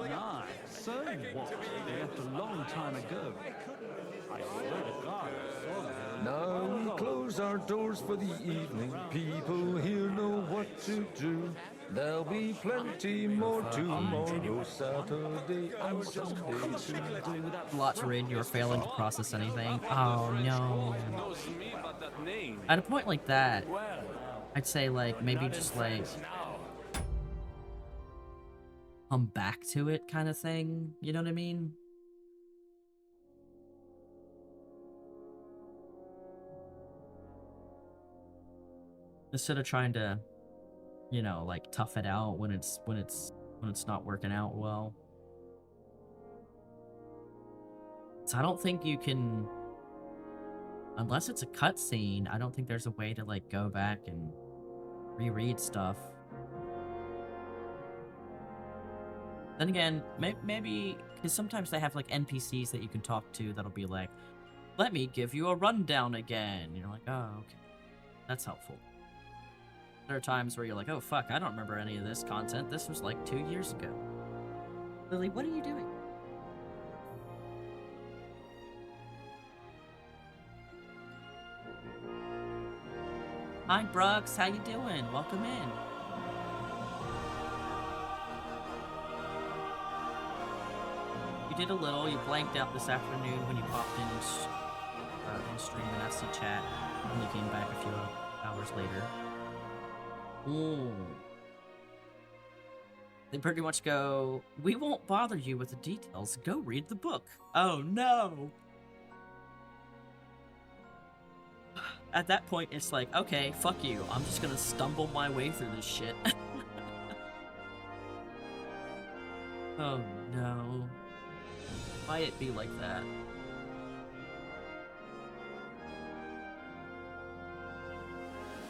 Nah, so what? They left a long time ago. I swear to God, I saw them. Now we close our doors for the evening. People here know what to do. There'll be plenty more tomorrow, Saturday and Sunday to do. A lot to read, you're failing to process anything. Oh no. At a point like that, I'd say like maybe just like come back to it kind of thing. You know what I mean? Instead of trying to, you know, like tough it out when it's not working out well. So I don't think you can Unless it's a cutscene, I don't think there's a way to, like, go back and reread stuff. Then again, maybe, because sometimes they have, like, NPCs that you can talk to that'll be like, let me give you a rundown again. You're like, oh, okay. That's helpful. There are times where you're like, oh, fuck, I don't remember any of this content. This was, like, 2 years ago. Lily, what are you doing? Hi, Brooks. How you doing? Welcome in. You did a little. You blanked out this afternoon when you popped in stream and asked to chat, and you came back a few hours later. Ooh. They pretty much go, we won't bother you with the details. Go read the book. Oh, no. At that point, it's like, okay, fuck you. I'm just gonna stumble my way through this shit. Oh, no. Why it be like that?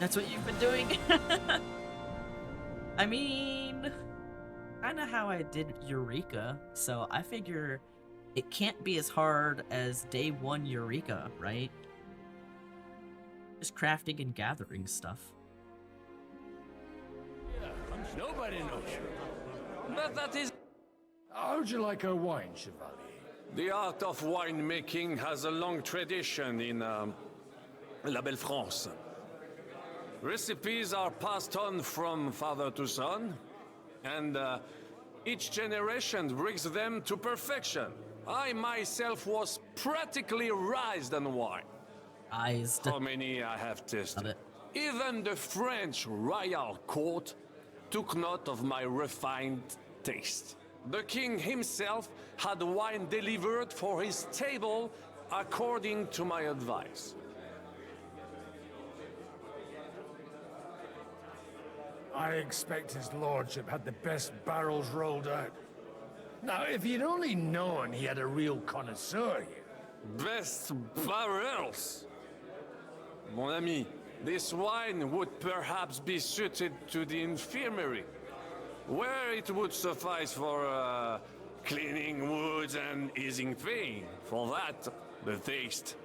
That's what you've been doing? I mean, kinda how I did Eureka, so I figure it can't be as hard as day 1 Eureka, right? Just crafting and gathering stuff. Nobody knows you. But that is... How would you like a wine, Chevalier? The art of winemaking has a long tradition in La Belle France. Recipes are passed on from father to son, and each generation brings them to perfection. I myself was practically raised on wine. How many I have tasted. Even the French royal court took note of my refined taste. The king himself had wine delivered for his table according to my advice. I expect his lordship had the best barrels rolled out. Now, if you'd only known he had a real connoisseur here. Best barrels? Mon ami, this wine would perhaps be suited to the infirmary, where it would suffice for cleaning wounds and easing pain. For that, the taste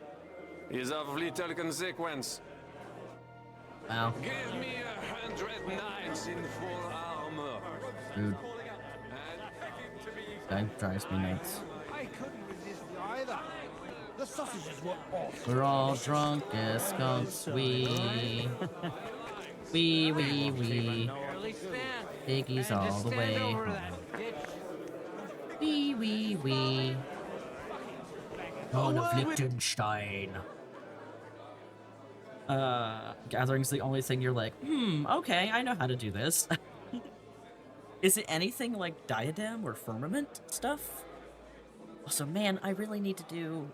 is of little consequence. Wow. Give me 100 knights in full armor. Dude. That drives me nuts. I couldn't resist either. The sausages were awesome. We're all drunk as skunks. We. Piggies all the way. We. Dawn of Liechtenstein. Gathering's the only thing you're like, okay, I know how to do this. Is it anything like Diadem or Firmament stuff? Also, man, I really need to do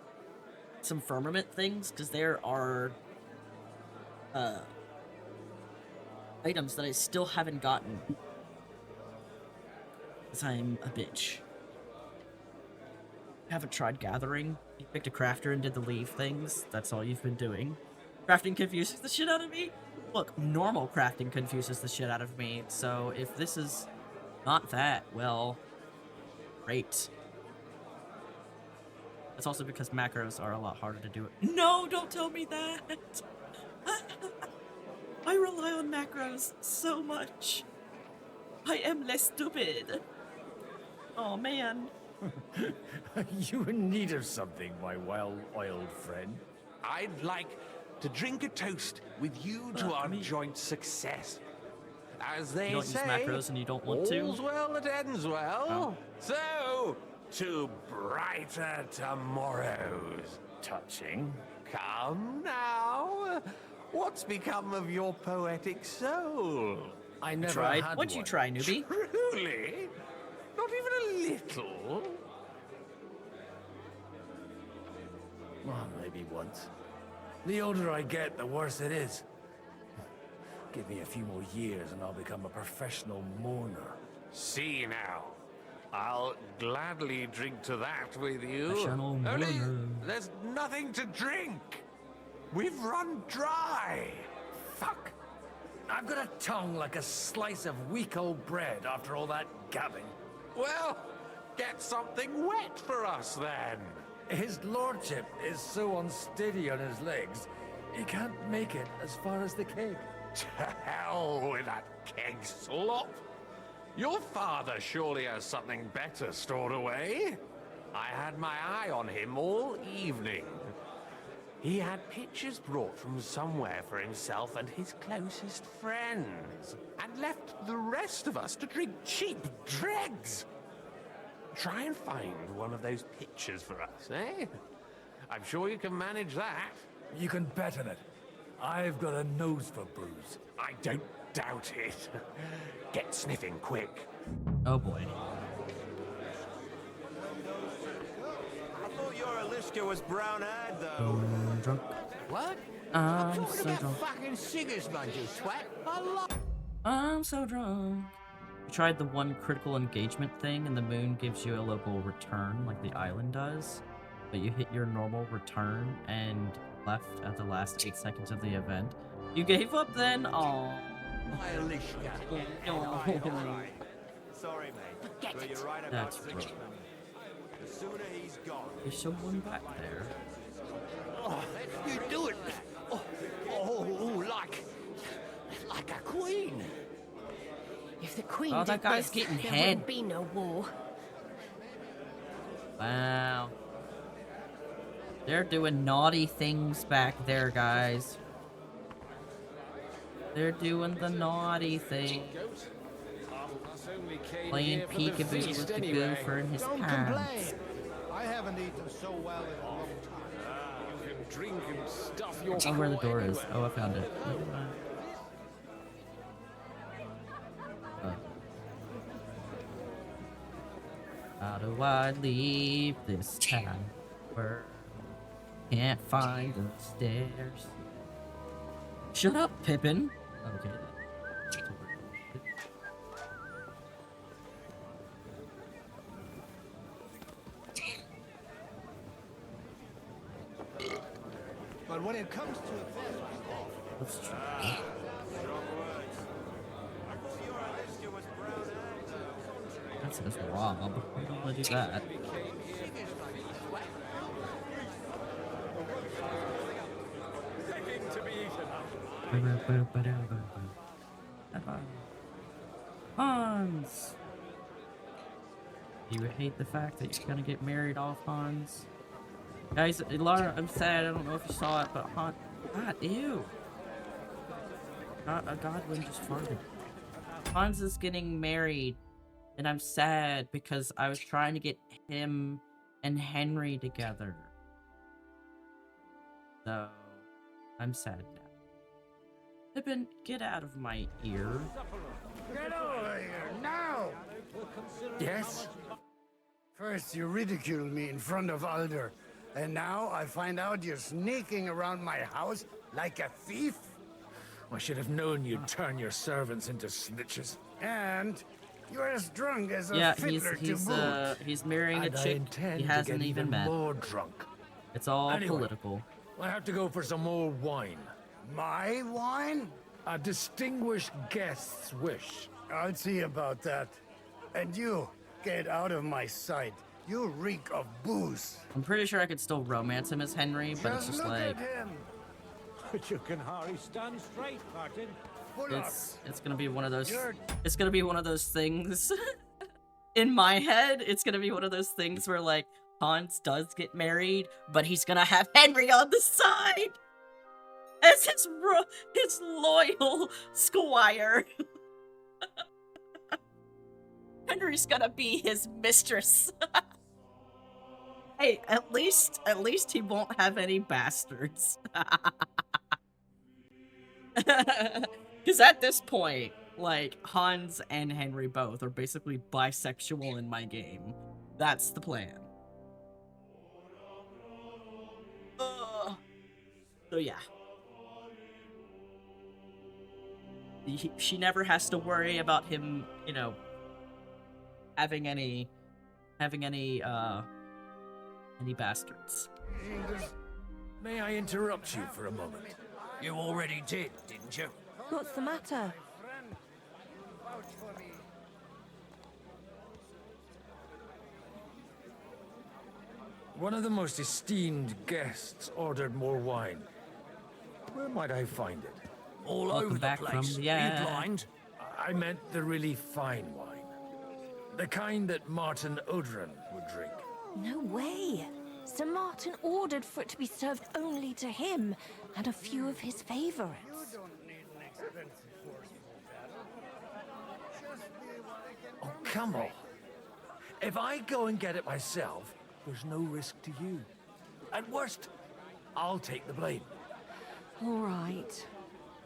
some Firmament things, because there are items that I still haven't gotten. Because I'm a bitch. Haven't tried gathering. You picked a crafter and did the leave things. That's all you've been doing. Crafting confuses the shit out of me. Look, normal crafting confuses the shit out of me. So if this is not that, well, great. It's also because macros are a lot harder to do it. No, don't tell me that. I rely on macros so much. I am less stupid. Oh, man. You in need of something, my well-oiled friend? I'd like to drink a toast with you to our joint success. As they you don't say, use macros and you don't want to? all's well that ends well. Oh. So, to brighter tomorrows. Touching. Come now. What's become of your poetic soul? I never tried. had What'd you try, newbie? Truly? Not even a little? Well, maybe once. The older I get, the worse it is. Give me a few more years and I'll become a professional mourner. See now. I'll gladly drink to that with you. Professional Only mourner. there's nothing to drink. We've run dry. Fuck. I've got a tongue like a slice of weak old bread after all that gabbing. Well, get something wet for us then. His lordship is so unsteady on his legs, he can't make it as far as the keg. To hell with that keg slop. Your father surely has something better stored away. I had my eye on him all evening. He had pictures brought from somewhere for himself and his closest friends, and left the rest of us to drink cheap dregs. Try and find one of those pictures for us, eh? I'm sure you can manage that. You can bet on it. I've got a nose for booze. I don't doubt it. Get sniffing quick. Oh boy. I thought your Aliska was brown-eyed, though. Drunk. What? I'm talking so about drunk. fucking Sigismund, you twat. I love. I'm so drunk. You tried the one critical engagement thing, and the moon gives you a local return, like the island does. But you hit your normal return and left at the last 8 seconds of the event. You gave up then? Aww. My Aliska. Alright. Sorry, mate. But you're right about That's Sigismund. rough. The sooner he's gone. There's someone back there. Oh, you do it. Oh, like a queen. If the queen Oh, did that guy's this, getting there head. would be no war. Wow. They're doing naughty things back there, guys. They're doing the naughty thing. Playing peekaboo with the gopher in his Don't pants. complain. I haven't eaten so well in a long time. You can drink and stuff your Oh, where the door craw is. anywhere. Oh, I found it. Never mind. How do I leave this town where I can't find the stairs? Shut up, Pippin. Okay. But when it comes to affairs, Let's try. That says Rob. I don't want to do that. Hans! You hate the fact that you're gonna get married off, Hans? Guys, Lara, I'm sad. I don't know if you saw it, but Hans. God, ew. A godwin just farted. Hans is getting married, and I'm sad because I was trying to get him and Henry together. So, I'm sad now. Pippin, get out of my ear. Get over here, now! Yes? First you ridicule me in front of Alder, and now I find out you're sneaking around my house like a thief? I should have known you'd turn your servants into snitches. And you're as drunk as a Yeah, fiddler to boot. he's marrying a And I chick intend he to hasn't get even met. more drunk. It's all Anyway. political. I have to go for some more wine. My wine? A distinguished guest's wish. I'll see about that. And you, get out of my sight. You reek of booze. I'm pretty sure I could still romance him as Henry, but it's just look like at him. But you can hardly stand straight, Martin. it's gonna be one of those. It's gonna be one of those things. In my head, it's gonna be one of those things where like Hans does get married, but he's gonna have Henry on the side as his loyal squire. Henry's gonna be his mistress. Hey, at least he won't have any bastards. Because at this point, like, Hans and Henry both are basically bisexual in my game. That's the plan. So yeah. She never has to worry about him, you know, having any bastards. May I interrupt you for a moment? You already did, didn't you? What's the matter? One of the most esteemed guests ordered more wine. Where might I find it? All Welcome over the back place. from- Are yeah. you blind? I meant the really fine wine. The kind that Martin Oudron would drink. No way. Sir Martin ordered for it to be served only to him and a few of his favorites. Oh, come on. If I go and get it myself, there's no risk to you. At worst, I'll take the blame. All right.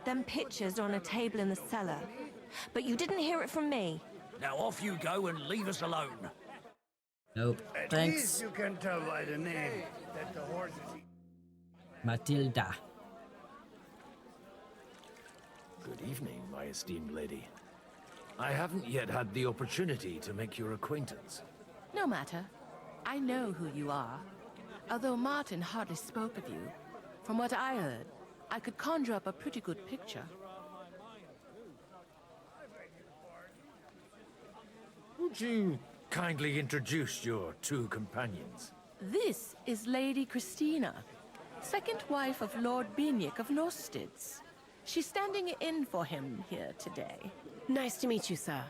Them pictures are on a table in the cellar. But you didn't hear it from me. Now off you go and leave us alone. Nope. At Thanks, least you can tell by the name that the horse is... Matilda. Good evening, my esteemed lady. I haven't yet had the opportunity to make your acquaintance. No matter. I know who you are. Although Martin hardly spoke of you, from what I heard, I could conjure up a pretty good picture. Would you kindly introduce your two companions? This is Lady Christina, second wife of Lord Binic of Norstitz. She's standing in for him here today. Nice to meet you, sir.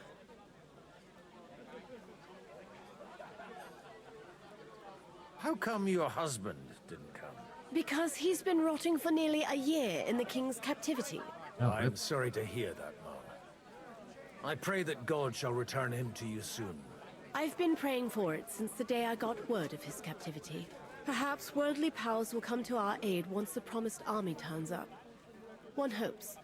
How come your husband didn't come? Because he's been rotting for nearly a year in the king's captivity. I'm sorry to hear that, Mom. I pray that God shall return him to you soon. I've been praying for it since the day I got word of his captivity. Perhaps worldly powers will come to our aid once the promised army turns up. One hopes.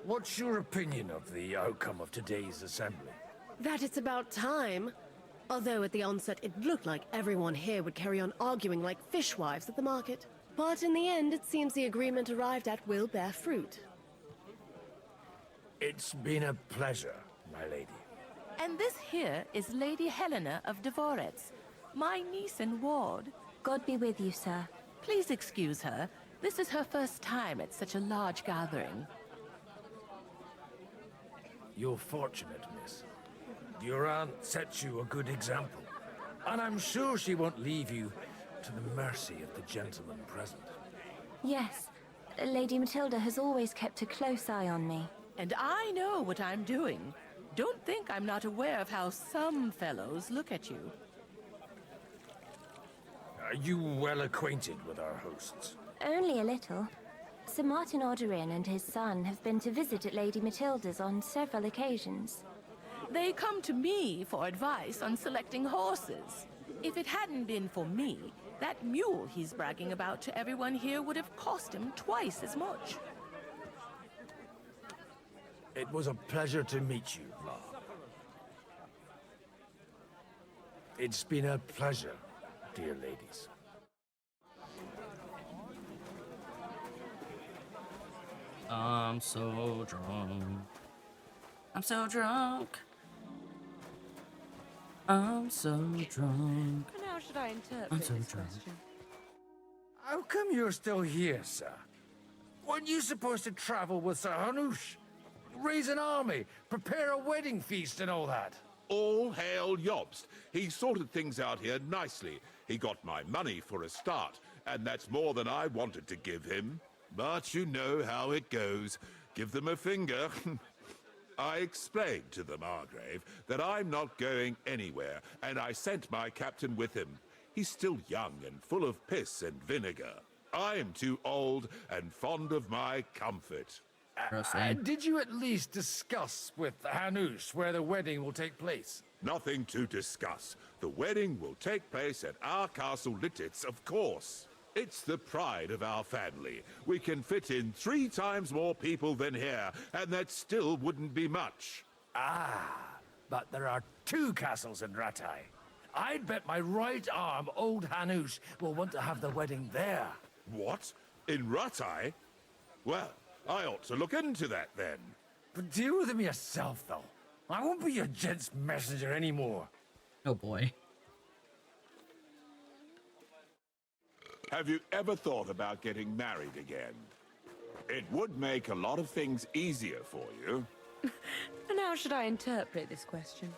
What's your opinion of the outcome of today's assembly? That it's about time. Although at the onset it looked like everyone here would carry on arguing like fishwives at the market. But in the end, it seems the agreement arrived at will bear fruit. It's been a pleasure, my lady. And this here is Lady Helena of Dvorets, my niece and ward. God be with you, sir. Please excuse her. This is her first time at such a large gathering. You're fortunate, miss. Your aunt sets you a good example. And I'm sure she won't leave you to the mercy of the gentlemen present. Yes, Lady Matilda has always kept a close eye on me. And I know what I'm doing. Don't think I'm not aware of how some fellows look at you. Are you well acquainted with our hosts? Only a little. Sir Martin Oderin and his son have been to visit at Lady Matilda's on several occasions. They come to me for advice on selecting horses. If it hadn't been for me, that mule he's bragging about to everyone here would have cost him twice as much. It was a pleasure to meet you, Ma. It's been a pleasure, dear ladies. I'm so drunk. I'm so drunk. I'm so drunk. And how should I interpret I'm so this drunk. question? How come you're still here, sir? Weren't you supposed to travel with Sir Hanush? Raise an army, prepare a wedding feast and all that? All hail Jobst. He sorted things out here nicely. He got my money for a start, and that's more than I wanted to give him. But you know how it goes. Give them a finger. I explained to the Margrave that I'm not going anywhere, and I sent my captain with him. He's still young and full of piss and vinegar. I'm too old and fond of my comfort. Did you at least discuss with Hanush where the wedding will take place? Nothing to discuss. The wedding will take place at our castle Littitz, of course. It's the pride of our family. We can fit in 3 times more people than here, and that still wouldn't be much. Ah, but there are 2 castles in Ratai. I'd bet my right arm old Hanush will want to have the wedding there. What? In Ratai? Well, I ought to look into that then. But deal with him yourself, though. I won't be your gent's messenger anymore. Oh boy. Have you ever thought about getting married again? It would make a lot of things easier for you. And how should I interpret this question?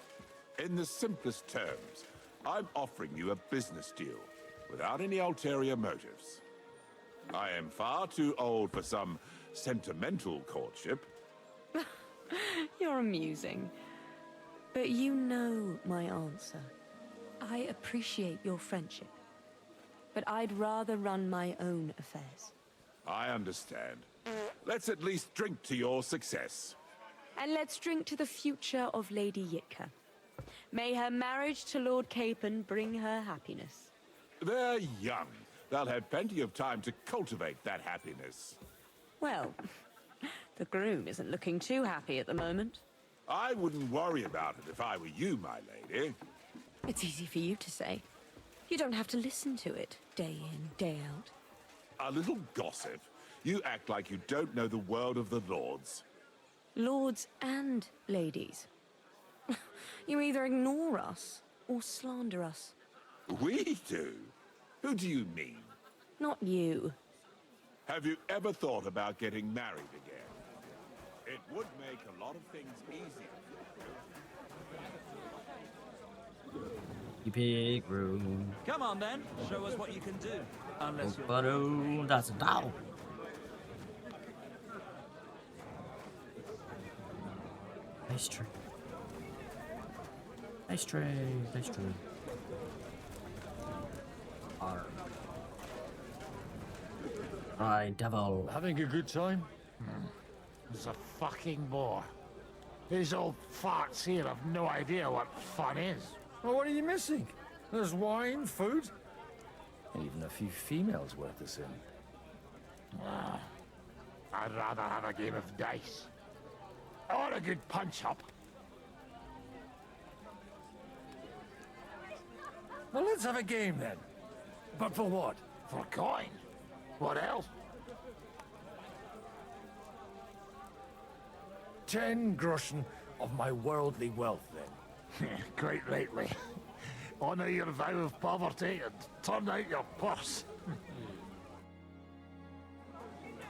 In the simplest terms, I'm offering you a business deal, without any ulterior motives. I am far too old for some sentimental courtship. You're amusing. But you know my answer. I appreciate your friendship, but I'd rather run my own affairs. I understand. Let's at least drink to your success. And let's drink to the future of Lady Yitka. May her marriage to Lord Capon bring her happiness. They're young. They'll have plenty of time to cultivate that happiness. Well, the groom isn't looking too happy at the moment. I wouldn't worry about it if I were you, my lady. It's easy for you to say. You don't have to listen to it day in, day out. A little gossip. You act like you don't know the world of the lords. Lords and ladies. You either ignore us or slander us. We do? Who do you mean? Not you. Have you ever thought about getting married again? It would make a lot of things easier. Big room. Come on then, show us what you can do. Unless you're... But oh, that's a dog. Nice tree. Nice tree. Nice tree. Arr. Right, devil. Having a good time? It's a fucking bore. These old farts here have no idea what fun is. Well, what are you missing? There's wine, food. Even a few females worth the sin. I'd rather have a game of dice. I want a good punch-up. Well, let's have a game then. But for what? For coin. What else? 10 groschen of my worldly wealth, then. Quite rightly. Honor your vow of poverty and turn out your purse.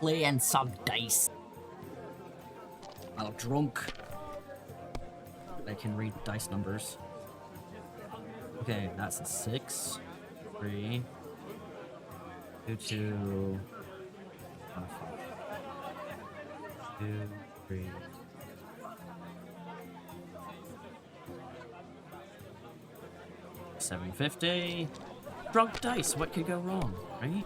Playing some dice. I'm drunk. I can read dice numbers. Okay, that's a 6, 3, 2, 2, 2, 3. $7.50. Drunk dice, what could go wrong, right?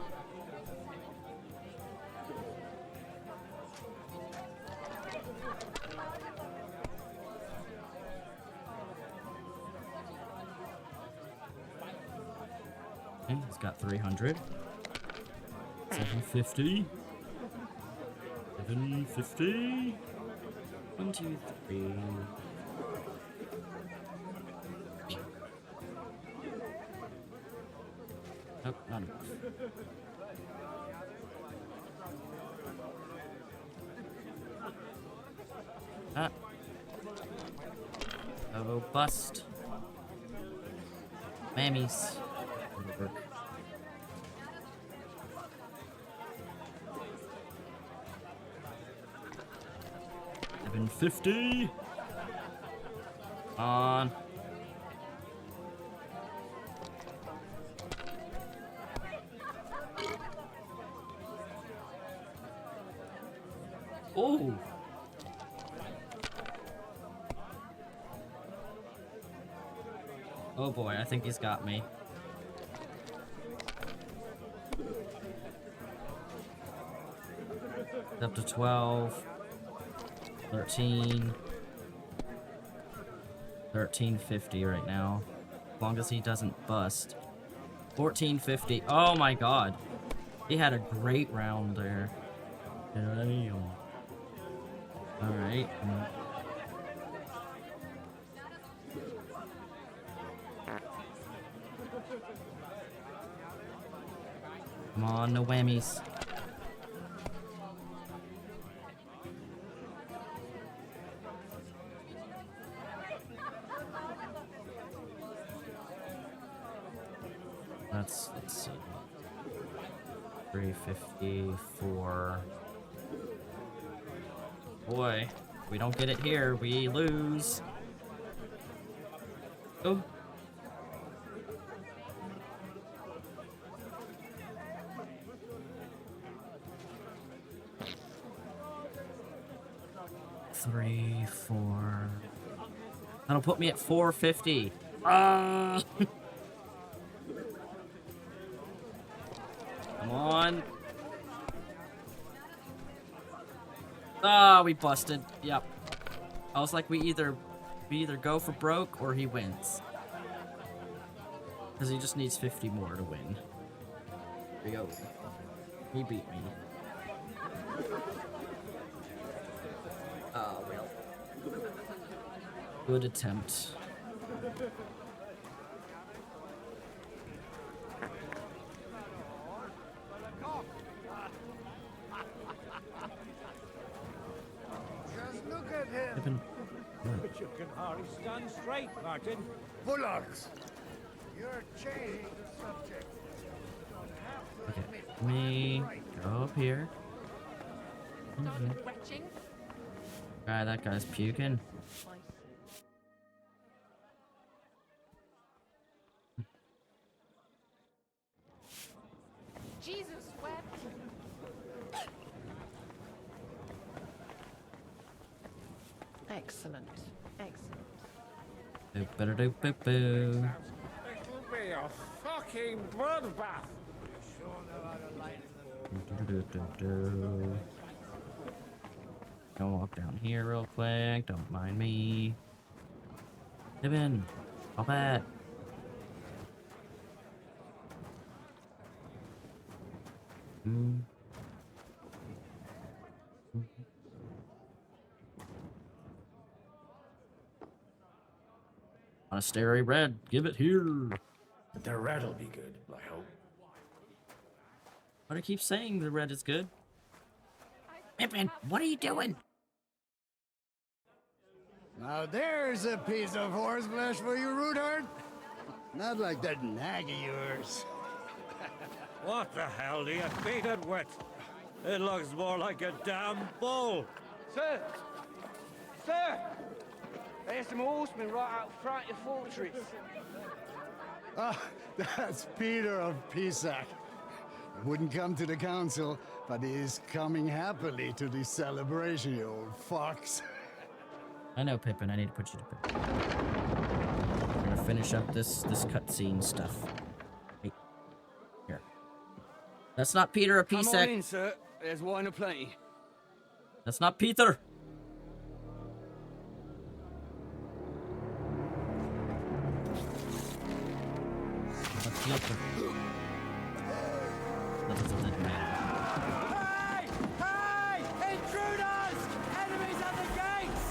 Okay, he's got 300. 750. 750. 1, 2, 3. Nope, not enough. Ah. Oh, bust. Mammies. That'll work. $750. On. Oh. Oh boy, I think he's got me. Up to 12. 13. 1350 right now. As long as he doesn't bust. 1450. Oh my god. He had a great round there. Alright. Come on, no whammies. Let's see. 354. Boy, if we don't get it here, we lose. Oh. Three, 4. That'll put me at 450. Come on. Ah, we busted. Yep. I was like, we either go for broke or he wins. Because he just needs 50 more to win. Here we go. He beat me. Oh, well. Good attempt. Just look at him. But you can hardly stand straight, Martin. Bullocks. You're changing the subject. Okay, me go up here. Alright, that guy's puking. Jesus wept. Excellent. Excellent. Boop-a-da-doop-boop-boo. It'll be a fucking bloodbath. Do-do-do-do-do. Gonna walk down here real quick. Don't mind me. Ibn, all that. Monastery red, give it here. But the red'll be good, I hope. But I keep saying the red is good. Pippin, what are you doing? Now there's a piece of horseflesh for you, Rootard. Not like that nag of yours. What the hell do you beat it with? It looks more like a damn bull. Sir! Sir! There's some horsemen right out front of your fortress. Ah, that's Peter of Pisac. He wouldn't come to the council, but he is coming happily to the celebration, you old fox. I know, Pippin. I need to put you to bed. We're gonna finish up this cutscene stuff. Wait. Here. That's not Peter of Come on Pisac. in, sir. There's wine aplenty. That's not Peter. That's Peter. That is a dead man. Hey! Intruders! Enemies at the gates!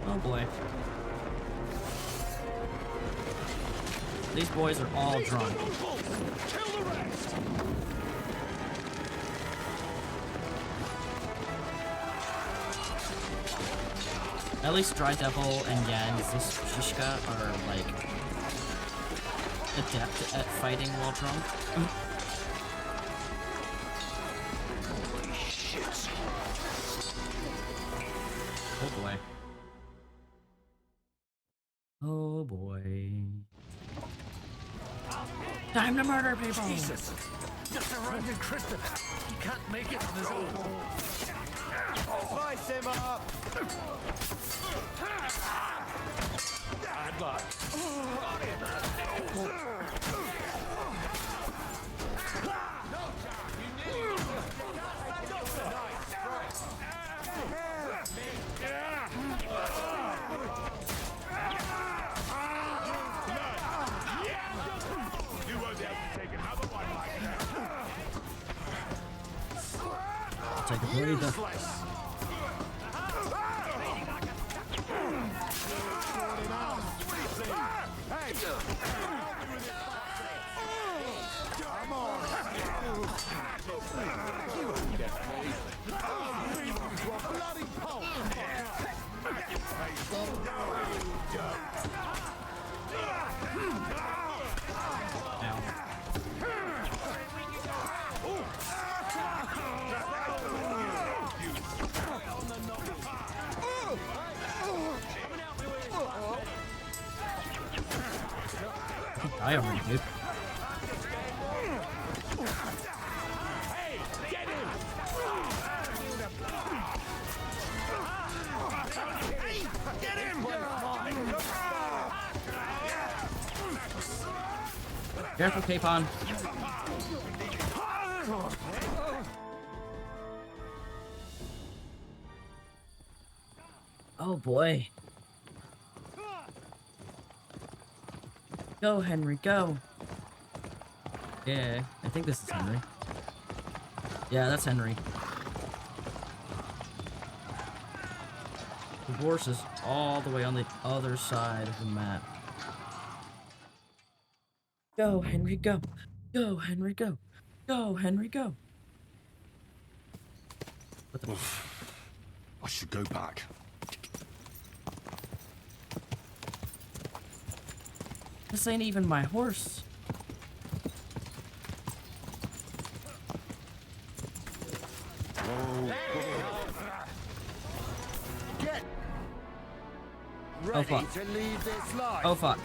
Oh boy. These boys are all drunk. Kill the rest! At least Dry Devil and Yan Shishka are like adept at fighting while drunk. Holy shit. Oh boy. Oh boy. Time to murder people! Jesus! Just surrounded Christopher. He can't make it on his own. Slice him up! Bad luck. You won't be able to take another one like that. Take a breather. Come on! Bloody pulp! I already do. Hey, get him! Get him! Careful, Capon. Oh boy. Go, Henry, go. Yeah, I think this is Henry. Yeah, that's Henry. The horse is all the way on the other side of the map. Go, Henry, go. Go, Henry, go. Go, Henry, go. What the I should go back. This ain't even my horse. Get Oh fuck. to leave this life. Oh fuck.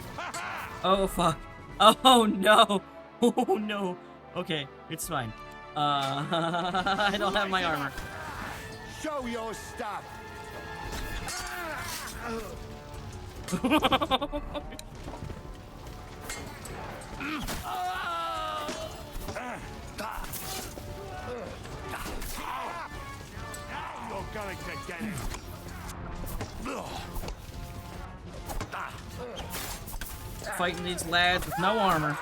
Oh fuck. Oh no. Oh no. Okay, it's fine. I don't have my armor. Show your stuff. You're going to get him. Fighting these lads with no armor.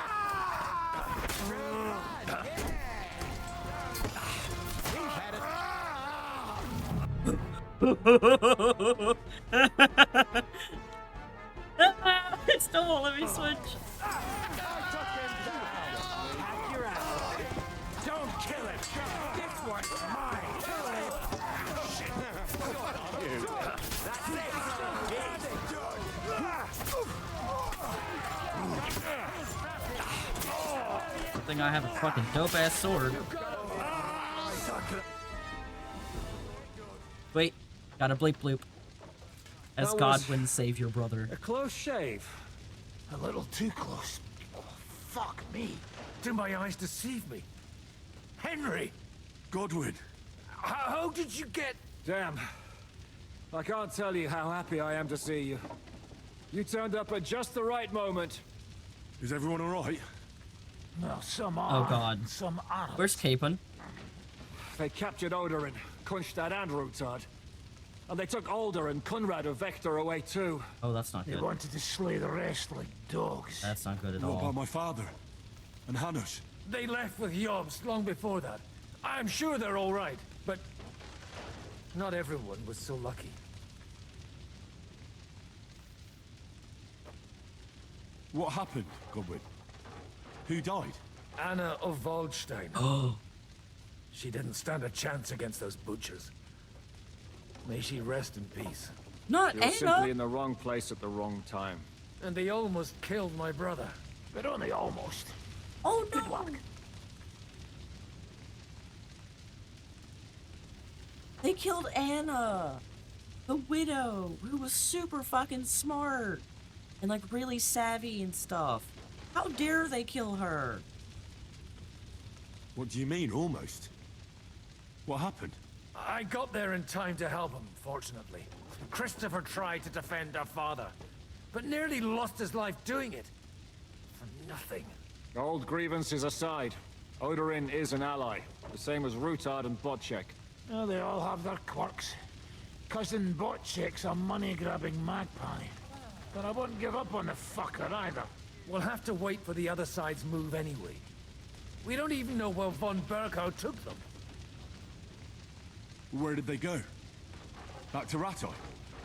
It still let me switch. Don't kill him. This one's mine. Good thing I have a fucking dope ass sword. Wait, got a bleep bloop. As That was Godwin save your brother. A close shave. A little too close. Oh, fuck me. Do my eyes deceive me? Henry! Godwin! How did you get... Damn. I can't tell you how happy I am to see you. You turned up at just the right moment. Is everyone alright? No, some are. Oh god. Some aren't. Where's Capon? They captured Odorin, Kunstad and Rutard. And they took Alder and Conrad of Vector away too. Oh, that's not They good. wanted to slay the rest like dogs. That's not good at What all. about my father? And Hanush? They left with Yobs long before that. I'm sure they're all right, but not everyone was so lucky. What happened, Godwin? Who died? Anna of Waldstein. Oh. She didn't stand a chance against those butchers. May she rest in peace. Not She was Anna. simply in the wrong place at the wrong time. And they almost killed my brother. But only almost. Oh no. Good luck. They killed Anna, the widow, who was super fucking smart and like really savvy and stuff. How dare they kill her? What do you mean, almost? What happened? I got there in time to help him, fortunately. Christopher tried to defend our father, but nearly lost his life doing it. For nothing. Old grievances aside, Odorin is an ally, the same as Rutard and Botchek. Oh, they all have their quirks. Cousin Botchek's a money-grabbing magpie. But I wouldn't give up on the fucker either. We'll have to wait for the other side's move anyway. We don't even know where von Berkow took them. Where did they go? Back to Ratoi?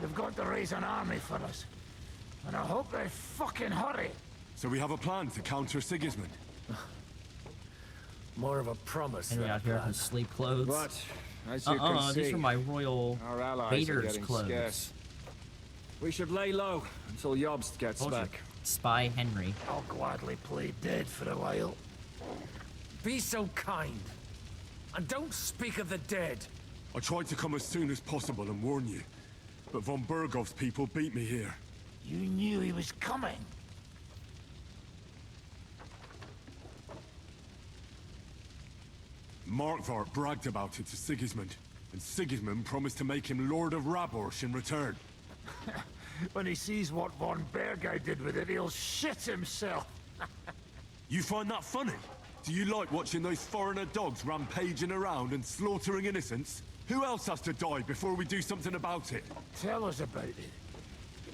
They've got to raise an army for us. And I hope they fucking hurry. So we have a plan to counter Sigismund? More of a promise Henry than a out here in plan. his sleep clothes. But, as you can see, these are my royal our allies are Vader's getting clothes. scarce. We should lay low until Jobst gets Told you. back. Spy Henry. I'll gladly play dead for a while. Be so kind. And don't speak of the dead. I tried to come as soon as possible and warn you, but von Bergov's people beat me here. You knew he was coming. Markvart bragged about it to Sigismund, and Sigismund promised to make him Lord of Raborsh in return. When he sees what von Bergay did with it, he'll shit himself. You find that funny? Do you like watching those foreigner dogs rampaging around and slaughtering innocents? Who else has to die before we do something about it? Tell us about it.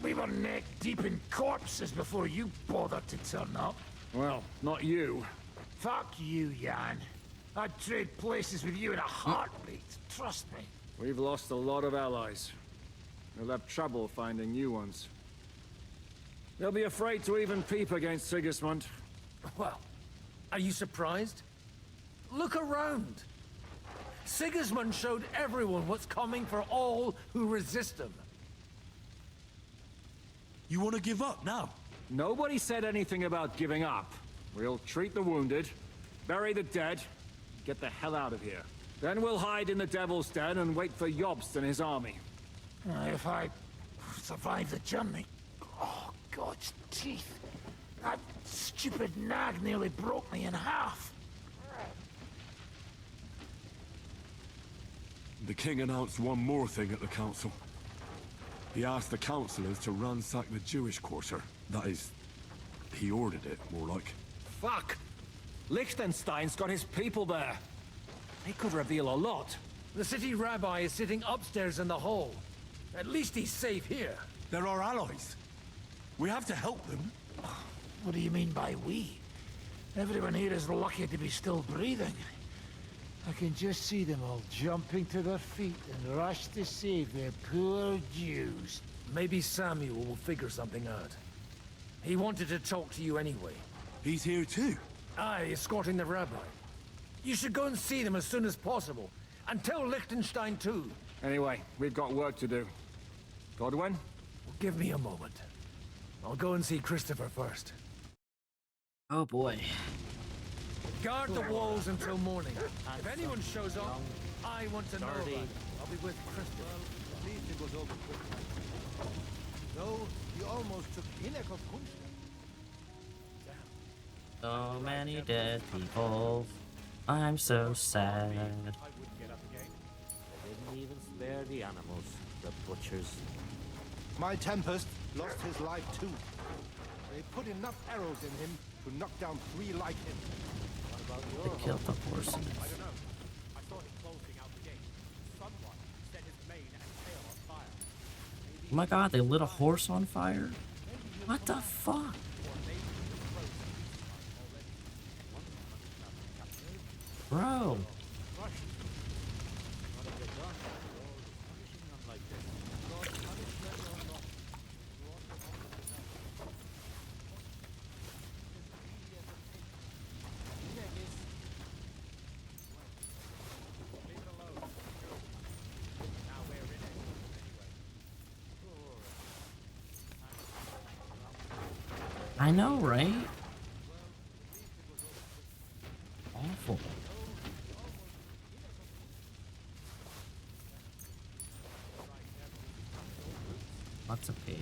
We were neck deep in corpses before you bothered to turn up. Well, not you. Fuck you, Jan. I'd trade places with you in a heartbeat. Trust me. We've lost a lot of allies. We'll have trouble finding new ones. They'll be afraid to even peep against Sigismund. Well, are you surprised? Look around. Sigismund showed everyone what's coming for all who resist him. You want to give up now? Nobody said anything about giving up. We'll treat the wounded, bury the dead, get the hell out of here. Then we'll hide in the Devil's Den and wait for Jobst and his army. If I survive the journey... Oh, God's teeth. That stupid nag nearly broke me in half. The king announced one more thing at the council. He asked the councillors to ransack the Jewish quarter. That is, he ordered it, more like. Fuck! Liechtenstein's got his people there. They could reveal a lot. The city rabbi is sitting upstairs in the hall. At least he's safe here. They're our allies. We have to help them. What do you mean by we? Everyone here is lucky to be still breathing. I can just see them all jumping to their feet and rush to save their poor Jews. Maybe Samuel will figure something out. He wanted to talk to you anyway. He's here too? Aye, escorting the rabbi. You should go and see them as soon as possible. And tell Liechtenstein too. Anyway, we've got work to do. Godwin? Well, give me a moment. I'll go and see Christopher first. Oh boy. Guard the walls until morning. If anyone shows up, I want to know about it. I'll be with Christopher. At least it was over quickly. Though, you almost took Hinek of Kunst. So many dead people. I'm so sad. They didn't even spare the animals, the butchers. My Tempest lost his life too. They put enough arrows in him to knock down 3 like him. What about They killed the horses. I don't know. I saw him closing out the gate. Someone set his mane and tail on fire. Oh my god, they lit a horse on fire? What the fuck? Bro. I know, right? Awful. Lots of pee.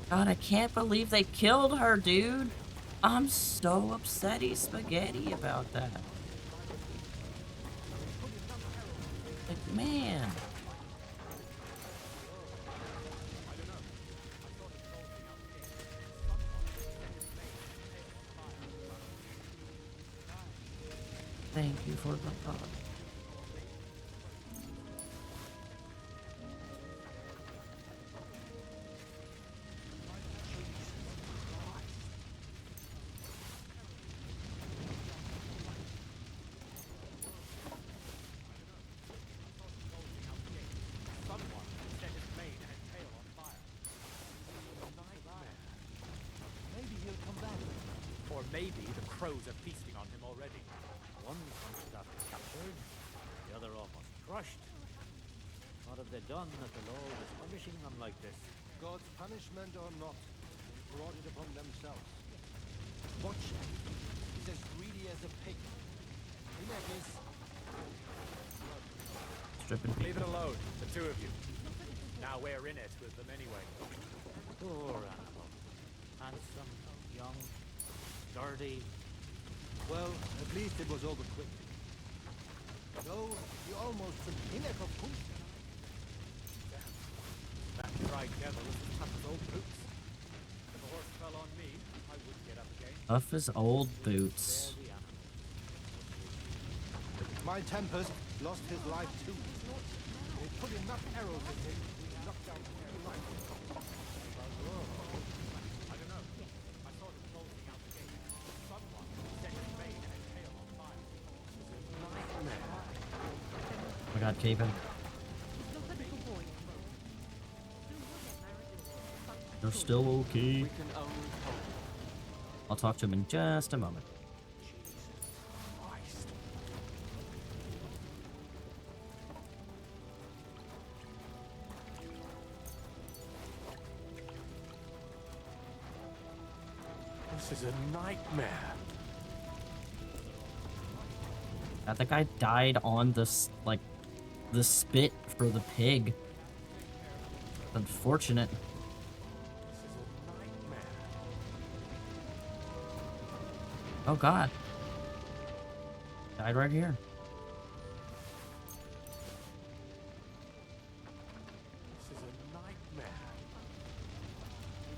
God, I can't believe they killed her, dude. I'm so upsetty spaghetti about that. Like, man. Thank you for the thought. Maybe he'll come back. Or maybe the crows are feasting on him already. One punched after captured, the other almost crushed. What have they done that the Lord is punishing them like this? God's punishment or not, they brought it upon themselves. Watch him. He's as greedy as a pig. Hinek is... Stripping Leave it alone, the two of you. Now we're in it with them anyway. Poor animal. Handsome, young, sturdy. Well, at least it was over quick. Though you almost took Hinnock of Punch. That dry devil is as tough as old boots. If a horse fell on me, I wouldn't get up again. Tough as old boots. My Tempest lost his life too. They put enough arrows in him to knock down his life. I don't know. I saw them closing out the gate. Someone set his mane and his tail on fire. Oh my god, Caven. You're still okay. I'll talk to him in just a moment. This is a nightmare. That guy died on this, like, the spit for the pig. Unfortunate. Oh god. Died right here. This is a nightmare.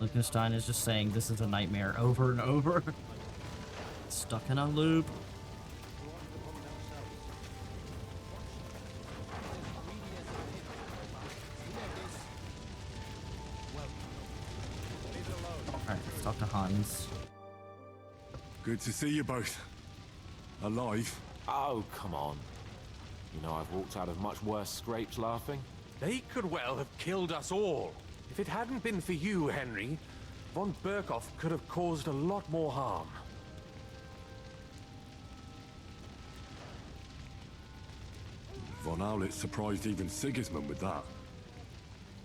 Liechtenstein is just saying this is a nightmare over and over. Stuck in a loop. Alright, let's talk to Hans. Good to see you both. Alive. Oh, come on. You know I've walked out of much worse scrapes laughing. They could well have killed us all. If it hadn't been for you, Henry, von Berkhoff could have caused a lot more harm. Von Owlet surprised even Sigismund with that.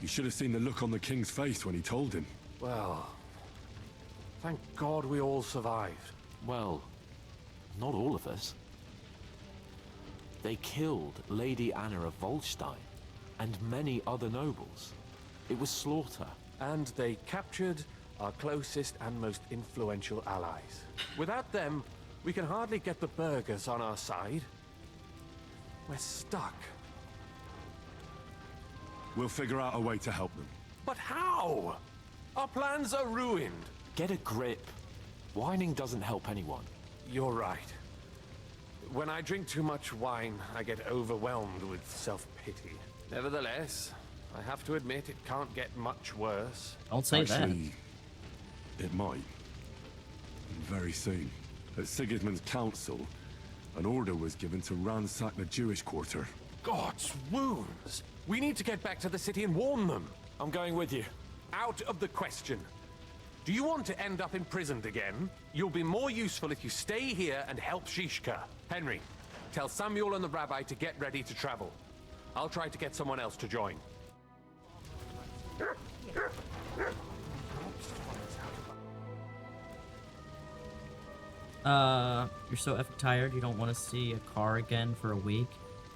You should have seen the look on the king's face when he told him. Well, thank God we all survived. Well, not all of us. They killed Lady Anna of Volstein and many other nobles. It was slaughter. And they captured our closest and most influential allies. Without them, we can hardly get the burghers on our side. We're stuck. We'll figure out a way to help them. But how? Our plans are ruined. Get a grip. Whining doesn't help anyone. You're right. When I drink too much wine, I get overwhelmed with self-pity. Nevertheless, I have to admit it can't get much worse. Don't say Actually, it might. Very soon. At Sigismund's council, an order was given to ransack the Jewish quarter. God's wounds! We need to get back to the city and warn them. I'm going with you. Out of the question. Do you want to end up imprisoned again? You'll be more useful if you stay here and help Shishka. Henry, tell Samuel and the rabbi to get ready to travel. I'll try to get someone else to join. You're so effing tired you don't want to see a car again for a week.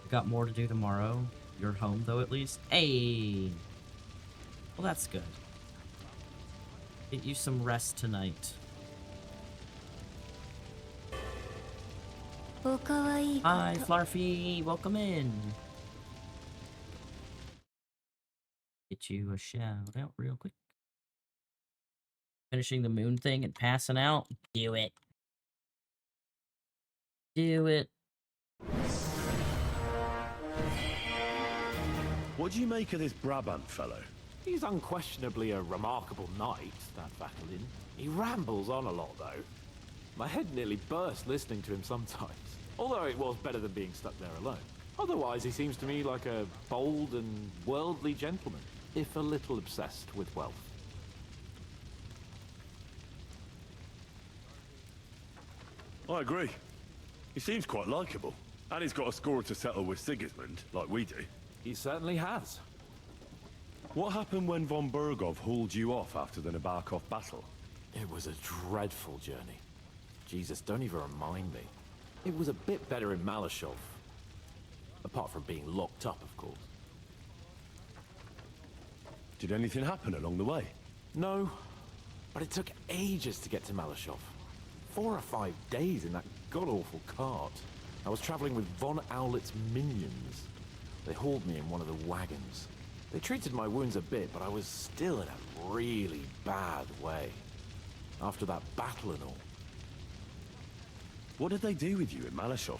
You got more to do tomorrow. You're home though at least. Hey! Well, that's good. Get you some rest tonight. Hi, Flarfy! Welcome in! Get you a shout out real quick. Finishing the moon thing and passing out? Do it. Do it. What do you make of this Brabant fellow? He's unquestionably a remarkable knight, that Vachelin. He rambles on a lot, though. My head nearly burst listening to him sometimes. Although it was better than being stuck there alone. Otherwise, he seems to me like a bold and worldly gentleman, if a little obsessed with wealth. I agree. He seems quite likable. And he's got a score to settle with Sigismund, like we do. He certainly has. What happened when von Berghoff hauled you off after the Nabokov battle? It was a dreadful journey. Jesus, don't even remind me. It was a bit better in Malashov. Apart from being locked up, of course. Did anything happen along the way? No, but it took ages to get to Malashov. 4 or 5 days in that god-awful cart. I was traveling with Von Owlet's minions. They hauled me in one of the wagons. They treated my wounds a bit, but I was still in a really bad way. After that battle and all. What did they do with you in Malashov?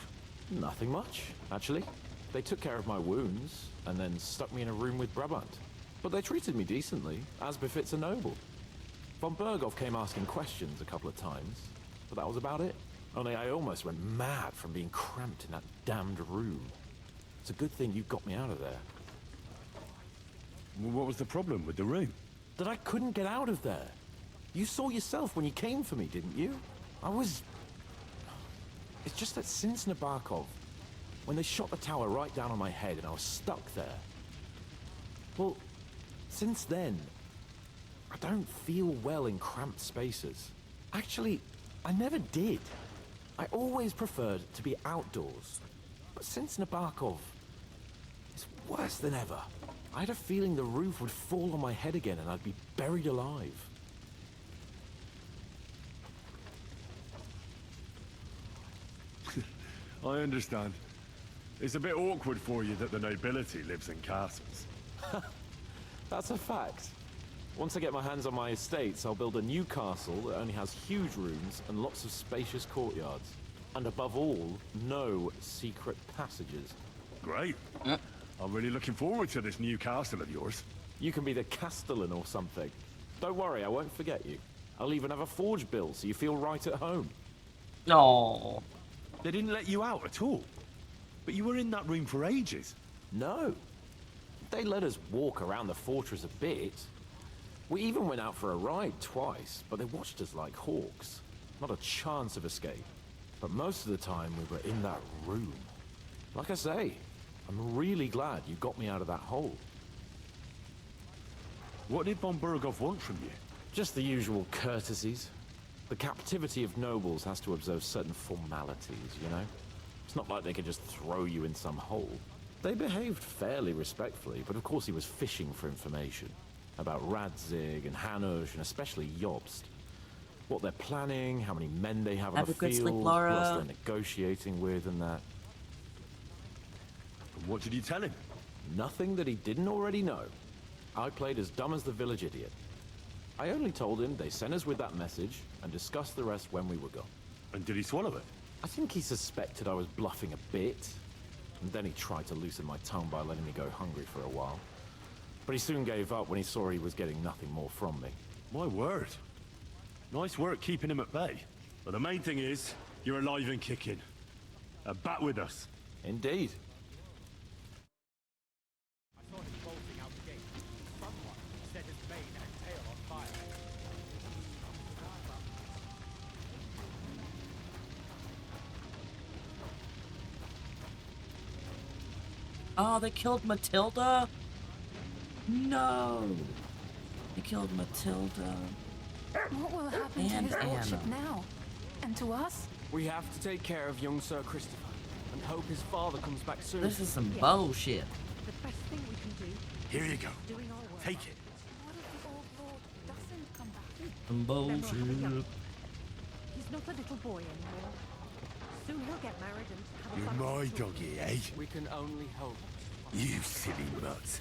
Nothing much, actually. They took care of my wounds, and then stuck me in a room with Brabant. But they treated me decently, as befits a noble. Von Berghoff came asking questions a couple of times, but that was about it. Only I almost went mad from being cramped in that damned room. It's a good thing you got me out of there. Well, what was the problem with the room? That I couldn't get out of there. You saw yourself when you came for me, didn't you? It's just that since Nabokov, when they shot the tower right down on my head and I was stuck there. Well, since then, I don't feel well in cramped spaces. Actually, I never did. I always preferred to be outdoors. But since Nabokov, it's worse than ever. I had a feeling the roof would fall on my head again and I'd be buried alive. I understand. It's a bit awkward for you that the nobility lives in castles. That's a fact. Once I get my hands on my estates, I'll build a new castle that only has huge rooms and lots of spacious courtyards. And above all, no secret passages. Great. I'm really looking forward to this new castle of yours. You can be the castellan or something. Don't worry, I won't forget you. I'll even have a forge built so you feel right at home. No. They didn't let you out at all. But you were in that room for ages. No. They let us walk around the fortress a bit. We even went out for a ride twice, but they watched us like hawks. Not a chance of escape. But most of the time we were in that room. Like I say, I'm really glad you got me out of that hole. What did von Berghoff want from you? Just the usual courtesies. The captivity of nobles has to observe certain formalities, you know? It's not like they can just throw you in some hole. They behaved fairly respectfully, but of course he was fishing for information. About Radzig and Hanush, and especially Jobst. What they're planning, how many men they have on the field, who else they're negotiating with and that. And what did you tell him? Nothing that he didn't already know. I played as dumb as the village idiot. I only told him they sent us with that message and discussed the rest when we were gone. And did he swallow it? I think he suspected I was bluffing a bit. And then he tried to loosen my tongue by letting me go hungry for a while. But he soon gave up when he saw he was getting nothing more from me. My word. Nice work keeping him at bay. But the main thing is, you're alive and kicking. Back with us. Indeed. I saw him bolting out the gate. Someone set his mane and tail on fire. Oh, they killed Matilda? No! They killed Matilda. What will happen to And his lordship Anna. now? And to us? We have to take care of young Sir Christopher and hope his father comes back soon. This is some bullshit. The best thing we can do. Here you go. Doing our work. Take it. What if the old lord doesn't come back? Some Remember how young- bullshit. He's not a little boy anymore. Soon he'll get married and have a You're family. my doggy, eh? We can only hope. You silly mutt.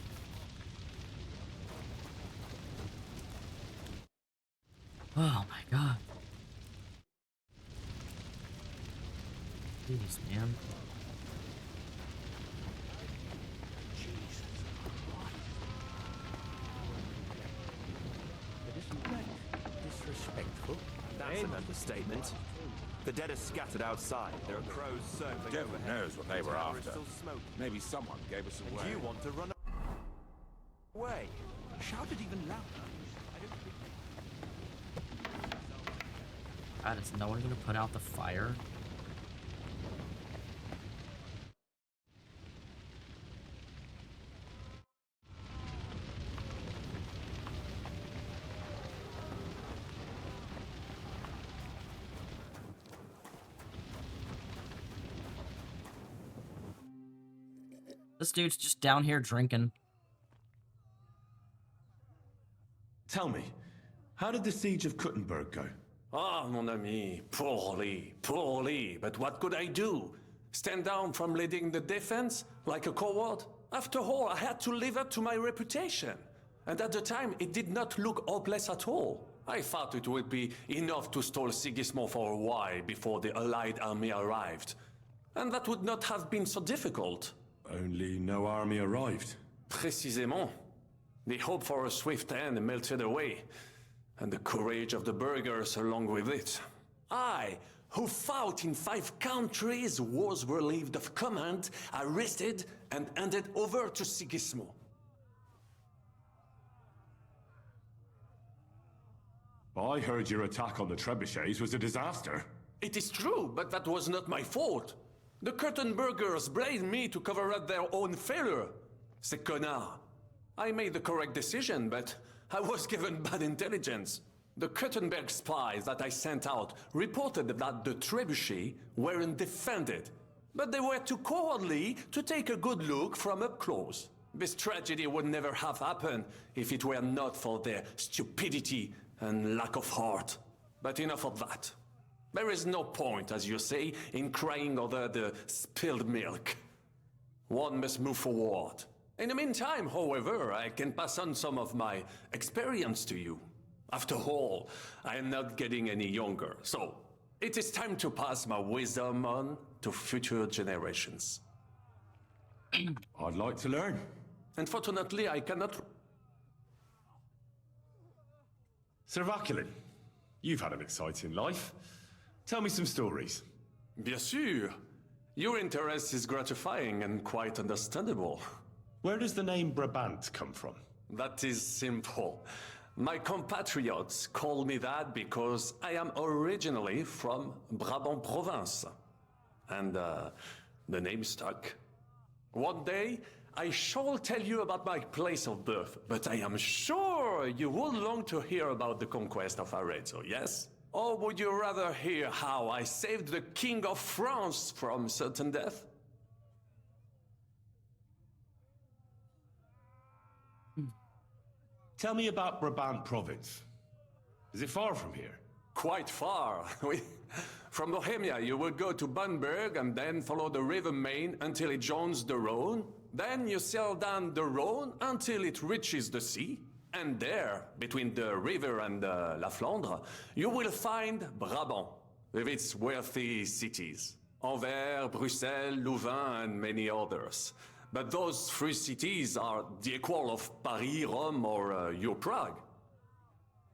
Oh my god. Jeez, man. Disrespectful? That's an understatement. The dead are scattered outside. There are crows circling Devil overhead. knows what they were The tower after. is still smoking. Maybe someone gave us away. Do you want to run away? Shout it even louder. God, is no one gonna put out the fire? This dude's just down here drinking. Tell me, how did the siege of Kuttenberg go? Ah, mon ami, poorly, poorly. But what could I do? Stand down from leading the defense like a coward? After all, I had to live up to my reputation. And at the time, it did not look hopeless at all. I thought it would be enough to stall Sigismund for a while before the Allied army arrived. And that would not have been so difficult. Only no army arrived. Précisément. The hope for a swift end melted away, and the courage of the burghers along with it. I, who fought in 5 countries, was relieved of command, arrested, and handed over to Sigismund. I heard your attack on the trebuchets was a disaster. It is true, but that was not my fault. The Kurtenbergers blamed me to cover up their own failure. Ces connards. I made the correct decision, but I was given bad intelligence. The Kurtenberg spies that I sent out reported that the trebuchets weren't defended, but they were too cowardly to take a good look from up close. This tragedy would never have happened if it were not for their stupidity and lack of heart. But enough of that. There is no point, as you say, in crying over the spilled milk. One must move forward. In the meantime, however, I can pass on some of my experience to you. After all, I am not getting any younger, so it is time to pass my wisdom on to future generations. I'd like to learn. Unfortunately, I cannot... Sir Vaculin, you've had an exciting life. Tell me some stories. Bien sûr. Your interest is gratifying and quite understandable. Where does the name Brabant come from? That is simple. My compatriots call me that because I am originally from Brabant province. And the name stuck. One day, I shall tell you about my place of birth, but I am sure you would long to hear about the conquest of Arezzo, yes? Or would you rather hear how I saved the King of France from certain death? Tell me about Brabant province. Is it far from here? Quite far. From Bohemia, you will go to Bamberg and then follow the river Main until it joins the Rhone. Then you sail down the Rhone until it reaches the sea. And there, between the river and La Flandre, you will find Brabant, with its wealthy cities. Anvers, Bruxelles, Louvain, and many others. But those 3 cities are the equal of Paris, Rome, or your Prague.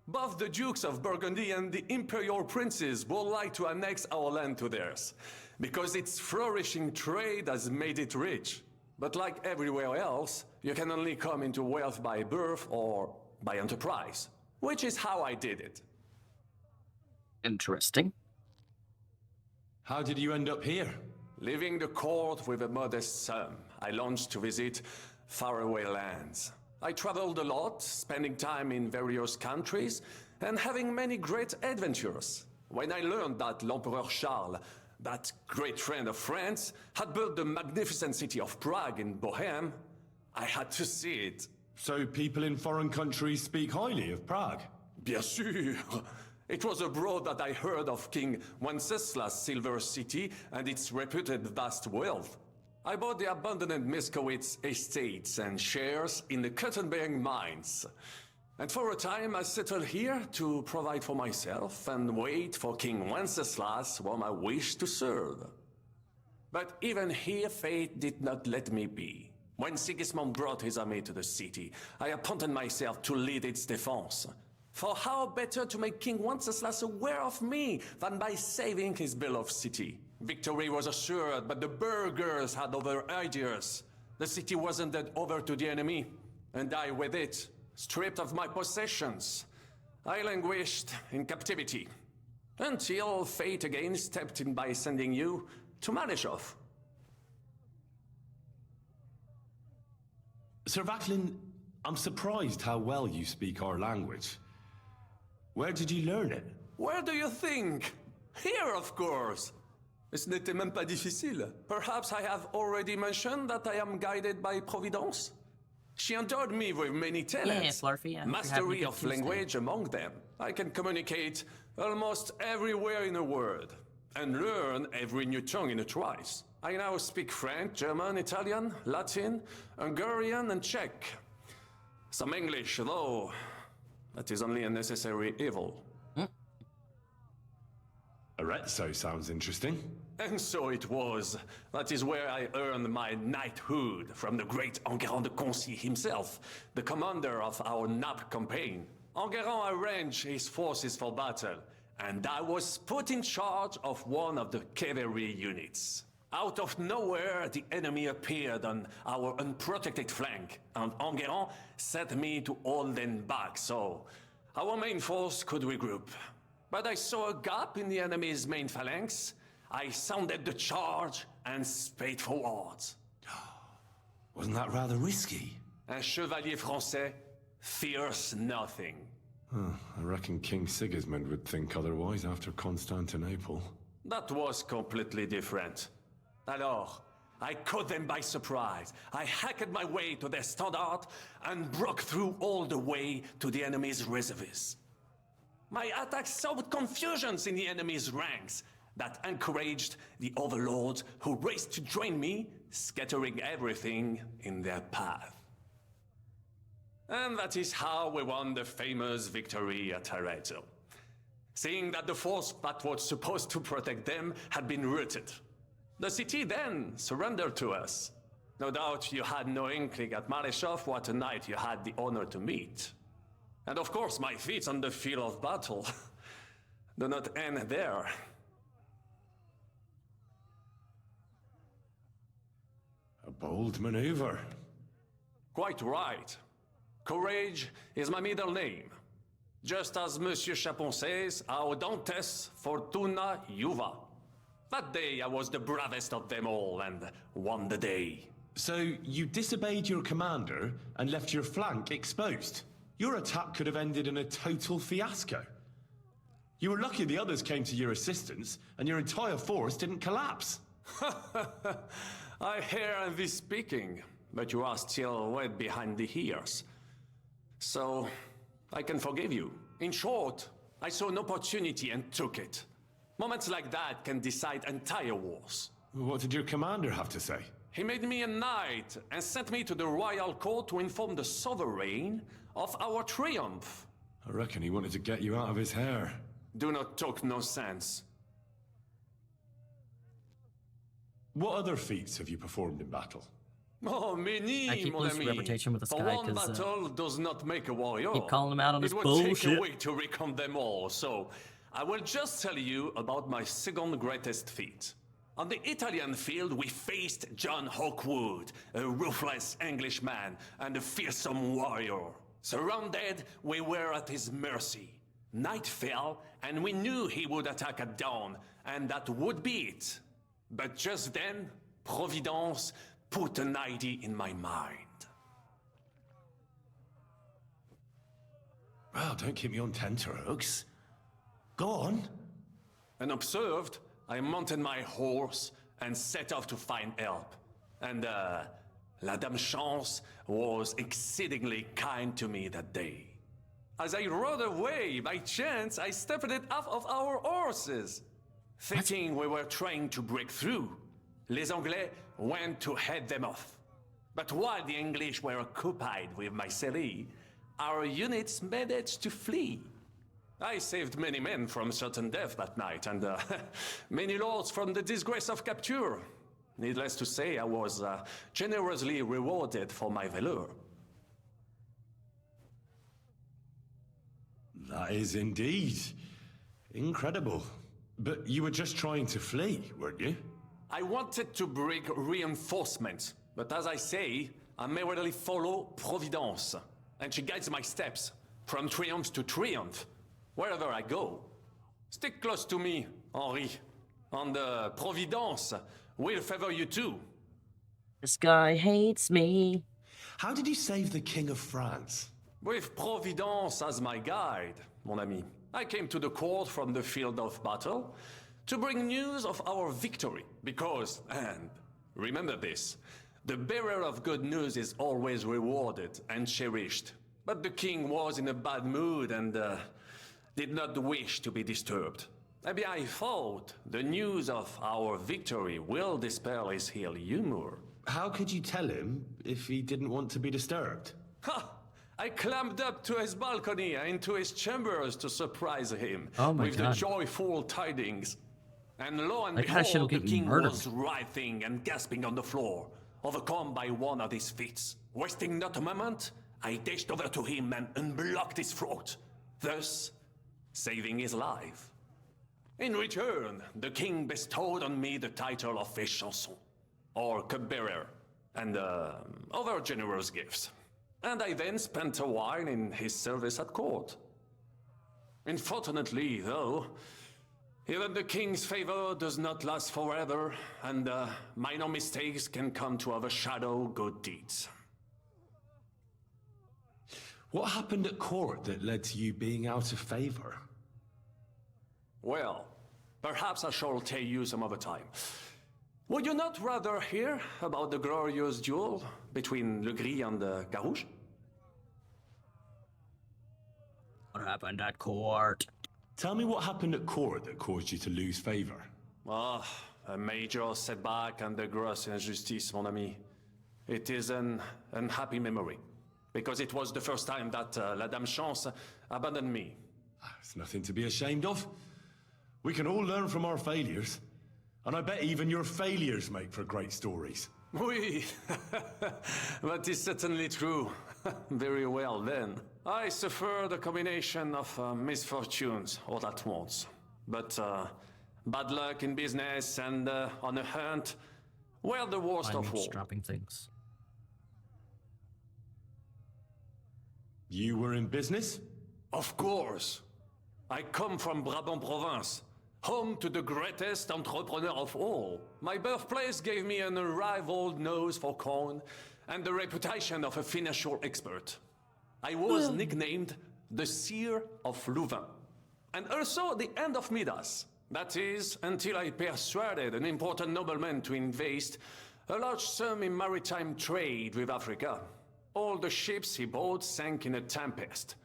Both the Dukes of Burgundy and the Imperial Princes would like to annex our land to theirs, because its flourishing trade has made it rich. But like everywhere else, you can only come into wealth by birth or by enterprise, which is how I did it. Interesting. How did you end up here? Leaving the court with a modest sum, I launched to visit faraway lands. I traveled a lot, spending time in various countries, and having many great adventures. When I learned that l'Empereur Charles, that great friend of France, had built the magnificent city of Prague in Bohemia, I had to see it. So people in foreign countries speak highly of Prague? Bien sûr. It was abroad that I heard of King Wenceslas' silver city and its reputed vast wealth. I bought the abandoned Miskowitz estates and shares in the Kurtenberg mines. And for a time I settled here to provide for myself and wait for King Wenceslas, whom I wished to serve. But even here fate did not let me be. When Sigismund brought his army to the city, I appointed myself to lead its defense. For how better to make King Wenceslas aware of me than by saving his beloved city? Victory was assured, but the burghers had other ideas. The city was handed over to the enemy, and I with it, stripped of my possessions. I languished in captivity, until fate again stepped in by sending you to Malishov. Sir Vaculin, I'm surprised how well you speak our language. Where did you learn it? Where do you think? Here, of course. Ce n'était même pas difficile. Perhaps I have already mentioned that I am guided by Providence? She endowed me with many talents. Yeah, mastery of language among them. I can communicate almost everywhere in a word, and learn every new tongue in a trice. I now speak French, German, Italian, Latin, Hungarian, and Czech. Some English, though. That is only a necessary evil. Arezzo sounds interesting. And so it was. That is where I earned my knighthood from the great Enguerrand de Concy himself, the commander of our Naples campaign. Enguerrand arranged his forces for battle, and I was put in charge of one of the cavalry units. Out of nowhere, the enemy appeared on our unprotected flank, and Enguerrand set me to hold them back so our main force could regroup. But I saw a gap in the enemy's main phalanx. I sounded the charge and sped forwards. Wasn't that rather risky? Un chevalier français fears nothing. I reckon King Sigismund would think otherwise after Constantinople. That was completely different. Alors, I caught them by surprise. I hacked my way to their standard and broke through all the way to the enemy's reserves. My attack sowed confusions in the enemy's ranks that encouraged the overlords who raced to join me, scattering everything in their path. And that is how we won the famous victory at Arezzo. Seeing that the force that was supposed to protect them had been routed. The city then surrendered to us. No doubt you had no inkling at Maleshov what a knight you had the honor to meet. And of course my feats on the field of battle do not end there. A bold maneuver. Quite right. Courage is my middle name. Just as Monsieur Chapon says, Audantes fortuna juva. That day I was the bravest of them all and won the day. So you disobeyed your commander and left your flank exposed? Your attack could have ended in a total fiasco. You were lucky the others came to your assistance and your entire force didn't collapse. I hear thee speaking, but you are still wet behind the ears. So, I can forgive you. In short, I saw an opportunity and took it. Moments like that can decide entire wars. What did your commander have to say? He made me a knight and sent me to the royal court to inform the sovereign of our triumph. I reckon he wanted to get you out of his hair. Do not talk nonsense. What other feats have you performed in battle? Oh, many, I keep mon losing ami. reputation with this For guy one 'cause, battle does not make a warrior. keep calling him out on his It would bullshit. take a week to recount them all, so I will just tell you about my second greatest feat. On the Italian field, we faced John Hawkwood, a ruthless Englishman and a fearsome warrior. Surrounded, we were at his mercy. Night fell, and we knew he would attack at dawn, and that would be it. But just then, Providence put an idea in my mind. Well, don't keep me on tenterhooks. Go on. Unobserved, I mounted my horse and set off to find help. And, La Dame Chance was exceedingly kind to me that day. As I rode away, by chance, I stepped it off of our horses. Thinking we were trying to break through, Les Anglais went to head them off. But while the English were occupied with my city, our units managed to flee. I saved many men from certain death that night, and many lords from the disgrace of capture. Needless to say, I was generously rewarded for my valor. That is indeed incredible. But you were just trying to flee, weren't you? I wanted to bring reinforcements, but as I say, I merely follow Providence, and she guides my steps, from triumph to triumph, wherever I go. Stick close to me, Henri, and Providence will favor you too. This guy hates me. How did you save the King of France? With Providence as my guide, mon ami, I came to the court from the field of battle to bring news of our victory, because, and remember this, the bearer of good news is always rewarded and cherished. But the king was in a bad mood and did not wish to be disturbed. Eh bien, I thought the news of our victory will dispel his ill humor. How could you tell him if he didn't want to be disturbed? Ha! I climbed up to his balcony and into his chambers to surprise him with God. the joyful tidings. And lo and Like how she'll behold, the get king murdered. was writhing and gasping on the floor, overcome by one of his fits. Wasting not a moment, I dashed over to him and unblocked his throat, thus saving his life. In return, the king bestowed on me the title of ffxivsprout, or cupbearer, and other generous gifts. And I then spent a while in his service at court. Unfortunately, though, even the king's favor does not last forever, and minor mistakes can come to overshadow good deeds. What happened at court that led to you being out of favor? Well, perhaps I shall tell you some other time. Would you not rather hear about the glorious duel between Le Gris and Carouge? What happened at court? Tell me what happened at court that caused you to lose favor. Ah, a major setback and a gross injustice, mon ami. It is an unhappy memory, because it was the first time that La Dame Chance abandoned me. It's nothing to be ashamed of. We can all learn from our failures. And I bet even your failures make for great stories. Oui, that is certainly true. Very well then. I suffered a combination of misfortunes all at once. But bad luck in business and on a hunt were the worst of all. Dropping things. You were in business? Of course. I come from Brabant province, home to the greatest entrepreneur of all. My birthplace gave me an unrivaled nose for coin and the reputation of a financial expert. I was nicknamed the Seer of Louvain, and also the End of Midas. That is, until I persuaded an important nobleman to invest a large sum in maritime trade with Africa. All the ships he bought sank in a tempest.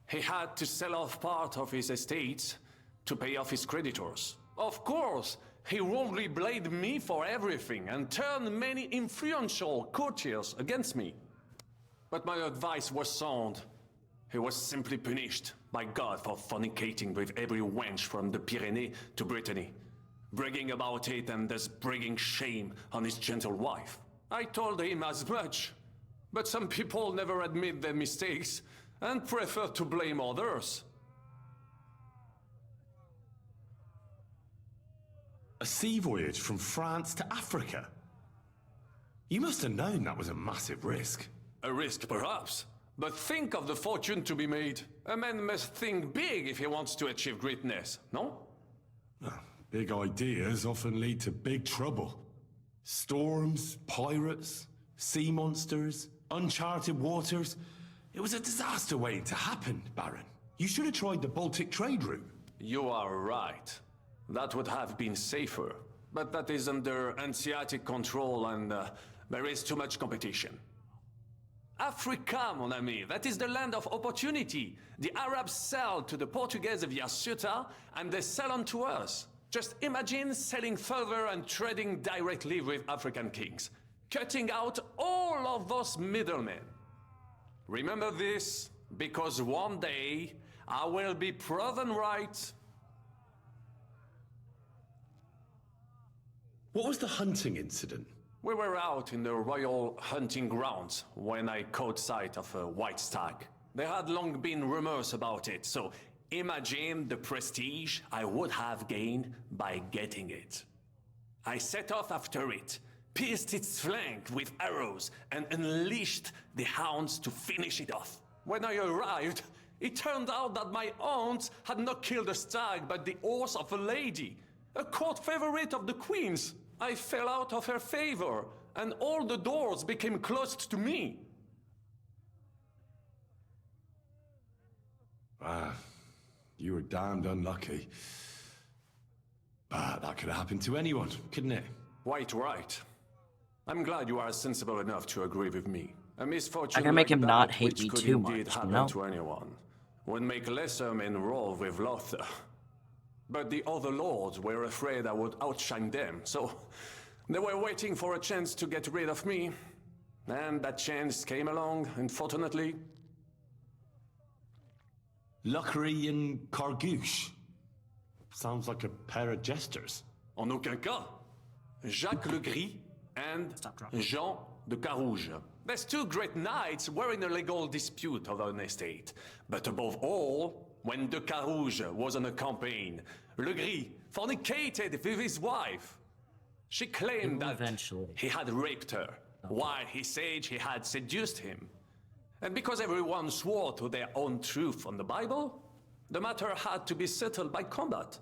He had to sell off part of his estates to pay off his creditors. Of course, he wrongly blamed me for everything and turned many influential courtiers against me. But my advice was sound. He was simply punished by God for fornicating with every wench from the Pyrenees to Brittany, bragging about it and thus bringing shame on his gentle wife. I told him as much, but some people never admit their mistakes and prefer to blame others. A sea voyage from France to Africa? You must have known that was a massive risk. A risk, perhaps. But think of the fortune to be made. A man must think big if he wants to achieve greatness, no? Big ideas often lead to big trouble. Storms, pirates, sea monsters, uncharted waters. It was a disaster waiting to happen, Baron. You should have tried the Baltic trade route. You are right. That would have been safer. But that is under Hanseatic control and there is too much competition. Africa, mon ami, that is the land of opportunity. The Arabs sell to the Portuguese via Ceuta, and they sell on to us. Just imagine selling further and trading directly with African kings, cutting out all of those middlemen. Remember this, because one day I will be proven right. What was the hunting incident? We were out in the royal hunting grounds when I caught sight of a white stag. There had long been rumors about it, so imagine the prestige I would have gained by getting it. I set off after it, pierced its flank with arrows, and unleashed the hounds to finish it off. When I arrived, it turned out that my aunt had not killed a stag but the horse of a lady, a court favorite of the queen's. I fell out of her favor, and all the doors became closed to me. You were damned unlucky. But that could have happened to anyone, couldn't it? Quite right. I'm glad you are sensible enough to agree with me. A misfortune I can make him that, not hate which me could too indeed much, happen you know? to anyone, would make lesser men roll with laughter. But the other lords were afraid I would outshine them, so they were waiting for a chance to get rid of me. And that chance came along, unfortunately. Luckery and Cargouche. Sounds like a pair of jesters. En aucun cas. Jacques le Gris and Jean de Carouge. There's two great knights were in a legal dispute over an estate. But above all, when de Carouge was on a campaign, Le Gris fornicated with his wife. She claimed that he had raped her, while he said he had seduced him. And because everyone swore to their own truth on the Bible, the matter had to be settled by combat.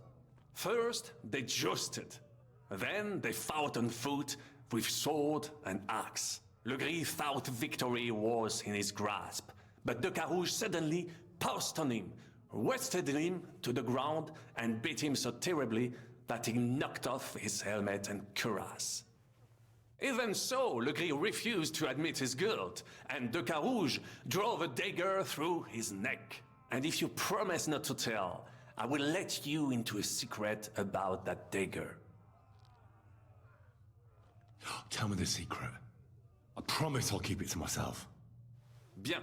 First, they jousted. Then they fought on foot with sword and axe. Le Gris thought victory was in his grasp, but de Carouge suddenly pounced on him, wrestled him to the ground, and beat him so terribly that he knocked off his helmet and cuirass. Even so, Le Gris refused to admit his guilt, and de Carouge drove a dagger through his neck. And if you promise not to tell, I will let you into a secret about that dagger. Tell me the secret. I promise I'll keep it to myself. Bien.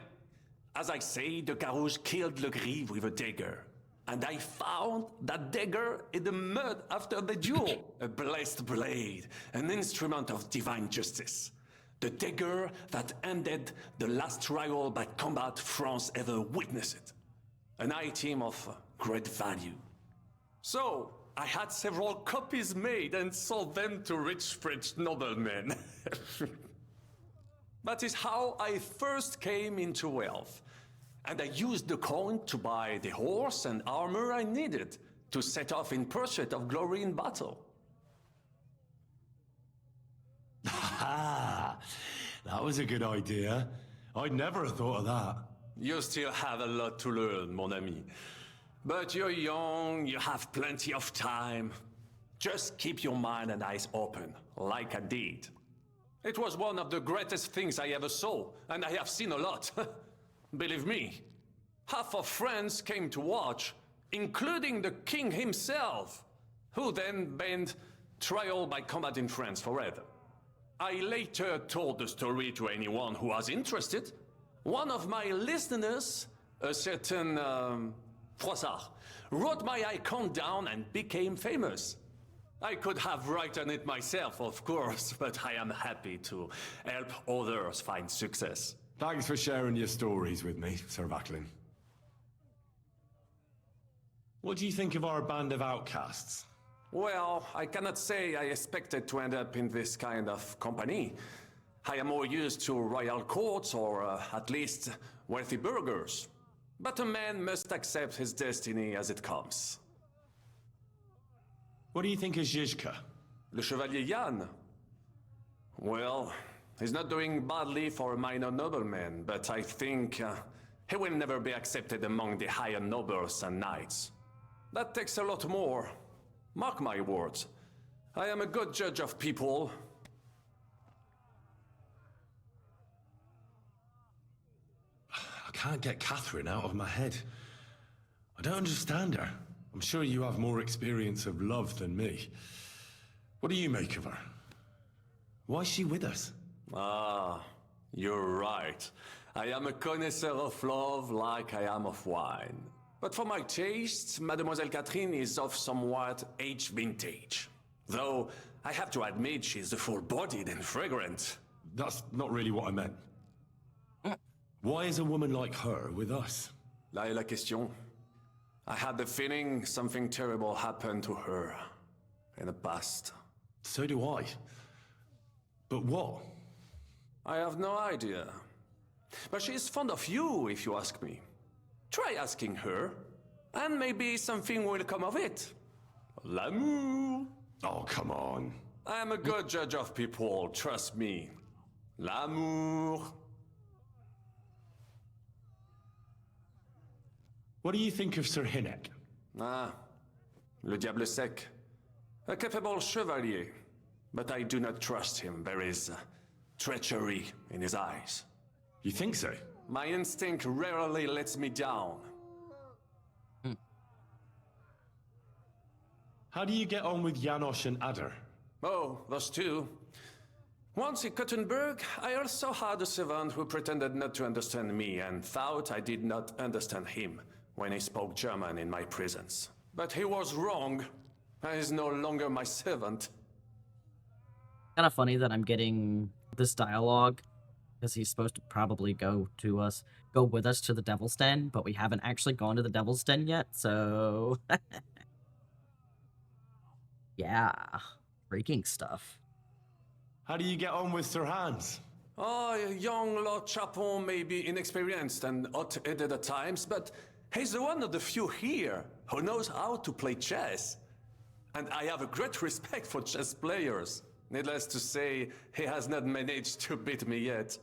As I say, de Carouge killed Le Gris with a dagger. And I found that dagger in the mud after the duel. A blessed blade, an instrument of divine justice. The dagger that ended the last trial by combat France ever witnessed. An item of great value. So, I had several copies made and sold them to rich French noblemen. That is how I first came into wealth. And I used the coin to buy the horse and armor I needed to set off in pursuit of glory in battle. Ha! That was a good idea. I'd never have thought of that. You still have a lot to learn, mon ami. But you're young, you have plenty of time. Just keep your mind and eyes open, like I did. It was one of the greatest things I ever saw, and I have seen a lot. Believe me, half of France came to watch, including the king himself, who then banned trial by combat in France forever. I later told the story to anyone who was interested. One of my listeners, a certain Froissart, wrote my icon down and became famous. I could have written it myself, of course, but I am happy to help others find success. Thanks for sharing your stories with me, Sir Vaclin. What do you think of our band of outcasts? Well, I cannot say I expected to end up in this kind of company. I am more used to royal courts or at least wealthy burghers. But a man must accept his destiny as it comes. What do you think of Zizka? Le Chevalier Jan? Well, he's not doing badly for a minor nobleman, but I think he will never be accepted among the higher nobles and knights. That takes a lot more. Mark my words. I am a good judge of people. I can't get Catherine out of my head. I don't understand her. I'm sure you have more experience of love than me. What do you make of her? Why is she with us? Ah, you're right. I am a connoisseur of love like I am of wine. But for my taste, Mademoiselle Catherine is of somewhat aged vintage. Though, I have to admit she's full-bodied and fragrant. That's not really what I meant. Why is a woman like her with us? Là est la question. I had the feeling something terrible happened to her in the past. So do I. But what? I have no idea. But she's fond of you, if you ask me. Try asking her, and maybe something will come of it. L'amour. Oh, come on. I am a good judge of people, trust me. L'amour. What do you think of Sir Hynek? Ah, le diable sec. A capable chevalier, but I do not trust him. There is treachery in his eyes. You think so? My instinct rarely lets me down. How do you get on with Janosch and Adder? Oh, those two. Once in Kuttenberg, I also had a servant who pretended not to understand me and thought I did not understand him when he spoke German in my presence. But he was wrong. He is no longer my servant. Kind of funny that I'm getting this dialogue because he's supposed to probably go with us to the Devil's Den, but we haven't actually gone to the Devil's Den yet, so yeah, freaking stuff. How do you get on with Sir Hans? Oh, young Lord Chapon may be inexperienced and hot-headed at times, but he's one of the few here who knows how to play chess. And I have a great respect for chess players. Needless to say, he has not managed to beat me yet.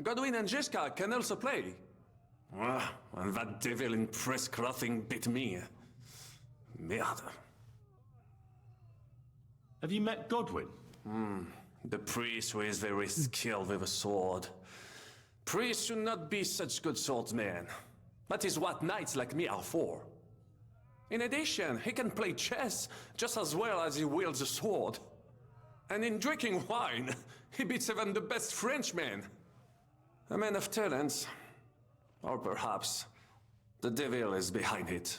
Godwin and Jiska can also play. And that devil in press clothing beat me. Merde. Have you met Godwin? The priest who is very skilled with a sword. Priests should not be such good swordsmen. That is what knights like me are for. In addition, he can play chess just as well as he wields a sword. And in drinking wine, he beats even the best Frenchmen. A man of talents. Or perhaps the devil is behind it.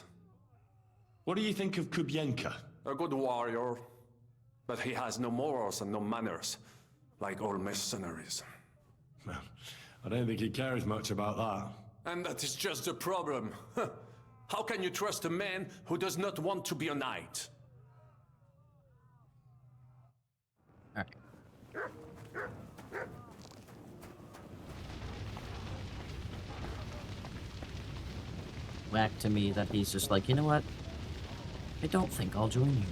What do you think of Kubienka? A good warrior. But he has no morals and no manners, like all mercenaries. Well, I don't think he cares much about that. And that is just the problem. How can you trust a man who does not want to be a knight? Alright. Whack to me that he's just like, you know what? I don't think I'll join you.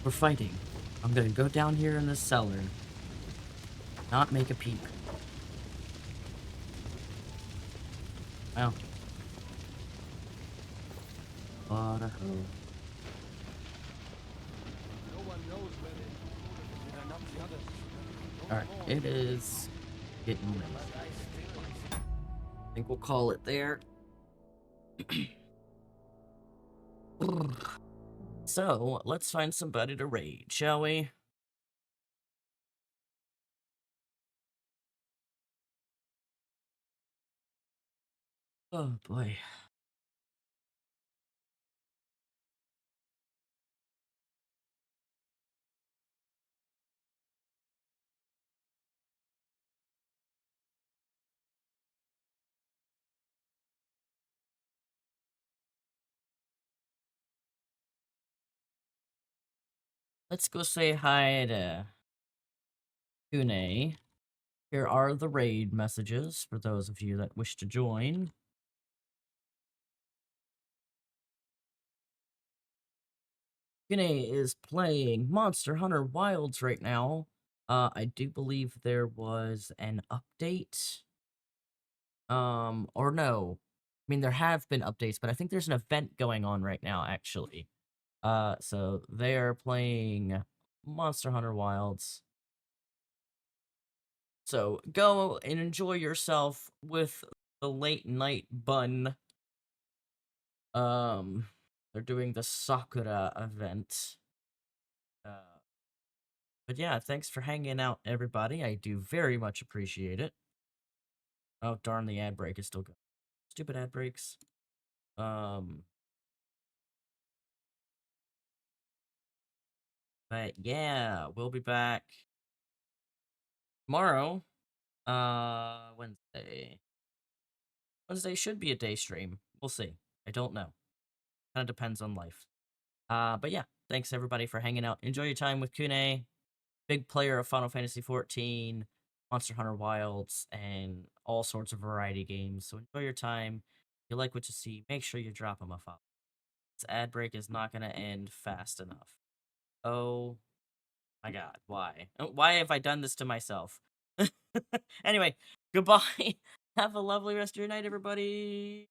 We're fighting. I'm gonna go down here in this cellar. Not make a peep. Wow. What a hoe. Alright, it is getting late. I think we'll call it there. So, let's find somebody to raid, shall we? Oh boy. Let's go say hi to Kune. Here are the raid messages for those of you that wish to join. Kune is playing Monster Hunter Wilds right now. I do believe there was an update. Or no. I mean, there have been updates, but I think there's an event going on right now, actually. So they are playing Monster Hunter Wilds. So go and enjoy yourself with the late night bun. They're doing the Sakura event. But yeah, thanks for hanging out, everybody. I do very much appreciate it. Oh, darn, the ad break is still going. Stupid ad breaks. But yeah, we'll be back tomorrow. Wednesday. Wednesday should be a day stream. We'll see. I don't know. Kind of depends on life. But yeah, thanks everybody for hanging out. Enjoy your time with Kune. Big player of Final Fantasy XIV, Monster Hunter Wilds, and all sorts of variety games. So enjoy your time. If you like what you see, make sure you drop him a follow. This ad break is not going to end fast enough. Oh my god, why? Why have I done this to myself? Anyway, goodbye. Have a lovely rest of your night, everybody.